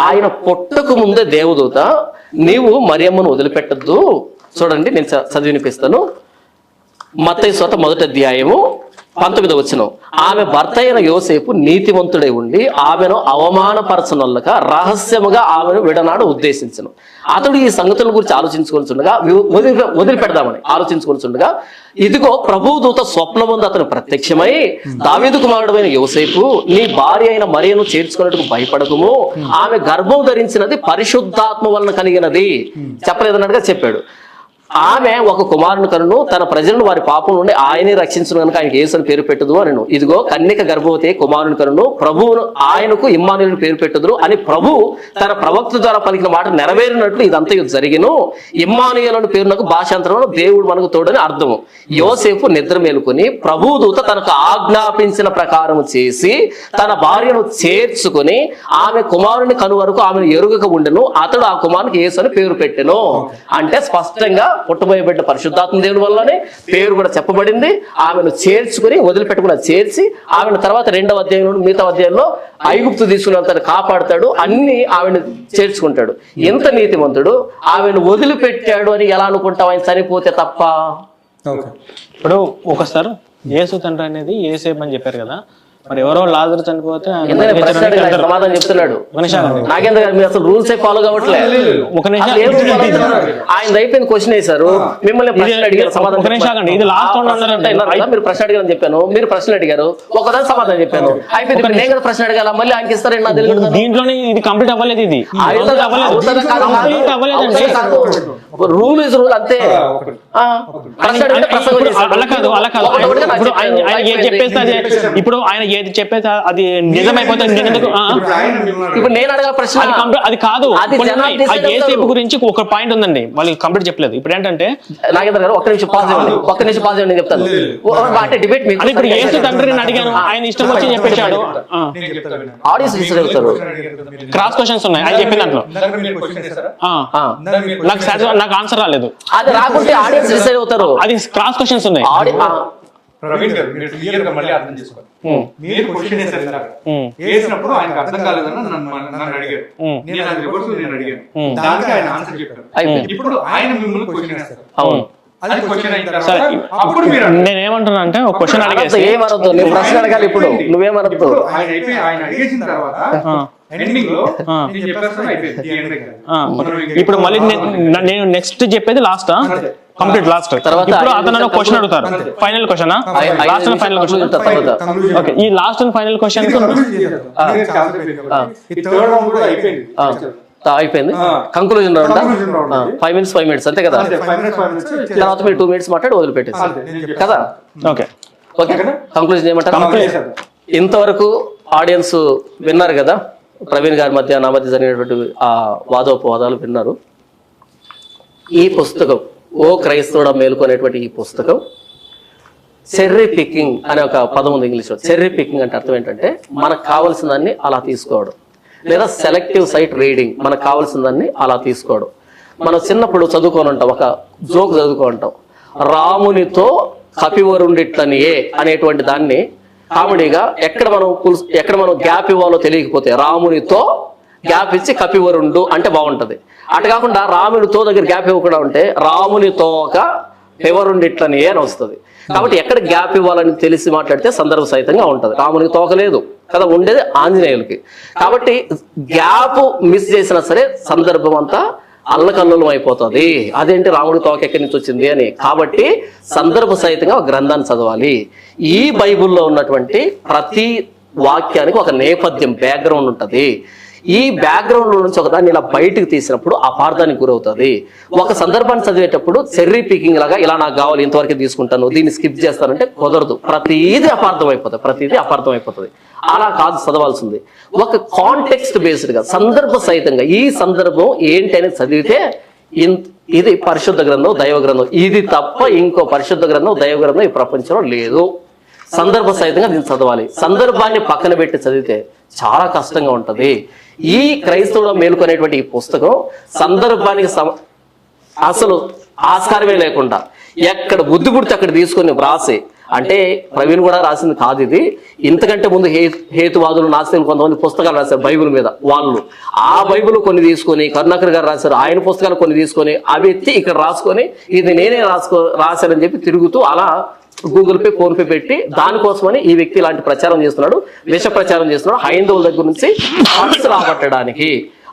ఆయన పుట్టకు ముందే దేవదూత నీవు మరియమ్మను వదిలిపెట్టద్దు. చూడండి, నేను చదివి వినిపిస్తాను. మత్తయి సువార్త 1వ అధ్యాయము 19వ వచనం. ఆమె భర్త అయిన యోసేపు నీతివంతుడై ఉండి ఆమెను అవమానపరచనొల్లక రహస్యముగా ఆమెను విడనాడు ఉద్దేశించను. అతడు ఈ సంగతుల గురించి ఆలోచించుకొనిచుండగా, వదిలిపెడదామని ఆలోచించుకొనిచుండగా, ఇదిగో ప్రభువు దూత స్వప్నమందు అతను ప్రత్యక్షమై, దావీదు కుమారుడైన యోసేపు, నీ భార్య అయిన మరియను చేర్చుకున్నట్టుకు భయపడకుము, ఆమె గర్భం ధరించినది పరిశుద్ధాత్మ వలన కలిగినది. చెప్పలేదన్నట్టుగా చెప్పాడు. ఆమె ఒక కుమారుని కనును, తన ప్రజలను వారి పాపం నుండి ఆయనే రక్షించను కనుక ఆయనకి యేసు అని పేరు పెట్టుదు అని. ఇదిగో కన్యక గర్భవతి కుమారుని కనును, ప్రభువును ఆయనకు ఇమ్మానుయేలు పేరు పెట్టుదురు అని ప్రభు తన ప్రవక్త ద్వారా పలికిన మాట నెరవేరినట్లు ఇదంతా జరిగిను. ఇమ్మానుయేలు పేరునకు భాషాంతరంలో దేవుడు మనకు తోడని అర్థము. యోసేపు నిద్ర మేలుకొని ప్రభువు దూత తనకు ఆజ్ఞాపించిన ప్రకారం చేసి తన భార్యను చేర్చుకొని ఆమె కుమారుని కను వరకు ఆమెను ఎరుగక ఉండెను. అతడు ఆ కుమారునికి యేసు అని పేరు పెట్టెను. అంటే స్పష్టంగా పుట్టబోయే బిడ్డ పరిశుద్ధాత్మ దేవుని వల్లనే పేరు కూడా చెప్పబడింది. ఆమెను చేర్చుకుని వదిలిపెట్టుకుని చేర్చి ఆమెను తర్వాత 2వ అధ్యాయం నుండి మిగతా అధ్యాయంలో ఐగుప్తు తీసుకుని కాపాడుతాడు. అన్ని ఆమెను చేర్చుకుంటాడు. ఎంత నీతిమంతుడు! ఆమెను వదిలిపెట్టాడు అని ఎలా అనుకుంటావు? ఆయన చనిపోతే తప్ప. ఇప్పుడు ఒకసారి యేసు తండ్రి అనేది యేసేపు అని చెప్పారు కదా, మరి ఎవరో లాజరు చనిపోతే సమాధానం చెప్తున్నాడు. నాగేంద్ర గారు మీరు అసలు రూల్స్ ఫాలో కావట్లేదు. ఆయన అయిపోయింది క్వశ్చన్ వేశారు, మిమ్మల్ని ప్రశ్న అడిగారు సమాధానం. మీరు ప్రశ్న అడిగారని చెప్పాను, మీరు ప్రశ్న అడిగారు, ఒకదాని సమాధానం చెప్పాను, అయిపోయింది. నేను కదా ప్రశ్న అడగాల, మళ్ళీ ఆయనకి ఇస్తారండి నాకు తెలియదు. దీంట్లోనే ఇది కంప్లీట్ అవ్వలేదు. ఇది రూల్ ఇస్ రూల్ అంతే. ఇప్పుడు ఆయన ఏది చెప్పేది అది నిజమైపోతే ఇప్పుడు నేను అడగాల ప్రశ్న అది కాదు. యేసేపు గురించి ఒక పాయింట్ ఉందండి, వాళ్ళకి కంప్లీట్ చెప్పలేదు. ఇప్పుడు ఏంటంటే నాగేంద్ర గారు ఒక్క నిమిషం పాజ్ ఇవ్వండి, చెప్తాను. అంటే డిబేట్ ఇప్పుడు యేసు తండ్రిని అడిగాను, ఆయన ఇష్టం వచ్చి చెప్పేశాడు. ఆడియన్స్ డిసైడ్ అవుతారు. క్రాస్ క్వశ్చన్స్ ఉన్నాయి ఆయన చెప్పిన దాంట్లో. నాకు ఆన్సర్ రాలేదు. అది రాకుంటే ఆడియన్స్ డిసైడ్ అవుతారు. అది క్రాస్ క్వశ్చన్స్ ఉన్నాయి. ప్రవీణ్ గారు మీరు క్లియర్ గా మళ్ళీ అర్థం చేసుకోవాలి. మీరు క్వశ్చన్ వేసారు ఇందాక, వేసినప్పుడు ఆయనకు అర్థం కాలేదని నన్ను అడిగారు, నేను అది రివర్స్ నేను అడిగాను, దానికి ఆయన ఆన్సర్ చెప్పారు. ఇప్పుడు ఆయన మిమ్మల్ని క్వశ్చన్ వేస్తారు. అది క్వశ్చన్ అయిన తర్వాత అప్పుడు మీరు నేనేమంటున్నా అంటే ఒక క్వశ్చన్ అడిగేసి ఏమనొద్దు, నువ్వు ప్రశ్న అడగాలి. ఇప్పుడు నువ్వేమనొద్దు. ఆయన అడిగేసిన తర్వాత ఎండింగ్ లో నేను చెప్పేస్తాను, అయిపోయింది. ఇప్పుడు మళ్ళీ నేను నెక్స్ట్ చెప్పేది లాస్ట్, కంప్లీట్ లాస్ట్. ఇప్పుడు అతను క్వశ్చన్ అడుగుతారు, final question, last and final question. Okay, ఈ లాస్ట్ అండ్ ఫైనల్ క్వశ్చన్ అయిపోయింది. కంక్లూజన్ రౌండ్ 5 minutes అంతే కదా. తర్వాత మీరు 2 minutes మాట్లాడి వదిలిపెట్టేసి కదా. ఓకే ఓకే, కంక్లూజన్ ఏమంటారు? ఇంతవరకు ఆడియన్స్ విన్నారు కదా, ప్రవీణ్ గారి మధ్య నా మధ్య జరిగినటువంటి ఆ వాదోపవాదాలు విన్నారు. ఈ పుస్తకం ఓ క్రైస్తవుడ మేలుకునేటువంటి ఈ పుస్తకం చెర్రీ పికింగ్ అనే ఒక పదం ఉంది ఇంగ్లీష్లో. చెర్రీ పికింగ్ అంటే అర్థం ఏంటంటే మనకు కావాల్సిన దాన్ని అలా తీసుకోవడం, లేదా సెలెక్టివ్ సైట్ రీడింగ్. మనకు కావాల్సిన దాన్ని అలా తీసుకోవడం. మనం చిన్నప్పుడు చదువుకొని ఉంటాం, ఒక జోక్ చదువుకొని ఉంటాం, రామునితో కపివరుండిట్లనియే అనేటువంటి దాన్ని కామెడీగా ఎక్కడ మనం గ్యాప్ ఇవ్వాలో తెలియకపోతే రామునితో గ్యాప్ ఇచ్చి కపివరుండు అంటే బాగుంటది. అటు కాకుండా రామునితో దగ్గర గ్యాప్ ఇవ్వకుండా ఉంటే రామునితో ఒక పెవరుండిట్లనియే అని వస్తుంది. కాబట్టి ఎక్కడ గ్యాప్ ఇవ్వాలని తెలిసి మాట్లాడితే సందర్భ సహితంగా ఉంటది. రామునికి తోకలేదు కదా, ఉండేది ఆంజనేయులకి. కాబట్టి గ్యాప్ మిస్ చేసినా సరే సందర్భం అంతా అల్లకల్లోలం అయిపోతుంది. అదేంటి రాముడి తోక ఎక్కడి నుంచి వచ్చింది అని. కాబట్టి సందర్భ సహితంగా ఒక గ్రంథాన్ని చదవాలి. ఈ బైబిల్లో ఉన్నటువంటి ప్రతి వాక్యానికి ఒక నేపథ్యం, బ్యాక్గ్రౌండ్ ఉంటుంది. ఈ బ్యాక్గ్రౌండ్ నుంచి ఒకదాన్ని ఇలా బయటకు తీసినప్పుడు అపార్థానికి గురవుతుంది. ఒక సందర్భాన్ని చదివేటప్పుడు చెర్రీ పికింగ్ లాగా ఇలా నాకు కావాలి ఇంతవరకు తీసుకుంటాను, దీన్ని స్కిప్ చేస్తానంటే కుదరదు. ప్రతిదీ అపార్థం అయిపోతుంది. అలా కాదు చదవాల్సింది. ఒక కాంటెక్స్ట్ బేస్డ్ గా, సందర్భ సహితంగా ఈ సందర్భం ఏంటి అని చదివితే ఇది పరిశుద్ధ గ్రంథం, దైవ గ్రంథం. ఇది తప్ప ఇంకో పరిశుద్ధ గ్రంథం, దైవ గ్రంథం ఈ ప్రపంచంలో లేదు. సందర్భ సహితంగా దీన్ని చదవాలి. సందర్భాన్ని పక్కన పెట్టి చదివితే చాలా కష్టంగా ఉంటది. ఈ క్రైస్తవుడు మేలుకునేటువంటి ఈ పుస్తకం సందర్భానికి అసలు ఆస్కారమే లేకుండా ఎక్కడ బుద్ధి పుడితే అక్కడ తీసుకొని వ్రాసి అంటే ప్రవీణ్ కూడా రాసింది కాదు ఇది. ఇంతకంటే ముందు హేతువాదులు నాస్తికులు కొంతమంది పుస్తకాలు రాశారు బైబిల్ మీద. వాళ్ళు ఆ బైబిల్ కొన్ని తీసుకొని, కరుణాకర్ గారు రాశారు, ఆయన పుస్తకాలు కొన్ని తీసుకొని అవి ఎత్తి ఇక్కడ రాసుకొని ఇది నేనే రాశానని చెప్పి తిరుగుతూ అలా గూగుల్ పే, ఫోన్ పే పెట్టి దానికోసమని ఈ వ్యక్తి ఇలాంటి ప్రచారం చేస్తున్నాడు, విష ప్రచారం చేస్తున్నాడు. హైందవుల దగ్గర నుంచి ఫండ్స్ రాబట్టడానికి,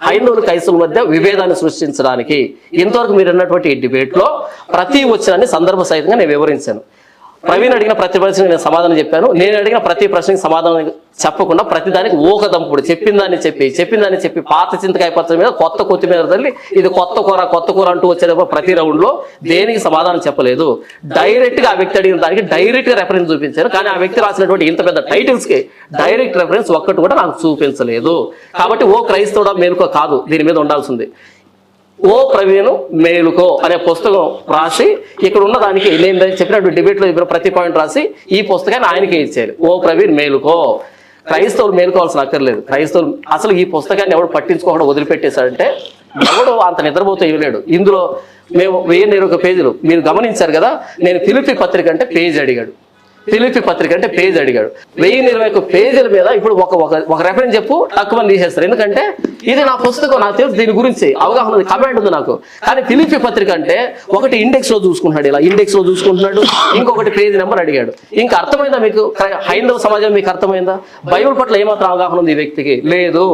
హైందవులు క్రైస్తవుల మధ్య విభేదాన్ని సృష్టించడానికి. ఇంతవరకు మీరు అన్నటువంటి ఈ డిబేట్ లో ప్రతి వచ్చినాన్ని సందర్భ సహితంగా నేను వివరించాను. ప్రవీణ్ అడిగిన ప్రతి ప్రశ్నకి నేను సమాధానం చెప్పాను. నేను అడిగిన ప్రతి ప్రశ్నకి సమాధానం చెప్పకుండా ప్రతిదానికి ఊకదంపుడు చెప్పిన దాన్ని చెప్పి పాత చింతకాయ పత్రం మీద కొత్త కొత్తిమీర తల్లి ఇది కొత్త కూర అంటూ వచ్చేటప్పుడు ప్రతి రౌండ్ లో దేనికి సమాధానం చెప్పలేదు. డైరెక్ట్ గా ఆ వ్యక్తి అడిగిన దానికి డైరెక్ట్ గా రెఫరెన్స్ చూపించాను. కానీ ఆ వ్యక్తి రాసినటువంటి ఇంత పెద్ద టైటిల్స్ కి డైరెక్ట్ రెఫరెన్స్ ఒక్కటి కూడా నాకు చూపించలేదు. కాబట్టి ఓ క్రైస్తవుడా మేలుకో కాదు దీని మీద ఉండాల్సింది. ఓ ప్రవీణ్ మేలుకో అనే పుస్తకం రాసి ఇక్కడ ఉన్న దానికి నేను చెప్పినట్టు డిబేట్ లో చెప్పిన ప్రతి పాయింట్ రాసి ఈ పుస్తకాన్ని ఆయనకే ఇచ్చేయాలి. ఓ ప్రవీణ్ మేలుకో. క్రైస్తవులు మేలుకోవాల్సిన అక్కర్లేదు. క్రైస్తవులు అసలు ఈ పుస్తకాన్ని ఎవడు పట్టించుకోకుండా వదిలిపెట్టేశాడంటే ఎవడు అంత నిద్రపోతే ఇవ్వలేడు. ఇందులో మేము 1021 పేజీలు మీరు గమనించారు కదా. నేను ఫిలిప్పీ పత్రిక అంటే పేజ్ అడిగాడు. 1021 పేజీల మీద ఇప్పుడు ఒక రెఫరెన్స్ చెప్పు తక్కువ తీసేస్తారు. ఎందుకంటే ఇది నా పుస్తకం, నాకు తెలుసు దీని గురించి అవగాహన ఉంది, కమాండ్ ఉంది నాకు. కానీ ఫిలిప్పీ పత్రిక అంటే ఒకటి ఇండెక్స్ లో చూసుకుంటున్నాడు, ఇలా ఇండెక్స్ లో చూసుకుంటున్నాడు, ఇంకొకటి పేజీ నెంబర్ అడిగాడు. ఇంకా అర్థమైందా మీకు? హైందవ సమాజం మీకు అర్థమైందా? బైబిల్ పట్ల ఏమాత్రం అవగాహన ఉంది ఈ వ్యక్తికి? లేదు.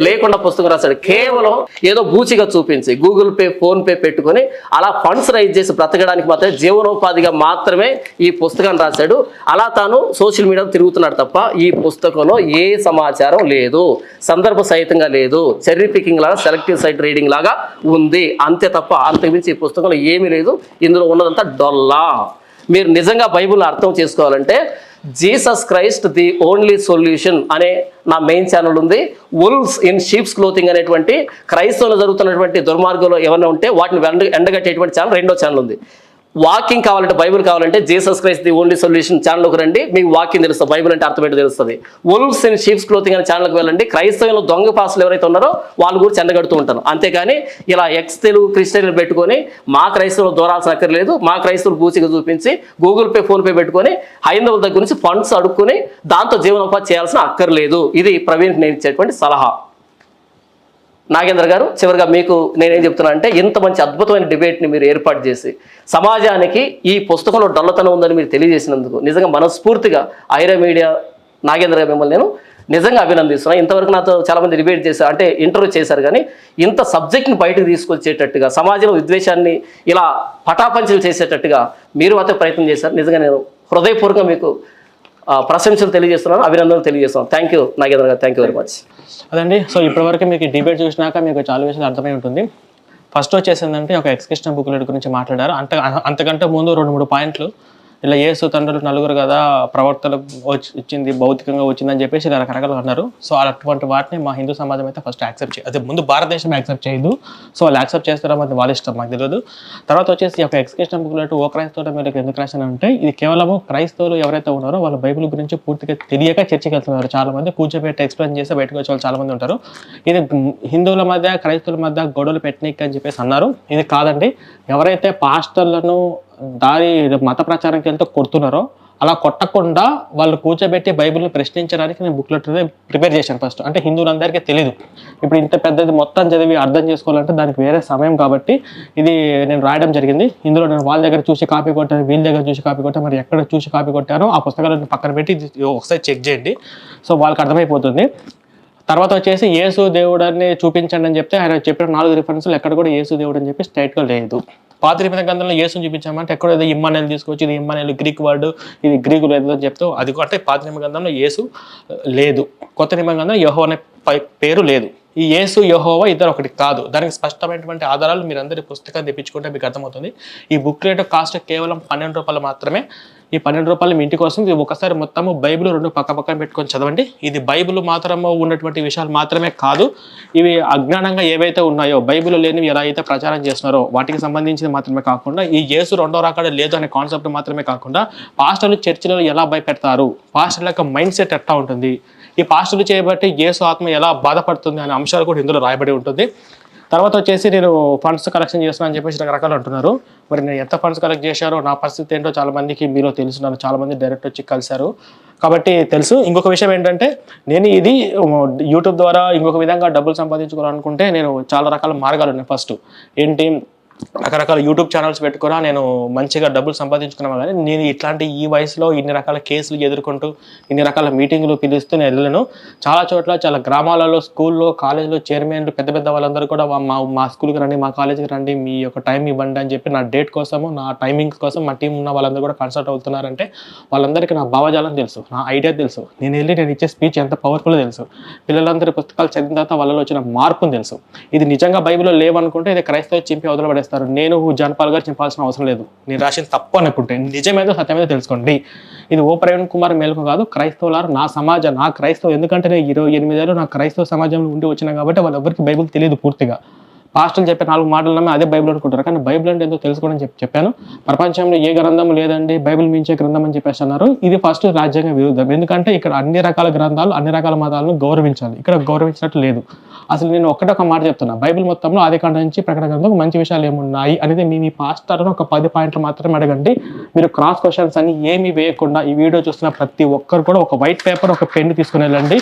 లేకుండా పుస్తకం రాశాడు. కేవలం ఏదో బూచిగా చూపించి గూగుల్ పే, ఫోన్ పే పెట్టుకొని అలా ఫండ్స్ రైజ్ చేసి బ్రతకడానికి మాత్రమే, జీవనోపాధిగా మాత్రమే ఈ పుస్తకాన్ని రాశాడు. అలా తాను సోషల్ మీడియాలో తిరుగుతున్నాడు తప్ప ఈ పుస్తకంలో ఏ సమాచారం లేదు, సందర్భ సహితంగా లేదు, చెర్రీ పికింగ్ లాగా, సెలెక్టివ్ సైట్ రీడింగ్ లాగా ఉంది, అంతే తప్ప అంతకుమించి ఈ పుస్తకంలో ఏమీ లేదు. ఇందులో ఉన్నదంతా డొల్లా. మీరు నిజంగా బైబిల్ అర్థం చేసుకోవాలంటే Jesus Christ the only solution అనే నా మెయిన్ ఛానల్ ఉంది. వుల్వ్స్ ఇన్ షీప్స్ క్లోతింగ్ అనేటువంటి క్రైస్తవులు జరుగుతున్నటువంటి దుర్మార్గంలో ఏమైనా ఉంటే వాటిని ఎండగట్టేటువంటి ఛానల్ రెండో ఛానల్ ఉంది. వాకింగ్ కావాలంటే, బైబిల్ కావాలంటే Jesus Christ the only solution ఛానల్కి రండి, మీకు వాకింగ్ తెలుస్తుంది, బైబిల్ అంటే అర్థం ఏంటో తెలుస్తుంది. వుల్వ్స్ ఇన్ షీప్స్ క్లోతింగ్ అనే ఛానల్కి వెళ్ళండి. క్రైస్తవులు దొంగ పాసులు ఎవరైతే ఉన్నారో వాళ్ళ గురించి ఎండగడుతూ ఉంటాను. అంతేగాని ఇలా తెలుగు క్రిస్టియన్లు పెట్టుకొని మా క్రైస్తవులు దూరాల్సిన అక్కర్లేదు, మా క్రైస్తవులు పూచిగా చూపించి గూగుల్ పే, ఫోన్ పే పెట్టుకొని హైందవుల దగ్గర నుంచి ఫండ్స్ అడుక్కుని దాంతో జీవనోపాధి చేయాల్సిన అక్కర్లేదు. ఇది ప్రవీణ్కి నేను ఇచ్చేటువంటి సలహా. నాగేంద్ర గారు, చివరిగా మీకు నేనేం చెప్తున్నా అంటే, ఇంత మంచి అద్భుతమైన డిబేట్ని మీరు ఏర్పాటు చేసి సమాజానికి ఈ పుస్తకంలో డొల్లతనం ఉందని మీరు తెలియజేసినందుకు నిజంగా మనస్ఫూర్తిగా ఐరా మీడియా నాగేంద్ర గారు మిమ్మల్ని నేను నిజంగా అభినందిస్తున్నాను. ఇంతవరకు నాతో చాలామంది డిబేట్ చేశారు, అంటే ఇంటర్వ్యూ చేశారు, కానీ ఇంత సబ్జెక్ట్ని బయటకు తీసుకొచ్చేటట్టుగా, సమాజంలో విద్వేషాన్ని ఇలా పటాపంచలు చేసేటట్టుగా మీరు మాత్రం ప్రయత్నం చేశారు. నిజంగా నేను హృదయపూర్వకంగా మీకు ప్రశంసలు తెలియజేస్తున్నాను, అభినందనలు తెలియజేస్తున్నాను. థ్యాంక్ యూ నాగేంద్ర గారు, థ్యాంక్ యూ వెరీ మచ్. అదండి. సో ఇప్పటివరకు మీకు డిబేట్ చూసినాక మీకు చాలా విషయాలు అర్థమై ఉంటుంది. ఫస్ట్ వచ్చేసిందంటే ఒక ఎక్స్క్రిప్షన్ బుక్లెట్ గురించి మాట్లాడారు. అంతకంటే ముందు 2-3 పాయింట్లు ఇలా యేసు తండ్రులు నలుగురు కదా, ప్రవర్తన వచ్చింది, భౌతికంగా వచ్చిందని చెప్పేసి ఇలా రకరకాలుగా అన్నారు. సో అటువంటి వాటిని మా హిందూ సమాజం అయితే ఫస్ట్ యాక్సెప్ట్ చేయదు. అదే ముందు భారతదేశం యాక్సెప్ట్ చేయదు. సో వాళ్ళు యాక్సెప్ట్ చేస్తారో మరి వాళ్ళ ఇష్టం, మాకు తెలియదు. తర్వాత వచ్చేసి ఒక ఎక్స్క్రిప్షన్ బుక్లెట్ ఓ క్రైస్తవుల మీద ఎందుకు రాశాను అంటే, ఇది కేవలము క్రైస్తవులు ఎవరైతే ఉన్నారో వాళ్ళ బైబిల్ గురించి పూర్తిగా తెలియక చర్చకి వెళ్తున్నారు. చాలా మంది కూర్చోబెట్టి ఎక్స్ప్లెయిన్ చేస్తే బయటకు వచ్చే వాళ్ళు చాలా మంది ఉంటారు. ఇది హిందువుల మధ్య, క్రైస్తవుల మధ్య గొడవలు పెట్టనీకి అని చెప్పేసి అన్నారు. ఇది కాదండి. ఎవరైతే పాస్టర్లను దారి మత ప్రచారానికి వెళ్తే కొడుతున్నారో అలా కొట్టకుండా వాళ్ళు కూర్చోబెట్టి బైబిల్ని ప్రశ్నించడానికి నేను బుక్లెట్ ప్రిపేర్ చేశాను ఫస్ట్. అంటే హిందువులందరికీ తెలియదు. ఇప్పుడు ఇంత పెద్దది మొత్తం చదివి అర్థం చేసుకోవాలంటే దానికి వేరే సమయం, కాబట్టి ఇది నేను రాయడం జరిగింది. ఇందులో నేను వాళ్ళ దగ్గర చూసి కాపీ కొట్టాను, వీళ్ళ దగ్గర చూసి కాపీ కొట్టాను, మరి ఎక్కడ చూసి కాపీ కొట్టానో ఆ పుస్తకాలను పక్కన పెట్టి ఒకసారి చెక్ చేయండి. సో వాళ్ళకి అర్థమైపోతుంది. తర్వాత వచ్చేసి యేసు దేవుడు అని చూపించండి అని చెప్తే ఆయన చెప్పిన 4 రిఫరెన్స్లు ఎక్కడ కూడా యేసు దేవుడు అని చెప్పి స్ట్రైట్గా లేదు. పాత నిబంధన గ్రంథంలో యేసుని చూపించామంటే ఎక్కడ ఏదో ఇమ్మానుయేల్ తీసుకొచ్చి, ఇది ఇమ్మానుయేల్ గ్రీక్ వర్డ్, ఇది గ్రీకు లేదు అని చెప్తే అది అంటే పాత నిబంధన గ్రంథంలో యేసు లేదు. కొత్త నిబంధన గ్రంథంలో యెహోవా అనే పేరు లేదు. ఈ యేసు యెహోవా ఇద్దరు ఒకటి కాదు. దానికి స్పష్టమైనటువంటి ఆధారాలు మీరు అందరి పుస్తకాన్ని తెప్పించుకుంటే మీకు అర్థమవుతుంది. ఈ బుక్ రేట్ కాస్ట్ కేవలం 12 రూపాయలు మాత్రమే. ఈ 12 రూపాయలు మీ ఇంటికి వస్తుంది. ఒకసారి మొత్తము బైబిల్ 2 పక్కన పెట్టుకొని చదవండి. ఇది బైబిల్ మాత్రమే ఉన్నటువంటి విషయాలు మాత్రమే కాదు, ఇవి అజ్ఞానంగా ఏవైతే ఉన్నాయో, బైబిల్ లేనివి ఎలా అయితే ప్రచారం చేస్తున్నారో వాటికి సంబంధించింది మాత్రమే కాకుండా, ఈ యేసు రెండో రాకడ లేదు అనే కాన్సెప్ట్ మాత్రమే కాకుండా, పాస్టర్లు చర్చిలలో ఎలా భయపెడతారు, పాస్టర్ల యొక్క మైండ్ సెట్ ఎట్లా ఉంటుంది, ఈ పాస్టర్లు చేయబట్టి యేసు ఆత్మ ఎలా బాధపడుతుంది అనే అంశాలు కూడా ఇందులో రాయబడి ఉంటుంది. తర్వాత వచ్చేసి నేను ఫండ్స్ కలెక్షన్ చేస్తున్నాను అని చెప్పేసి రకరకాలు అంటున్నారు. మరి నేను ఎంత ఫండ్స్ కలెక్ట్ చేశారో నా పరిస్థితి ఏంటో చాలా మందికి మీలో తెలుసు, నన్ను చాలా మంది డైరెక్ట్ వచ్చి కలిశారు కాబట్టి తెలుసు. ఇంకొక విషయం ఏంటంటే నేను ఇది యూట్యూబ్ ద్వారా ఇంకొక విధంగా డబ్బులు సంపాదించుకోవాలనుకుంటే నేను చాలా రకాల మార్గాలు ఉన్నాయి. ఫస్ట్ ఏంటి, రకరకాల యూట్యూబ్ ఛానల్స్ పెట్టుకున్నా నేను మంచిగా డబ్బులు సంపాదించుకున్నాను. కానీ నేను ఇట్లాంటి ఈ వయసులో ఇన్ని రకాల కేసులు ఎదుర్కొంటూ ఇన్ని రకాల మీటింగ్లు పిలుస్తూ నేను వెళ్ళను. చాలా చోట్ల చాలా గ్రామాలలో స్కూల్లో కాలేజీలో చైర్మన్లు పెద్ద పెద్ద వాళ్ళందరూ కూడా మా స్కూల్కి రండి, మా కాలేజీకి రండి, మీ యొక్క టైం ఇవ్వండి అని చెప్పి నా డేట్ కోసము నా టైమింగ్స్ కోసం మా టీం ఉన్న వాళ్ళందరూ కూడా కన్సల్ట్ అవుతున్నారంటే వాళ్ళందరికీ నా భావజాలం తెలుసు, నా ఐడియా తెలుసు, నేను ఇచ్చే స్పీచ్ ఎంత పవర్ఫుల్ తెలుసు, పిల్లలందరూ పుస్తకాలు చదివిన తర్వాత వాళ్ళలో వచ్చిన మార్పుని తెలుసు. ఇది నిజంగా బైబిల్లో లేవనుకుంటే ఇది క్రైస్తవ చింపి వదిలిపడేస్తారు. నేను జాన్ పాల్ గారు చింపాల్సిన అవసరం లేదు. నేను రాసిన తప్పు అనుకుంటే నిజమేదో సత్యమేదో తెలుసుకోండి. ఇది ఓ ప్రవీణ్ కుమార్ మేలుకు కాదు, క్రైస్తవులారు నా సమాజం, నా క్రైస్తవం. ఎందుకంటే నేను 28 ఏళ్ళు నా క్రైస్తవ సమాజంలో ఉండి వచ్చినా కాబట్టి వాళ్ళెవరికి బైబిల్ తెలియదు పూర్తిగా. పాస్టర్లు చెప్పే 4 మాటలు నమ్మి అదే బైబిల్ అనుకుంటారు. కానీ బైబిల్ అంటే ఏంటో తెలుసుకోవడం చెప్పాను. ప్రపంచంలో ఏ గ్రంథం లేదండి బైబిల్ మించే గ్రంథం అని చెప్పేసి అన్నారు. ఇది ఫస్ట్ రాజ్యాంగ విరుద్ధం. ఎందుకంటే ఇక్కడ అన్ని రకాల గ్రంథాలు అన్ని రకాల మతాలను గౌరవించాలి, ఇక్కడ గౌరవించినట్టు లేదు. అసలు నేను ఒక్క మాట చెప్తున్నా, బైబిల్ మొత్తంలో ఆదికాండం నుంచి ప్రకటన గ్రంథం మంచి విషయాలు ఏమున్నాయి అనేది మీ పాస్టర్ను ఒక 10 పాయింట్లు మాత్రమే అడగండి. మీరు క్రాస్ క్వశ్చన్స్ అని ఏమీ వేయకుండా ఈ వీడియో చూస్తున్న ప్రతి ఒక్కరు కూడా ఒక వైట్ పేపర్ ఒక పెన్ను తీసుకుని వెళ్ళండి.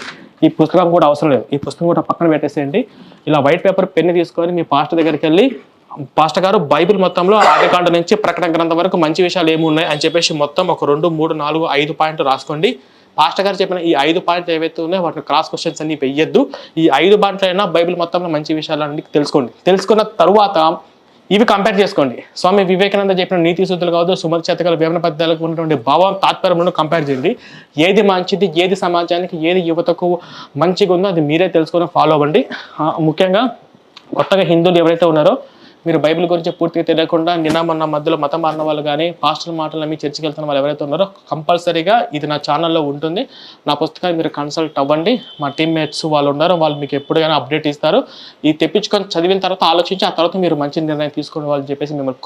ఈ పుస్తకం కూడా అవసరం లేదు, ఈ పుస్తకం కూడా పక్కన పెట్టేసేయండి. ఇలా వైట్ పేపర్ పెన్ను తీసుకొని మీ పాస్టర్ దగ్గరికి వెళ్ళి, పాస్టర్ గారు బైబిల్ మొత్తంలో ఆదికాండం నుంచి ప్రకటన గ్రంథం వరకు మంచి విషయాలు ఏమున్నాయి అని చెప్పేసి మొత్తం ఒక 2, 3, 4, 5 పాయింట్లు రాసుకోండి. పాస్టర్ గారు చెప్పిన ఈ 5 పాయింట్లు ఏవైతే ఉన్నాయో వాటిని క్రాస్ క్వశ్చన్స్ అన్ని వెయ్యొద్దు. ఈ 5 పాయింట్లు అయినా బైబిల్ మొత్తంలో మంచి విషయాలన్నీ తెలుసుకోండి. తెలుసుకున్న తర్వాత ఇవి కంపేర్ చేసుకోండి. స్వామి వివేకానంద చెప్పిన నీతి సూత్రాలు కావచ్చు, సుమతి శతకాల వేమన పద్యాలకు ఉన్నటువంటి భావం తాత్పర్యములను కంపేర్ చేయండి. ఏది మంచిది, ఏది సమాజానికి, ఏది యువతకు మంచిగా ఉందో అది మీరే తెలుసుకొని ఫాలో అవ్వండి. ముఖ్యంగా కొత్తగా హిందువులు ఎవరైతే ఉన్నారో మీరు బైబిల్ గురించి పూర్తిగా తెలియకుండా నిన్న మొన్న మధ్యలో మతం మారిన వాళ్ళు కానీ పాస్టల్ మాటలు నమ్మి చర్చికి వెళ్తున్న వాళ్ళు ఎవరైతే ఉన్నారో కంపల్సరీగా ఇది నా ఛానల్లో ఉంటుంది. నా పుస్తకాన్ని మీరు కన్సల్ట్ అవ్వండి. మా టీమ్మేట్స్ వాళ్ళు ఉన్నారు, వాళ్ళు మీకు ఎప్పుడైనా అప్డేట్ ఇస్తారు. ఇది తెప్పించుకొని చదివిన తర్వాత ఆలోచించి ఆ తర్వాత మీరు మంచి నిర్ణయం తీసుకునే వాళ్ళని చెప్పేసి మిమ్మల్ని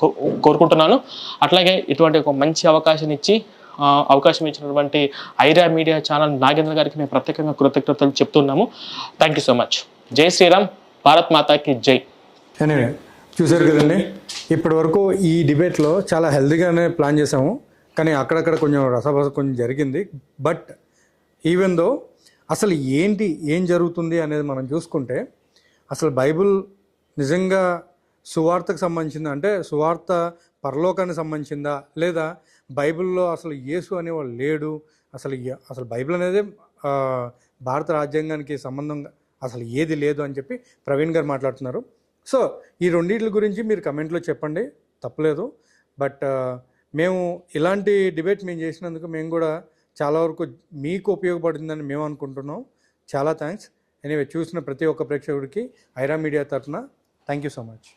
కోరుకుంటున్నాను. అట్లాగే ఇటువంటి ఒక మంచి అవకాశం ఇచ్చినటువంటి ఐరా మీడియా ఛానల్ నాగేంద్ర గారికి మేము ప్రత్యేకంగా కృతజ్ఞతలు చెప్తున్నాము. Thank you so much. జై శ్రీరామ్, భారత్ మాతాకి జై. చూసారు కదండి, ఇప్పటి వరకు ఈ డిబేట్లో చాలా హెల్తీగానే ప్లాన్ చేసాము, కానీ అక్కడక్కడ కొంచెం రసభస కొంచెం జరిగింది. బట్ ఈవెన్ దో అసలు ఏం జరుగుతుంది అనేది మనం చూసుకుంటే అసలు బైబిల్ నిజంగా సువార్తకు సంబంధించిందా, అంటే సువార్త పరలోకానికి సంబంధించిందా, లేదా బైబిల్లో అసలు యేసు అనేవాళ్ళు లేడు, అసలు బైబిల్ అనేది భారత రాజ్యాంగానికి సంబంధంగా అసలు ఏది లేదు అని చెప్పి ప్రవీణ్ గారు మాట్లాడుతున్నారు. సో ఈ రెండింటి గురించి మీరు కమెంట్లో చెప్పండి, తప్పలేదు. బట్ మేము ఇలాంటి డిబేట్ మేము చేసినందుకు మేము కూడా చాలా వరకు మీకు ఉపయోగపడుతుందని మేము అనుకుంటున్నాం. చాలా థ్యాంక్స్. ఎనీవే, చూసిన ప్రతి ఒక్క ప్రేక్షకుడికి ఐరా మీడియా తరఫున థ్యాంక్ యూ సో మచ్.